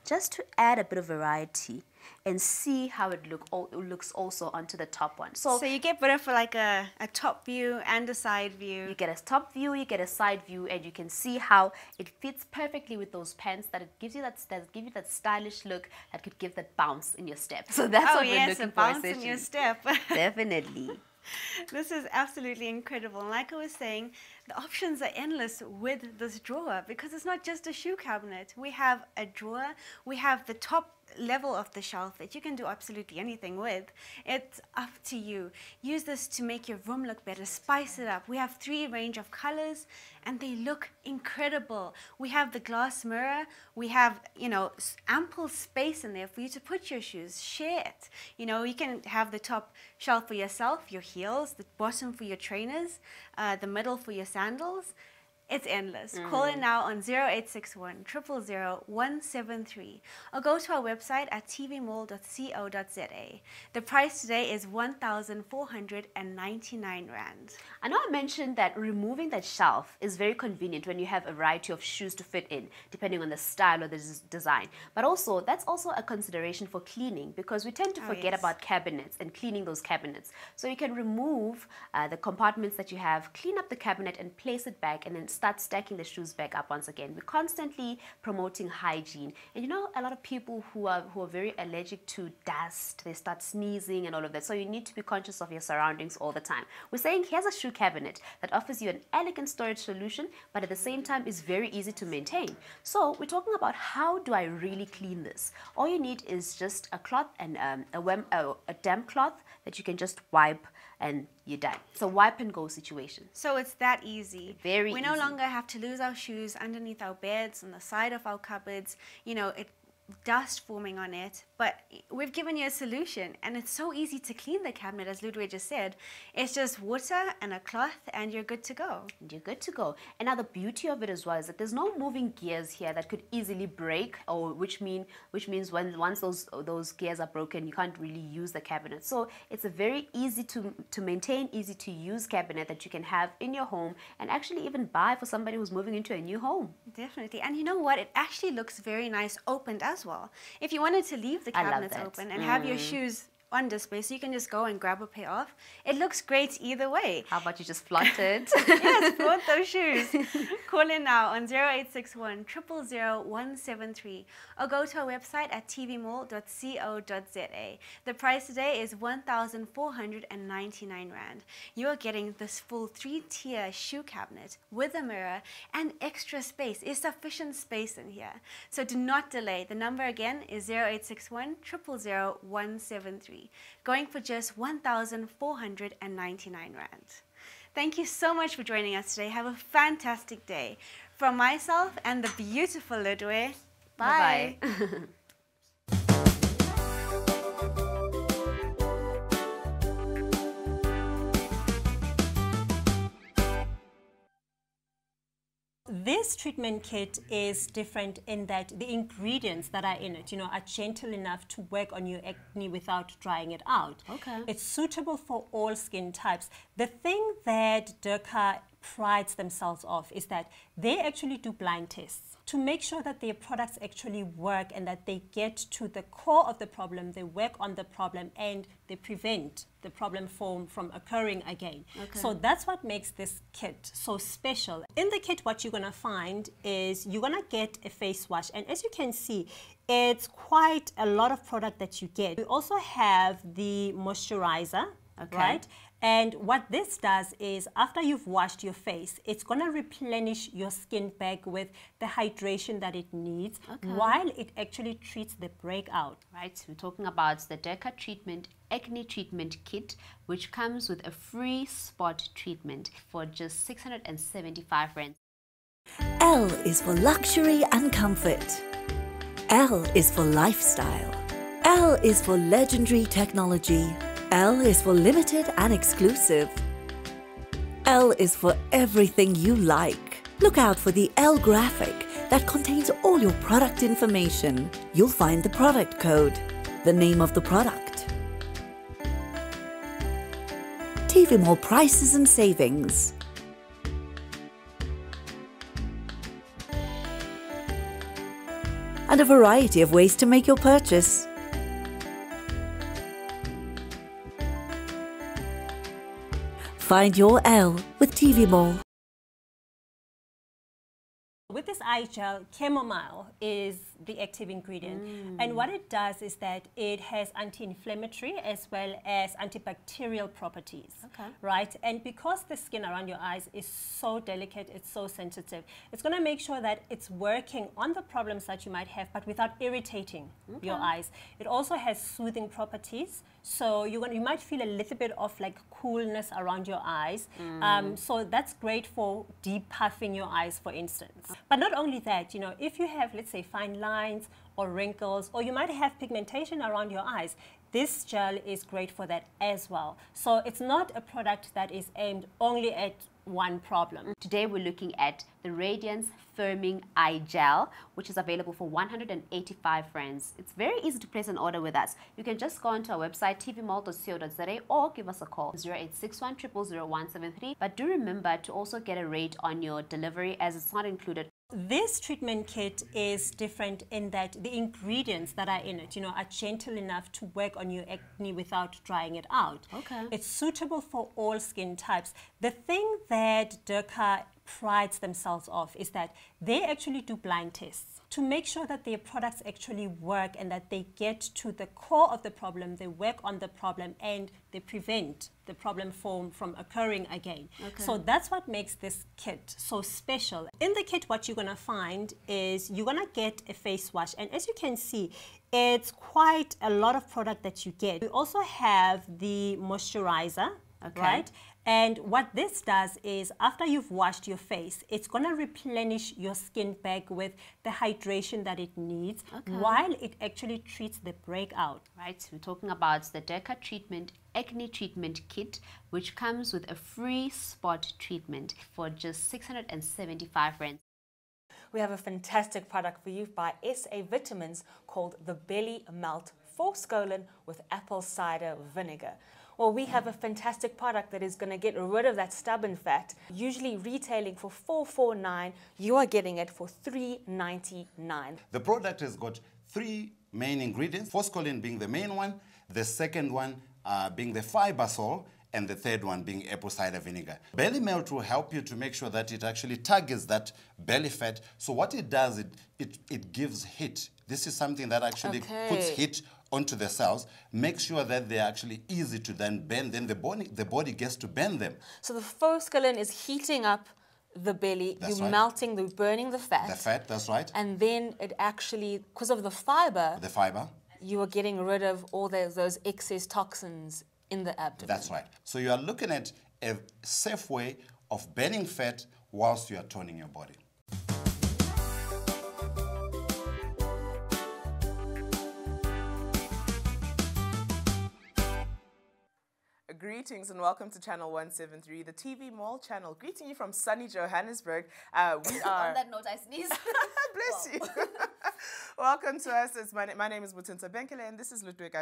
just to add a bit of variety and see how it looks also onto the top one. So you get both for like a top view and a side view. You get a top view, you get a side view, and you can see how it fits perfectly with those pants, that it gives you that stylish look that could give that bounce in your step. So that's what we're looking for. Bounce in your step. Definitely. This is absolutely incredible. And like I was saying, the options are endless with this drawer, because it's not just a shoe cabinet. We have a drawer, we have the top level of the shelf that you can do absolutely anything with. It's up to you. Use this to make your room look better, spice it up. We have 3 range of colors and they look incredible. We have the glass mirror. We have, you know, ample space in there for you to put your shoes. Share it. You know, you can have the top shelf for yourself, your heels, the bottom for your trainers, the middle for your sandals. It's endless. Call in now on 0861 000 173 or go to our website at tvmall.co.za. The price today is 1,499 Rand. I know I mentioned that removing that shelf is very convenient when you have a variety of shoes to fit in, depending on the style or the design. But also, that's also a consideration for cleaning, because we tend to forget about cabinets and cleaning those cabinets. So you can remove the compartments that you have, clean up the cabinet and place it back, and then start stacking the shoes back up once again. We're constantly promoting hygiene. And you know, a lot of people who are very allergic to dust, they start sneezing and all of that. So you need to be conscious of your surroundings all the time. We're saying here's a shoe cabinet that offers you an elegant storage solution, but at the same time is very easy to maintain. So we're talking about, how do I really clean this? All you need is just a cloth and a damp cloth that you can just wipe, and you're done. It's a wipe and go situation. So it's that easy. Very easy. We no longer have to lose our shoes underneath our beds, on the side of our cupboards. You know, dust forming on it, but we've given you a solution, and it's so easy to clean the cabinet, as Ludwig just said. It's just water and a cloth and you're good to go. You're good to go. And now the beauty of it as well is that there's no moving gears here that could easily break, or which means once those gears are broken, you can't really use the cabinet. So it's a very easy to maintain, easy to use cabinet that you can have in your home, and actually even buy for somebody who's moving into a new home. Definitely. And you know what? It actually looks very nice opened as well. If you wanted to leave the cabinets open and have your shoes on display, so you can just go and grab a pair off. It looks great either way. How about you just flaunt it? Yes, flaunt those shoes. Call in now on 0861 000 173 or go to our website at tvmall.co.za. The price today is 1,499 Rand. You are getting this full 3-tier shoe cabinet with a mirror and extra space. There's sufficient space in here. So do not delay. The number again is 0861 000 173. Going for just 1,499 Rand. Thank you so much for joining us today. Have a fantastic day. From myself and the beautiful Ludwig, bye. Bye-bye. This treatment kit is different in that the ingredients that are in it, you know, are gentle enough to work on your acne without drying it out. Okay. It's suitable for all skin types. The thing that Durka prides themselves off is that they actually do blind tests to make sure that their products actually work and that they get to the core of the problem, they work on the problem, and they prevent the problem from occurring again. Okay. So that's what makes this kit so special. In the kit, what you're gonna find is you're gonna get a face wash, and as you can see, it's quite a lot of product that you get. We also have the moisturizer, right? And what this does is after you've washed your face, it's going to replenish your skin back with the hydration that it needs while it actually treats the breakout. Right, we're talking about the Derka Treatment Acne Treatment Kit, which comes with a free spot treatment for just 675 Rand. L is for luxury and comfort. L is for lifestyle. L is for legendary technology. L is for limited and exclusive. L is for everything you like. Look out for the L graphic that contains all your product information. You'll find the product code, the name of the product, TV Mall prices and savings, and a variety of ways to make your purchase. Find your L with TV Mall. With this eye gel, chamomile is the active ingredient. And what it does is that it has anti-inflammatory as well as antibacterial properties. Right? And because the skin around your eyes is so delicate, it's so sensitive, it's going to make sure that it's working on the problems that you might have, but without irritating your eyes. It also has soothing properties. So you might feel a little bit of like coolness around your eyes. So that's great for depuffing your eyes, for instance. But not only that, you know, if you have, let's say, fine lines or wrinkles, or you might have pigmentation around your eyes, this gel is great for that as well. So it's not a product that is aimed only at one problem. Today we're looking at the Radiance Firming Eye Gel, which is available for 185 Rands. It's very easy to place an order with us. You can just go onto our website, tvmall.co.za, or give us a call, 0861 000 173. But do remember to also get a rate on your delivery, as it's not included. This treatment kit is different in that the ingredients that are in it, you know, are gentle enough to work on your acne without drying it out. It's suitable for all skin types. The thing that Derka prides themselves off is that they actually do blind tests to make sure that their products actually work and that they get to the core of the problem, they work on the problem, and they prevent the problem from occurring again. So that's what makes this kit so special. In the kit, what you're going to find is you're going to get a face wash, and as you can see, it's quite a lot of product that you get. We also have the moisturizer, right? And what this does is after you've washed your face, it's going to replenish your skin back with the hydration that it needs while it actually treats the breakout. Right, we're talking about the Derka Treatment Acne Treatment Kit, which comes with a free spot treatment for just 675 Rand. We have a fantastic product for you by SA Vitamins called the Belly Melt Force Colon with apple cider vinegar. Well, we have a fantastic product that is going to get rid of that stubborn fat. Usually retailing for $449, you are getting it for $399. The product has got 3 main ingredients, Forskolin being the main one, the second one being the Fibersol, and the third one being apple cider vinegar. Belly Melt will help you to make sure that it actually targets that belly fat. So what it does, it gives heat. This is something that actually puts heat onto the cells, make sure that they're actually easy to then bend, then the body gets to bend them. So the Forskolin is heating up the belly, melting, burning the fat. The fat, that's right. And then it actually, because of the fiber, you are getting rid of all those excess toxins in the abdomen. That's right. So you are looking at a safe way of burning fat whilst you are toning your body. Greetings and welcome to Channel 173, the TV Mall channel. Greeting you from sunny Johannesburg. We are... On that note, I sneeze. Bless you. Welcome to us. My name is Mutinta Benkele and this is Ludwig.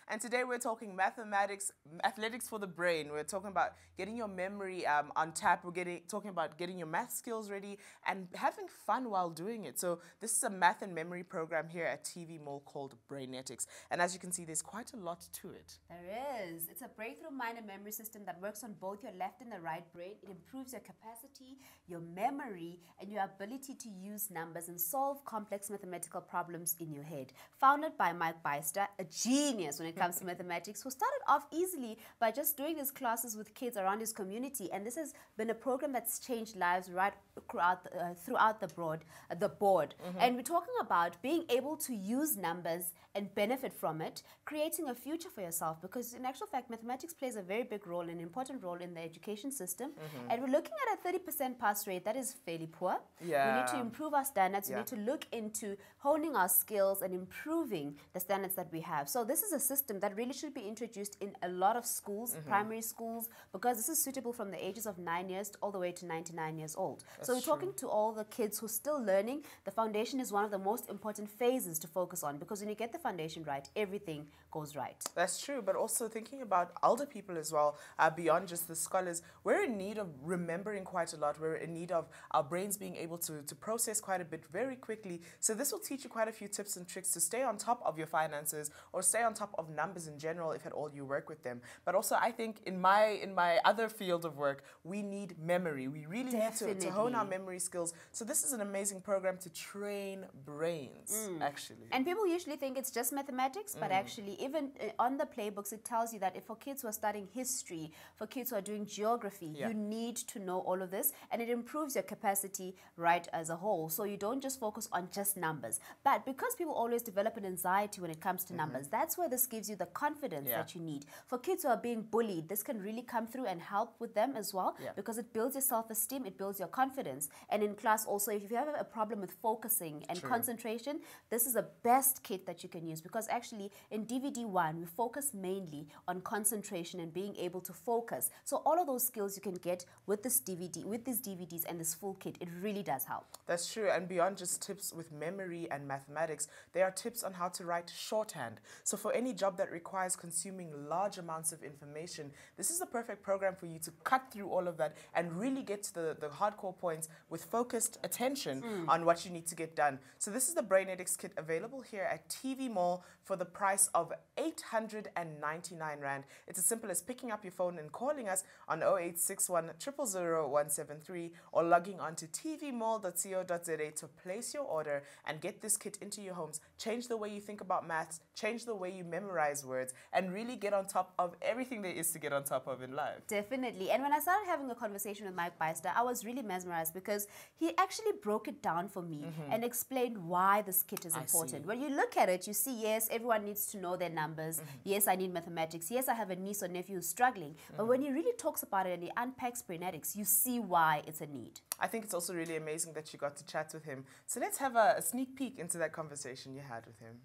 And today we're talking mathematics, athletics for the brain. We're talking about getting your memory on tap. We're talking about getting your math skills ready and having fun while doing it. So this is a math and memory program here at TV Mall called Brainetics. And as you can see, there's quite a lot to it. There is. It's a breakthrough mind and memory system that works on both your left and the right brain. It improves your capacity, your memory, and your ability to use numbers and solve complex mathematical problems problems in your head. Founded by Mike Beister, a genius when it comes to mathematics, who started off easily by just doing his classes with kids around his community. And this has been a program that's changed lives right throughout the board. And we're talking about being able to use numbers and benefit from it, creating a future for yourself, because in actual fact, mathematics plays a very big role, an important role in the education system. And we're looking at a 30% pass rate. That is fairly poor. Yeah. We need to improve our standards. We need to look into honing our skills and improving the standards that we have. So this is a system that really should be introduced in a lot of schools, primary schools, because this is suitable from the ages of 9 years all the way to 99 years old. So we're talking to all the kids who are still learning. The foundation is one of the most important phases to focus on, because when you get the foundation right, everything goes right. That's true, but also thinking about older people as well, beyond just the scholars, we're in need of remembering quite a lot. We're in need of our brains being able to process quite a bit very quickly. So this will teach you quite a few tips and tricks to stay on top of your finances, or stay on top of numbers in general, if at all you work with them. But also, I think in my other field of work, we need memory. We really need to hone our memory skills. So this is an amazing program to train brains, actually. And people usually think it's just mathematics, but actually, even on the playbooks, it tells you that if for kids who are studying history, for kids who are doing geography, you need to know all of this, and it improves your capacity right as a whole. So you don't just focus on just numbers. But because people always develop an anxiety when it comes to numbers, that's where this gives you the confidence that you need. For kids who are being bullied, this can really come through and help with them as well, because it builds your self-esteem, it builds your confidence. And in class also, if you have a problem with focusing and concentration, this is the best kit that you can use, because actually in DVD 1, we focus mainly on concentration and being able to focus. So all of those skills you can get with this DVD, with these DVDs and this full kit. It really does help. That's true. And beyond just tips with memory and mathematics, there are tips on how to write shorthand. So for any job that requires consuming large amounts of information, this is the perfect program for you to cut through all of that and really get to the hardcore points with focused attention on what you need to get done. So this is the Brainetics kit, available here at TV Mall for the price of 899 Rand. It's as simple as picking up your phone and calling us on 0861 000 173, or logging on to tvmall.co.za to place your order and get this kit into your homes. Change the way you think about maths, change the way you memorize words, and really get on top of everything there is to get on top of in life. Definitely. And when I started having a conversation with Mike Beister, I was really mesmerized, because he actually broke it down for me and explained why this kit is important. When you look at it, you see, yes, everyone needs to know their numbers. Yes, I need mathematics. Yes, I have a niece or nephew who's struggling. But when he really talks about it and he unpacks Brainetics, you see why it's a need. I think it's also really amazing that you got to chat with him. So let's have a sneak peek into that conversation you had with him.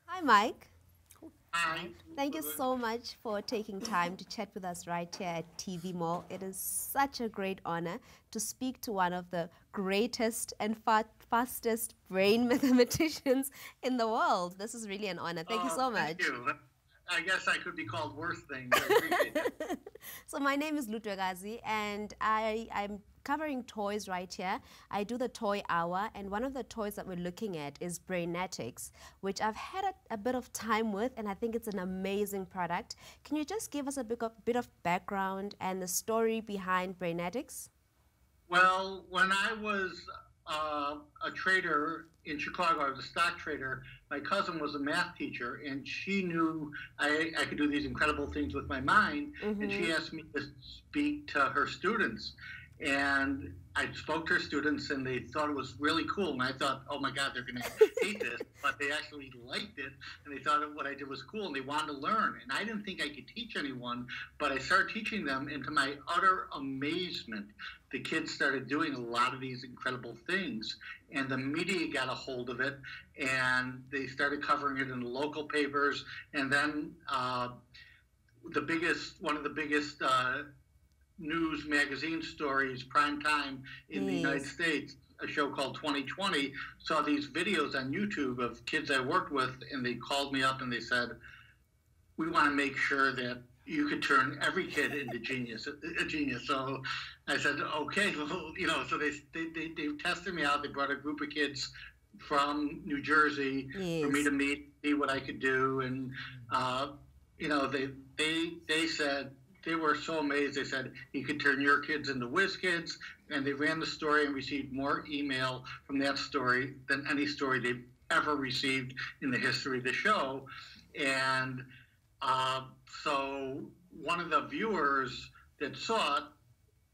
Hi, Mike. Hi. Thank you so much for taking time to chat with us right here at TV Mall. It is such a great honor to speak to one of the greatest and fastest brain mathematicians in the world. This is really an honor. Thank you so much. Thank you. I guess I could be called worse things. So my name is Lutwekazi, and I'm covering toys right here. I do the toy hour, and one of the toys that we're looking at is Brainetics, which I've had a bit of time with, and I think it's an amazing product. Can you just give us a bit of background and the story behind Brainetics? Well, when I was a trader in Chicago, I was a stock trader. My cousin was a math teacher, and she knew I could do these incredible things with my mind, and she asked me to speak to her students. And I spoke to her students, and they thought it was really cool. And I thought, oh my God, they're going to hate this. But they actually liked it, and they thought what I did was cool, and they wanted to learn. And I didn't think I could teach anyone, but I started teaching them, and to my utter amazement, the kids started doing a lot of these incredible things. And the media got a hold of it, and they started covering it in the local papers. And then one of the biggest news magazine stories, prime time in the United States, a show called 2020, saw these videos on YouTube of kids I worked with, and they called me up and they said, we want to make sure that you could turn every kid into a genius. So I said, okay, well, so they tested me out. They brought a group of kids from New Jersey for me to see what I could do. And, they said, they were so amazed. They said, you could turn your kids into whiz kids. And they ran the story and received more email from that story than any story they've ever received in the history of the show. And so one of the viewers that saw it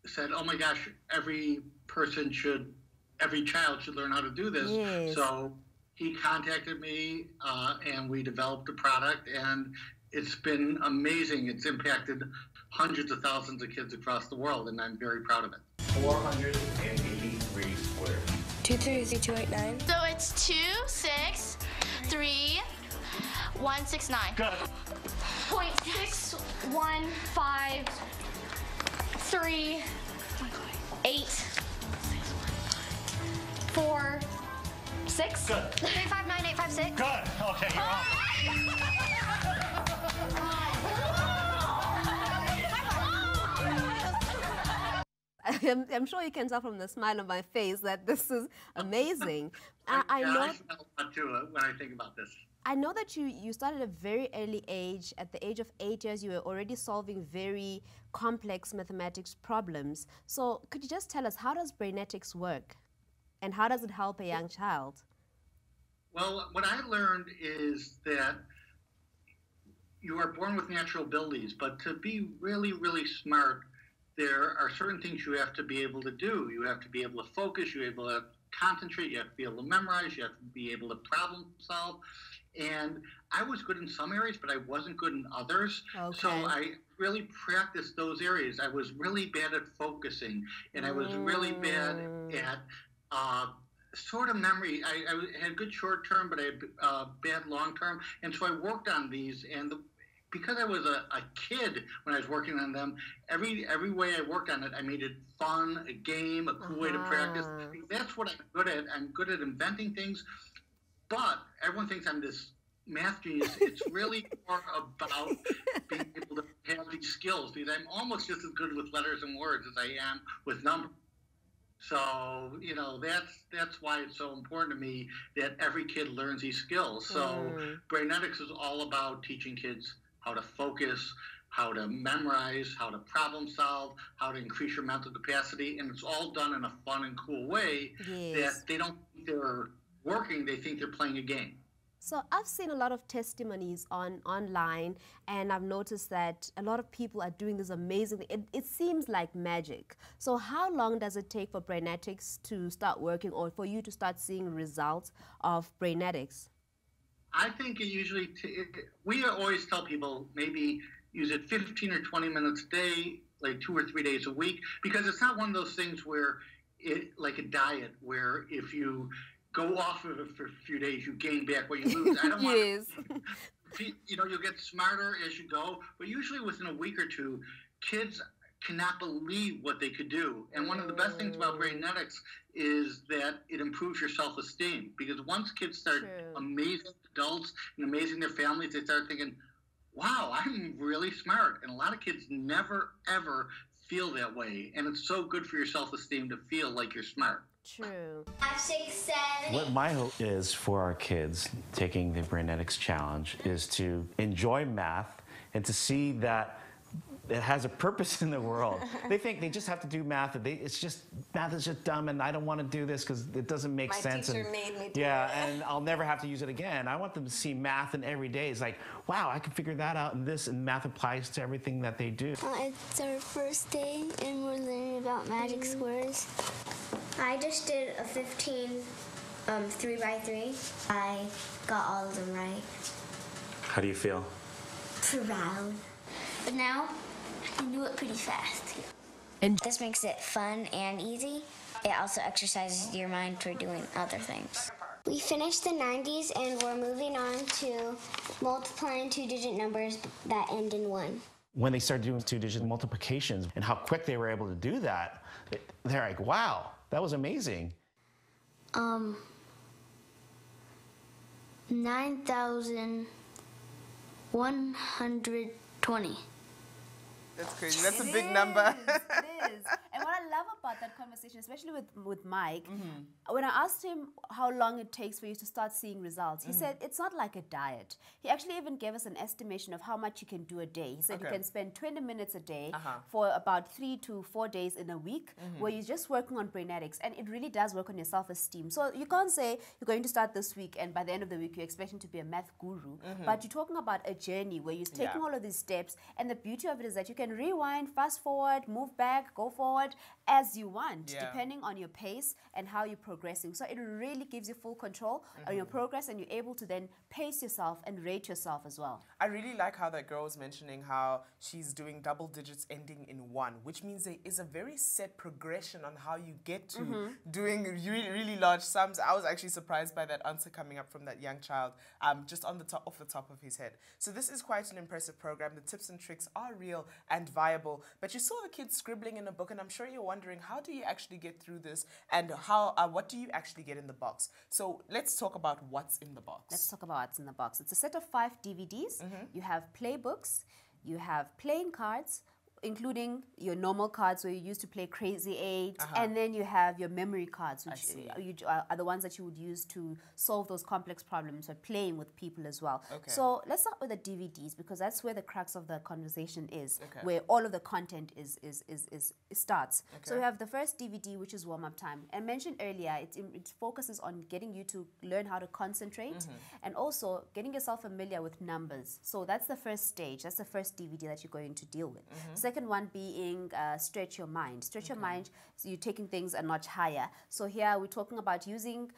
said, oh my gosh, every child should learn how to do this. Yes. So he contacted me and we developed a product, and it's been amazing. It's impacted hundreds of thousands of kids across the world, and I'm very proud of it. 483 squared. 233,289. So it's 263,169. Good. 0.6153846. Good. 359,856. Good. Okay, you're on. I'm sure you can tell from the smile on my face that this is amazing. I know. I smell a lot too when I think about this. I know that you started at a very early age. At the age of 8 years, you were already solving very complex mathematics problems. So could you just tell us, how does Brainetics work? And how does it help a young child? Well, what I learned is that you are born with natural abilities, but to be really, really smart, there are certain things you have to be able to do. You have to be able to focus, you have to be able to concentrate, you have to be able to memorize, you have to be able to problem solve. And I was good in some areas, but I wasn't good in others. Okay. So I really practiced those areas. I was really bad at focusing, and I was really bad at sort of memory. I had good short term, but I had bad long term. And so I worked on these, and because I was a kid when I was working on them, every way I worked on it, I made it fun, a game, a cool way to practice. That's what I'm good at. I'm good at inventing things, but everyone thinks I'm this math genius. It's really more about being able to have these skills, because I'm almost just as good with letters and words as I am with numbers. So, you know, that's why it's so important to me that every kid learns these skills. So Brainetics is all about teaching kids how to focus, how to memorize, how to problem solve, how to increase your mental capacity, and it's all done in a fun and cool way that they don't think they're working, they think they're playing a game. So I've seen a lot of testimonies online, and I've noticed that a lot of people are doing this amazing thing. It seems like magic. So how long does it take for Brainetics to start working, or for you to start seeing results of Brainetics? I think it usually, we always tell people maybe use it 15 or 20 minutes a day, like 2 or 3 days a week, because it's not one of those things where like a diet, where if you go off of it for a few days, you gain back what you lose. I don't want you know, you'll get smarter as you go, but usually within a week or two, kids cannot believe what they could do. And one of the best things about Brainetics is that it improves your self-esteem, because once kids start amazing adults and amazing their families, they start thinking, wow, I'm really smart. And a lot of kids never, ever feel that way. And it's so good for your self-esteem to feel like you're smart. True. 5, 6, 7. What my hope is for our kids taking the Brainetics Challenge is to enjoy math and to see that it has a purpose in the world. They think they just have to do math. Math is just dumb, and I don't want to do this because it doesn't make sense. My teacher made me do it. And I'll never have to use it again. I want them to see math in every day. It's like, wow, I can figure that out, and math applies to everything that they do. It's our first day, and we're learning about magic squares. I just did a 15 3x3. I got all of them right. How do you feel? Proud. But now, I can do it pretty fast. And this makes it fun and easy. It also exercises your mind for doing other things. We finished the 90s, and we're moving on to multiplying 2-digit numbers that end in 1. When they started doing 2-digit multiplications and how quick they were able to do that, they're like, wow, that was amazing. 9,120. That's crazy. That's a big number. It is. And what I love about that conversation, especially with Mike, when I asked him how long it takes for you to start seeing results, he said it's not like a diet. He actually even gave us an estimation of how much you can do a day. He said you can spend 20 minutes a day for about 3 to 4 days in a week where you're just working on Brainetics, and it really does work on your self-esteem. So you can't say you're going to start this week and by the end of the week you're expecting to be a math guru, but you're talking about a journey where you're taking all of these steps, and the beauty of it is that you can rewind, fast forward, move back, go forward as you want, depending on your pace and how you're progressing. So it really gives you full control on your progress, and you're able to then pace yourself and rate yourself as well. I really like how that girl was mentioning how she's doing double digits ending in 1, which means there is a very set progression on how you get to doing really, really large sums. I was actually surprised by that answer coming up from that young child, just on the top, off the top of his head. So this is quite an impressive program. The tips and tricks are real and viable, but you saw the kids scribbling in a book, and I'm sure you're wondering, how do you actually get through this, and how what do you actually get in the box? So let's talk about what's in the box. Let's talk about what's in the box. It's a set of 5 DVDs. You have playbooks, you have playing cards, including your normal cards where you used to play Crazy 8, and then you have your memory cards, which are the ones that you would use to solve those complex problems or playing with people as well. So let's start with the DVDs, because that's where the crux of the conversation is, where all of the content starts. So we have the first DVD, which is warm-up time. I mentioned earlier, it focuses on getting you to learn how to concentrate and also getting yourself familiar with numbers. So that's the first stage. That's the first DVD that you're going to deal with. Second one being stretch your mind. Stretch your mind, so you're taking things a notch higher. So here we're talking about using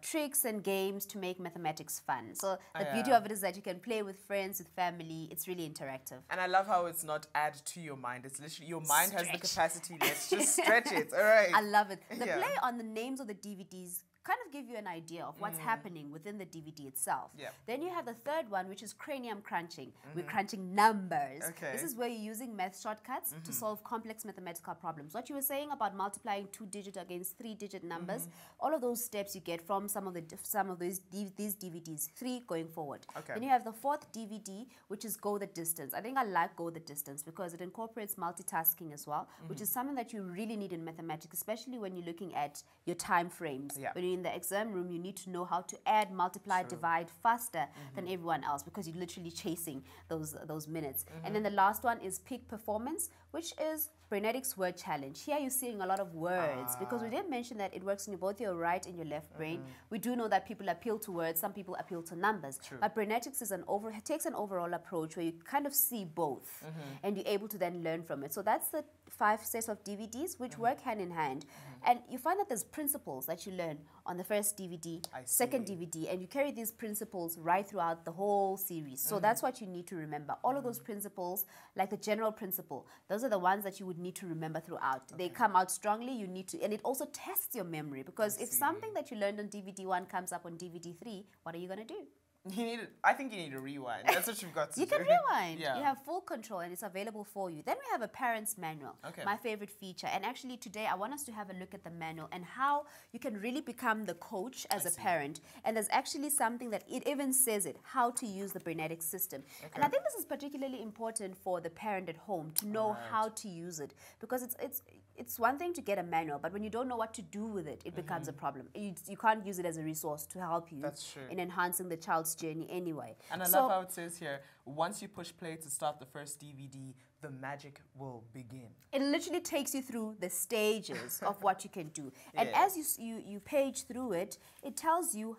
tricks and games to make mathematics fun. So the beauty of it is that you can play with friends, with family. It's really interactive. And I love how it's not add to your mind. It's literally your mind has the capacity. Let's just stretch it. All right. I love it. The play on the names of the DVDs kind of give you an idea of what's happening within the DVD itself. Then you have the third one, which is cranium crunching. We're crunching numbers. This is where you're using math shortcuts to solve complex mathematical problems. What you were saying about multiplying 2-digit against 3-digit numbers, all of those steps you get from some of these DVDs, 3 going forward. Then you have the fourth DVD, which is Go the Distance. I think I like Go the Distance because it incorporates multitasking as well, which is something that you really need in mathematics, especially when you're looking at your time frames. When you're in the exam room, you need to know how to add, multiply, divide faster than everyone else, because you're literally chasing those minutes. And then the last one is Peak Performance, which is Brainetics Word Challenge. Here you're seeing a lot of words, because we did mention that it works in both your right and your left brain. We do know that people appeal to words, some people appeal to numbers. But Brainetics is takes an overall approach where you kind of see both and you're able to then learn from it. So that's the 5 sets of DVDs which work hand in hand. And you find that there's principles that you learn on the first DVD, second DVD, and you carry these principles right throughout the whole series. So that's what you need to remember. All of those principles, like the general principle, those are the ones that you would need to remember throughout. They come out strongly, you need to, and it also tests your memory, because if something that you learned on DVD 1 comes up on DVD 3, what are you going to do? I think you need to rewind. That's what you've got to do. You can rewind. You have full control, and it's available for you. Then we have a parent's manual, my favorite feature. And actually today I want us to have a look at the manual and how you can really become the coach as a parent. And there's actually something that it even says how to use the Brainetics system. And I think this is particularly important for the parent at home to know how to use it, because it's one thing to get a manual, but when you don't know what to do with it, it becomes a problem. You can't use it as a resource to help you in enhancing the child's journey anyway. And I love how it says here, once you push play to start the first DVD, the magic will begin. It literally takes you through the stages of what you can do. And as you page through it, it tells you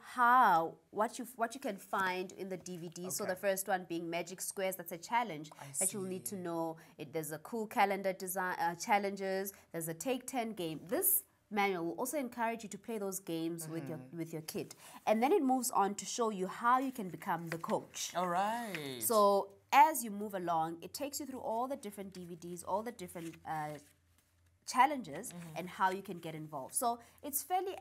what you can find in the DVD. So the first one being Magic Squares, that's a challenge that you'll need to know. There's a cool calendar design challenges, there's a Take 10 game. This manual will also encourage you to play those games with your kid. And then it moves on to show you how you can become the coach. All right. So as you move along, it takes you through all the different DVDs, all the different challenges and how you can get involved. So it's fairly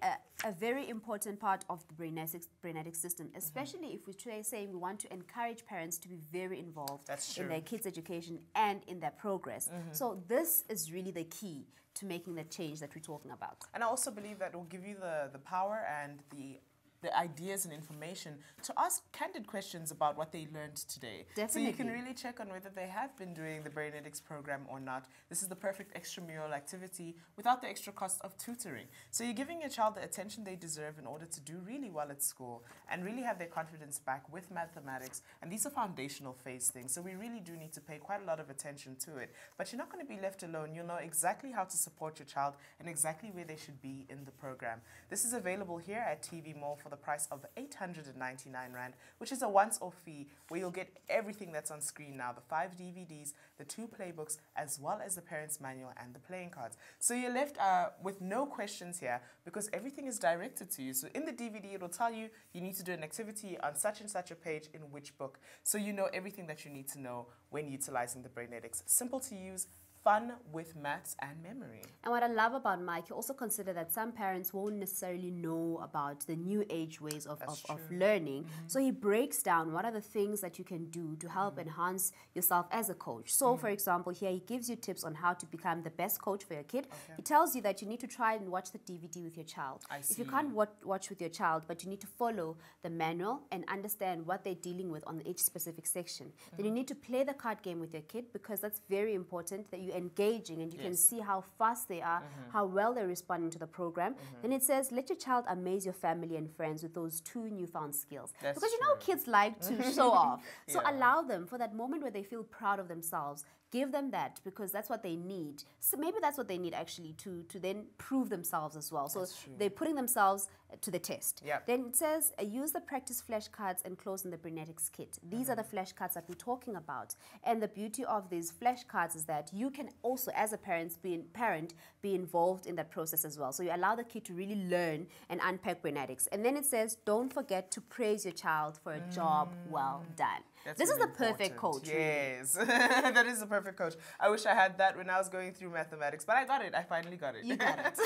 a very important part of the Brainetics system, especially if we're saying we want to encourage parents to be very involved in their kids' education and in their progress. So this is really the key to making the change that we're talking about. And I also believe that it will give you the power and the the ideas and information to ask candid questions about what they learned today. Definitely. So you can really check on whether they have been doing the Brainetics program or not. This is the perfect extramural activity without the extra cost of tutoring. So you're giving your child the attention they deserve in order to do really well at school and really have their confidence back with mathematics. And these are foundational phase things, so we really do need to pay quite a lot of attention to it. But you're not going to be left alone. You'll know exactly how to support your child and exactly where they should be in the program. This is available here at TV Mall for the price of 899 Rand, which is a once-off fee where you'll get everything that's on screen now, the 5 DVDs, the 2 playbooks, as well as the parent's manual and the playing cards. So you're left with no questions here because everything is directed to you. So in the DVD, it'll tell you you need to do an activity on such and such a page in which book. So you know everything that you need to know when utilizing the Brainetics. Simple to use, fun with maths and memory. And what I love about Mike, you also consider that some parents won't necessarily know about the new age ways of learning. So he breaks down what are the things that you can do to help enhance yourself as a coach. So for example, here he gives you tips on how to become the best coach for your kid. He tells you that you need to try and watch the DVD with your child. If you can't watch with your child, but you need to follow the manual and understand what they're dealing with on each specific section, then you need to play the card game with your kid, because that's very important that you engaging and you can see how fast they are, how well they're responding to the program. Then it says, let your child amaze your family and friends with those 2 newfound skills. Because you know kids like to show off. So allow them for that moment where they feel proud of themselves. Give them that, because that's what they need. So maybe that's what they need actually to then prove themselves as well. So they're putting themselves to the test. Then it says, use the practice flashcards enclosed in the Brainetics kit. These are the flashcards that we're talking about. And the beauty of these flashcards is that you can also, as a parent, be involved in that process as well. So you allow the kid to really learn and unpack Brainetics. And then it says, don't forget to praise your child for a job well done. This is the perfect coach. Yes, that is the perfect coach. I wish I had that when I was going through mathematics, but I got it. I finally got it. You got it.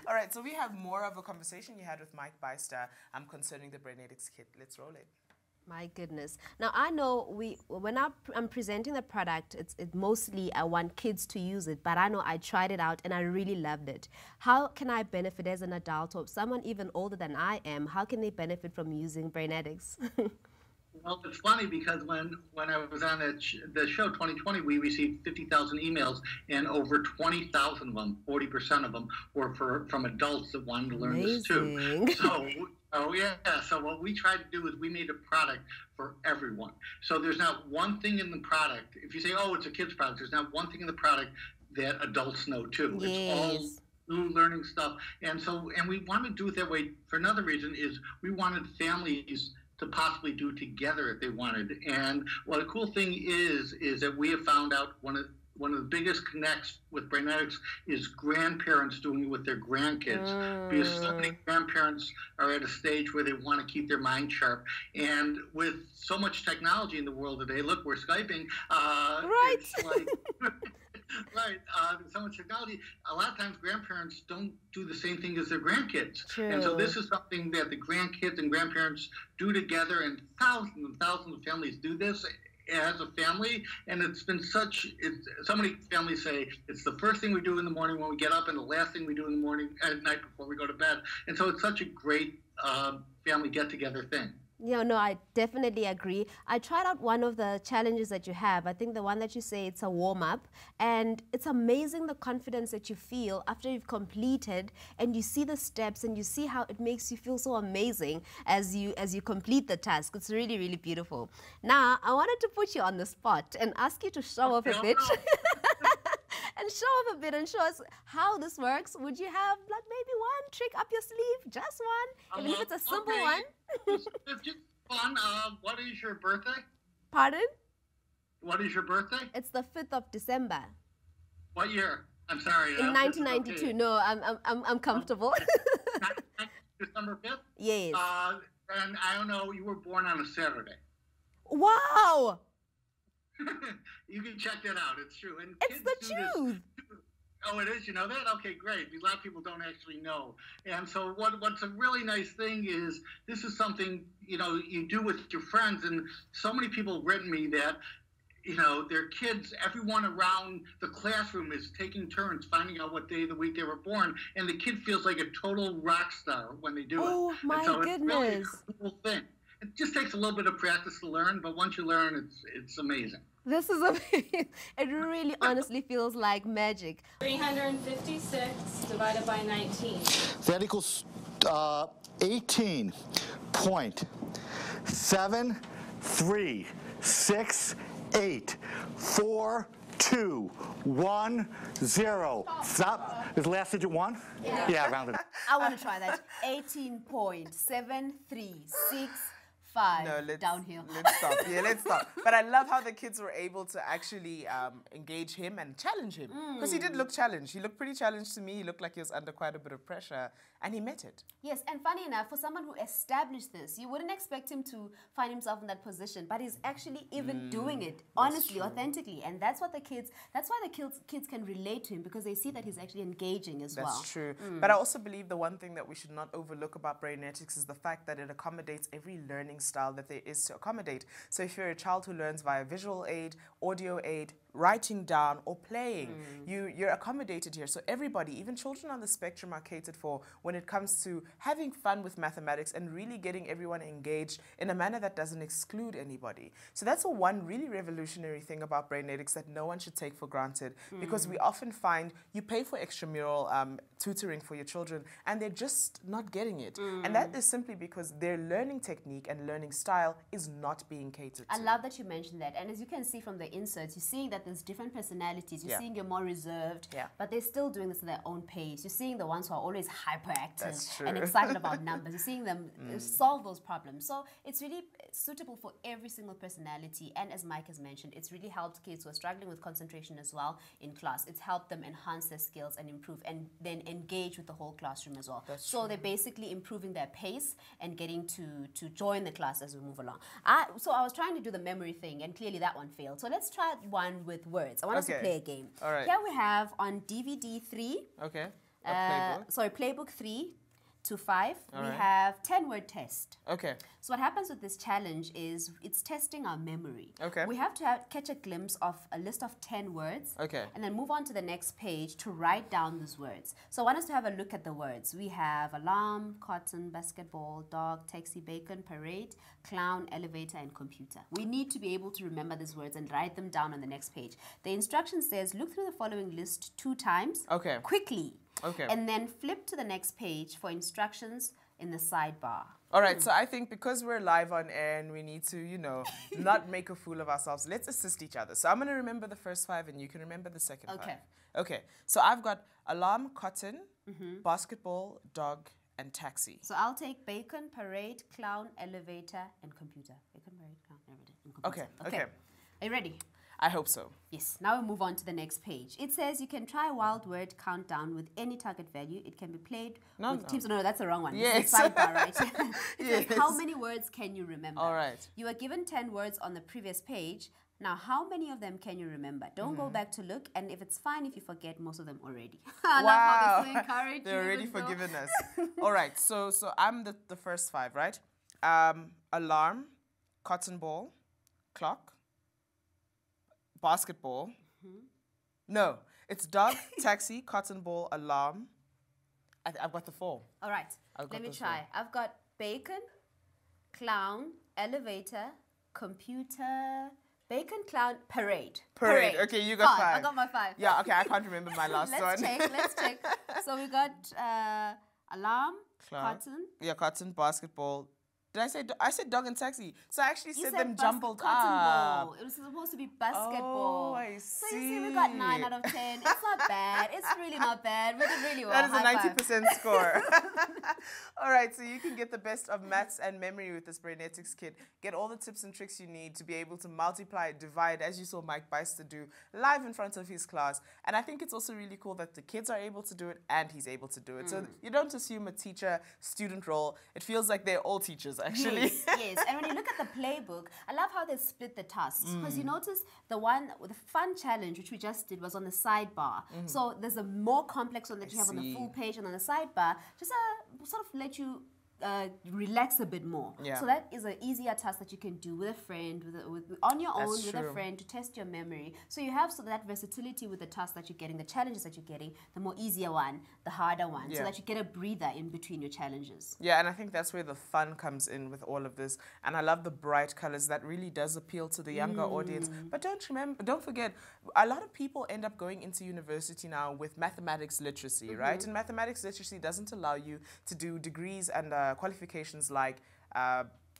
All right, so we have more of a conversation you had with Mike Beister concerning the Brainetics kit. Let's roll it. My goodness. Now, I know when I'm presenting the product, it's mostly I want kids to use it, but I know I tried it out and I really loved it. How can I benefit as an adult, or someone even older than I am? How can they benefit from using Brainetics? Well, it's funny because when I was on the show 2020, we received 50,000 emails, and over 20,000 of them, 40% of them, were from adults that wanted to learn this too. So what we tried to do is we made a product for everyone. So there's not one thing in the product. If you say, oh, it's a kid's product, there's not one thing in the product that adults know too. It's all new learning stuff. And we want to do it that way for another reason, is we wanted families to possibly do together if they wanted. And what a cool thing is that we have found out one of the biggest connects with Brainetics is grandparents doing it with their grandkids. Because so many grandparents are at a stage where they want to keep their mind sharp. And with so much technology in the world today, look, we're Skyping. It's like... Right, so much technology. A lot of times grandparents don't do the same thing as their grandkids. And so this is something that the grandkids and grandparents do together, and thousands of families do this as a family. And it's been so many families say it's the first thing we do in the morning when we get up and the last thing we do in the morning at night before we go to bed. And so it's such a great family get-together thing. Yeah, no, I definitely agree. I tried out one of the challenges that you have. I think the one that you say, it's a warm-up. And it's amazing the confidence that you feel after you've completed and you see the steps and you see how it makes you feel so amazing as you complete the task. It's really, really beautiful. Now, I wanted to put you on the spot and ask you to show off a bit. And show off a bit and show us how this works. Would you have like maybe one trick up your sleeve? Just one? Even if it's a simple one? Just fun. What is your birthday? Pardon? What is your birthday? It's the 5th of December. What year? I'm sorry. In 1992. Okay. No, I'm comfortable. December 5th? Yes. And I don't know, you were born on a Saturday. Wow! You can check that out. It's true. And it's the truth. Oh, it is? You know that? Okay, great. A lot of people don't actually know. And so what's a really nice thing is this is something, you do with your friends. And so many people have written me that, you know, their kids, everyone around the classroom is taking turns finding out what day of the week they were born, and the kid feels like a total rock star when they do it. Oh my goodness! It's really a cool thing. It just takes a little bit of practice to learn, but once you learn, it's amazing. This is amazing. It really honestly feels like magic. 356 divided by 19. That equals 18.73684210. Stop. Is the last digit 1? Yeah, rounded. I want to try that. 18.7365. No, downhill. Let's stop. Yeah, let's stop. But I love how the kids were able to actually engage him and challenge him. Because he did look challenged. He looked pretty challenged to me. He looked like he was under quite a bit of pressure. And he met it. Yes, and funny enough, for someone who established this, you wouldn't expect him to find himself in that position. But he's actually even doing it, honestly, authentically. And that's what that's why the kids can relate to him, because they see that he's actually engaging as well. That's true. But I also believe the one thing that we should not overlook about Brainetics is the fact that it accommodates every learning style that there is to accommodate. So if you're a child who learns via visual aid, audio aid, writing down or playing, you're accommodated here. So everybody, even children on the spectrum, are catered for when it comes to having fun with mathematics and really getting everyone engaged in a manner that doesn't exclude anybody. So that's one really revolutionary thing about Brainetics that no one should take for granted, because we often find you pay for extramural tutoring for your children and they're just not getting it. And that is simply because their learning technique and learning style is not being catered to. I love that you mentioned that. And as you can see from the inserts, you're seeing that there's different personalities. You're seeing you're more reserved, but they're still doing this at their own pace. You're seeing the ones who are always hyperactive and excited about numbers. You're seeing them solve those problems. So it's really suitable for every single personality. And as Mike has mentioned, it's really helped kids who are struggling with concentration as well in class. It's helped them enhance their skills and improve and then engage with the whole classroom as well. So they're basically improving their pace and getting to join the class as we move along. So I was trying to do the memory thing, and clearly that one failed. So let's try one with words. I want us to play a game. All right. Here we have on DVD 3. Okay. Playbook. Sorry, Playbook 3 to 5. All we right. have 10-word test. Okay. So what happens with this challenge is it's testing our memory. Okay. We have to catch a glimpse of a list of 10 words. Okay. And then move on to the next page to write down those words. So I want us to have a look at the words. We have alarm, cotton, basketball, dog, taxi, bacon, parade, clown, elevator, and computer. We need to be able to remember these words and write them down on the next page. The instruction says look through the following list 2 times. Okay. Quickly. Okay. And then flip to the next page for instructions in the sidebar. All right, so I think because we're live on air and we need to, you know, not make a fool of ourselves, let's assist each other. So I'm going to remember the first 5 and you can remember the second 5. Okay, so I've got alarm, cotton, basketball, dog, and taxi. So I'll take bacon, parade, clown, elevator, and computer. Bacon, parade, clown, elevator, and computer. Okay. Are you ready? I hope so. Yes. Now we move on to the next page. It says you can try a wild word countdown with any target value. It can be played with teams. No, that's the wrong one. Yes. Sidebar, right? It says, how many words can you remember? All right. You are given 10 words on the previous page. Now, how many of them can you remember? Don't go back to look, and if it's fine if you forget most of them already. I love how they encourage They're you, already so. forgiven us. All right, so I'm the first 5, right? Alarm, cotton ball, clock, basketball. No, it's dog, taxi, cotton ball, alarm. I've got the 4. All right, let me try. I've got bacon, clown, elevator, computer, bacon, clown, parade. Parade. Okay, you got 5. I got my 5. Yeah, okay, I can't remember my last one. Let's check. So we got alarm, cotton. Yeah, cotton, basketball. Did I say I said dog and taxi? So I actually said them jumbled cotton up. ball. It was supposed to be basketball. Oh, I So see. you see, we got 9 out of 10. It's not bad. It's really not bad. We did really well. That is a High 90% five. score. All right, so you can get the best of maths and memory with this Brainetics kit. Get all the tips and tricks you need to be able to multiply, divide, as you saw Mike Beister do, live in front of his class. And I think it's also really cool that the kids are able to do it and he's able to do it. So you don't assume a teacher-student role. It feels like they're all teachers, actually. Yes, and when you look at the playbook, I love how they split the tasks. Because you notice the fun challenge, which we just did, was on the sidebar. So there's a more complex one that you have on the full page, and on the sidebar, just sort of let you relax a bit more. Yeah. So that is an easier task that you can do with a friend, on your own, with true. a friend, to test your memory. So you have that versatility with the tasks that you're getting, the challenges that you're getting, the more easier one, the harder one, so that you get a breather in between your challenges. Yeah, and I think that's where the fun comes in with all of this. And I love the bright colors. That really does appeal to the younger audience. But don't forget, a lot of people end up going into university now with mathematics literacy, right? And mathematics literacy doesn't allow you to do degrees and qualifications like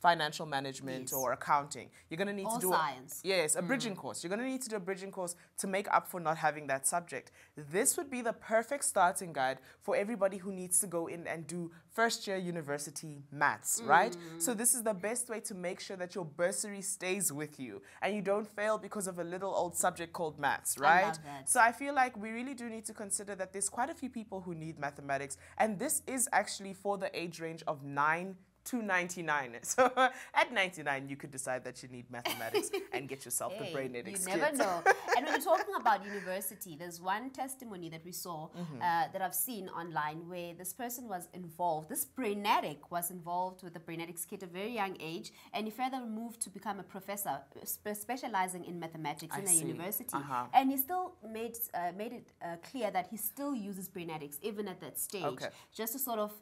financial management or accounting. You're going to need to do science. A bridging course. You're going to need to do a bridging course to make up for not having that subject. This would be the perfect starting guide for everybody who needs to go in and do first-year university maths, right? So this is the best way to make sure that your bursary stays with you and you don't fail because of a little old subject called maths, right? I love that. So I feel like we really do need to consider that there's quite a few people who need mathematics, and this is actually for the age range of 9 to 99. So at 99, you could decide that you need mathematics and get yourself the BrainNetics You never know. And when you're talking about university, there's one testimony that we saw that I've seen online where this person was involved. This BrainNetic was involved with the BrainNetics kit at a very young age, and he further moved to become a professor specializing in mathematics in a university. And he still made it clear that he still uses BrainNetics even at that stage, just to sort of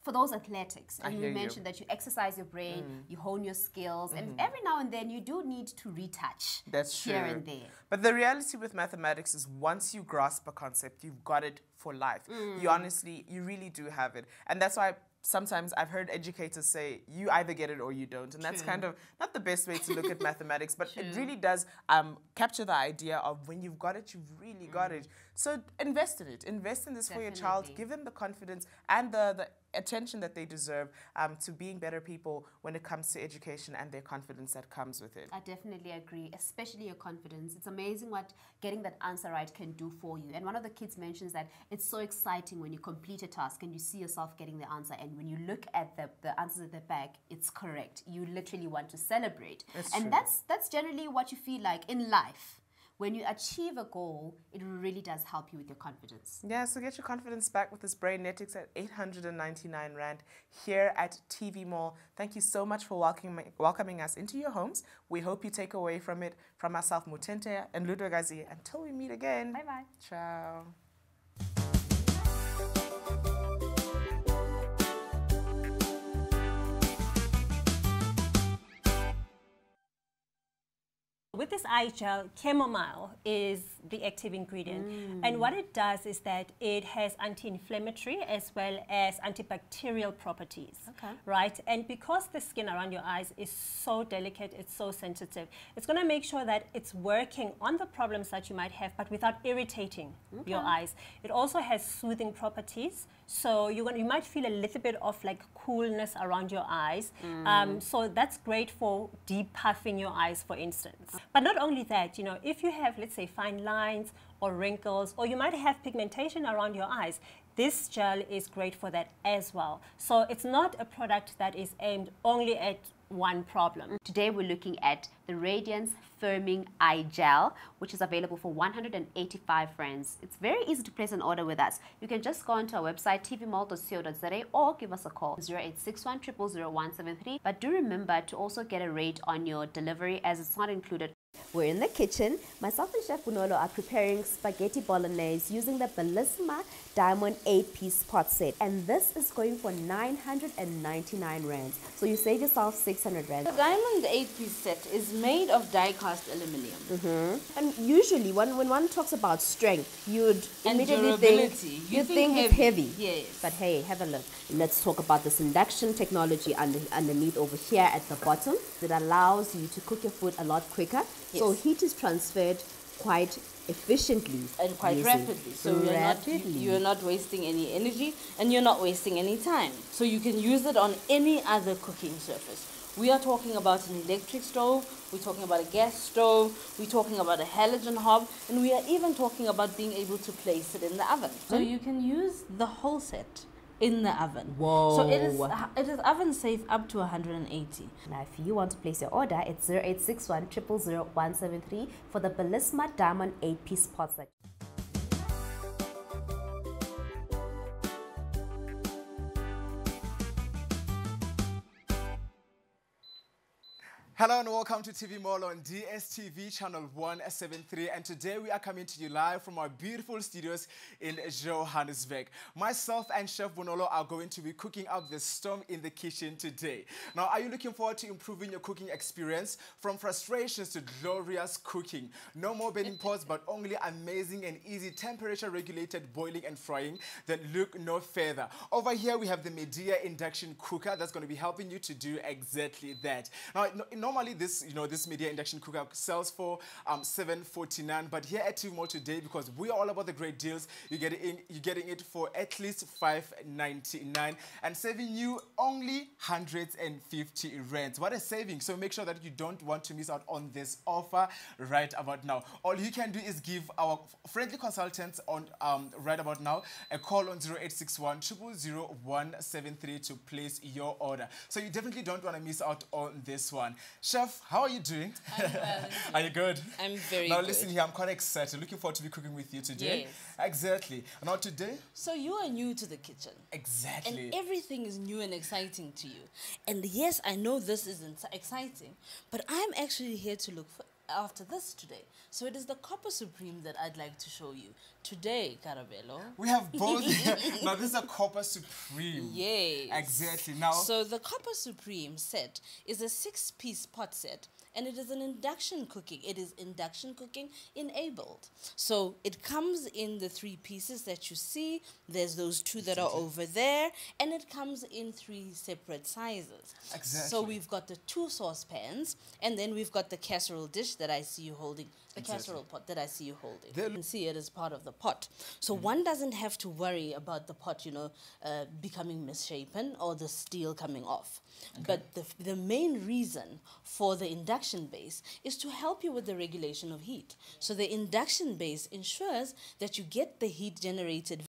for those athletics. And you mentioned that you exercise your brain, you hone your skills, and every now and then you do need to retouch here and there. But the reality with mathematics is once you grasp a concept, you've got it for life. You really do have it. And that's why sometimes I've heard educators say, you either get it or you don't. And that's kind of not the best way to look at mathematics, but it really does capture the idea of when you've got it, you've really got it. So invest in it. Invest in this for your child. Give them the confidence and the attention that they deserve to being better people when it comes to education and their confidence that comes with it. I definitely agree, especially your confidence. It's amazing what getting that answer right can do for you. And one of the kids mentions that it's so exciting when you complete a task and you see yourself getting the answer, and when you look at the answers at the back, it's correct. You literally want to celebrate. That's generally what you feel like in life. When you achieve a goal, it really does help you with your confidence. Yeah, so get your confidence back with this BrainNetics at 899 Rand here at TV Mall. Thank you so much for welcoming us into your homes. We hope you take away from it, from myself, Mutente and Ludwekazi. Until we meet again. Bye-bye. Ciao. With this eye gel, chamomile is the active ingredient. And what it does is that it has anti-inflammatory as well as antibacterial properties, right? And because the skin around your eyes is so delicate, it's so sensitive, it's going to make sure that it's working on the problems that you might have, but without irritating your eyes. It also has soothing properties, so you might feel a little bit of like coolness around your eyes. So that's great for depuffing your eyes, for instance. But not only that, you know, if you have, let's say, fine lines or wrinkles, or you might have pigmentation around your eyes, this gel is great for that as well. So it's not a product that is aimed only at one problem. Today we're looking at the Radiance Firming Eye Gel, which is available for 185 rands. It's very easy to place an order with us. You can just go onto our website, tvmall.co.za, or give us a call, 0861 000 173. But do remember to also get a rate on your delivery, as it's not included. We're in the kitchen. Myself and Chef Bunolo are preparing spaghetti bolognese using the Bellissima Diamond 8-piece pot set. And this is going for 999 rands. So you save yourself 600 rands. The Diamond 8-piece set is made of die-cast aluminum. And usually when one talks about strength, you'd And immediately durability. think, You you think think it's heavy. Yes. But hey, have a look. Let's talk about this induction technology underneath over here at the bottom that allows you to cook your food a lot quicker. So heat is transferred quite efficiently and quite rapidly. So you're not wasting any energy and you're not wasting any time. So you can use it on any other cooking surface. We are talking about an electric stove, we're talking about a gas stove, we're talking about a halogen hob, and we are even talking about being able to place it in the oven. So you can use the whole set in the oven. Whoa. So it is oven safe up to 180. Now if you want to place your order, it's 0861 000 173 for the Bellissima Diamond 8-piece pot set. Hello and welcome to TV Mall on DSTV channel 173, and today we are coming to you live from our beautiful studios in Johannesburg. Myself and Chef Bonolo are going to be cooking up the storm in the kitchen today. Now, are you looking forward to improving your cooking experience? From frustrations to glorious cooking. No more burning pots, but only amazing and easy temperature regulated boiling and frying. Then look no further. Over here we have the Medea induction cooker that's going to be helping you to do exactly that. Now, normally this Medea induction cooker sells for $7.49, but here at TV Mall today, because we are all about the great deals, you're getting it for at least $5.99 and saving you only 150 rands. What a saving! So make sure that you don't want to miss out on this offer right about now. All you can do is give our friendly consultants on right about now a call on 0861 000 173 to place your order. So you definitely don't want to miss out on this one. Chef, how are you doing? I'm well. Are you good? I'm very now good. Listen here, I'm quite excited. Looking forward to be cooking with you today. Yes. Exactly. Now today? So you are new to the kitchen. Exactly. And everything is new and exciting to you. And yes, I know this isn't exciting, but I'm actually here to look for after this today. So it is the Copper Supreme that I'd like to show you today, Carabello. We have both. Now this is a Copper Supreme. Yes. Exactly. Now, so the Copper Supreme set is a 6-piece pot set, and it is an induction cooking. It is induction cooking enabled. So it comes in the 3 pieces that you see. There's those 2 that are over there, and it comes in 3 separate sizes. Exactly. So we've got the 2 saucepans, and then we've got the casserole dish that I see you holding, the casserole pot that I see you holding. You can see it as part of the pot. So one doesn't have to worry about the pot, becoming misshapen or the steel coming off. Okay. But the main reason for the induction base is to help you with the regulation of heat. So the induction base ensures that you get the heat generated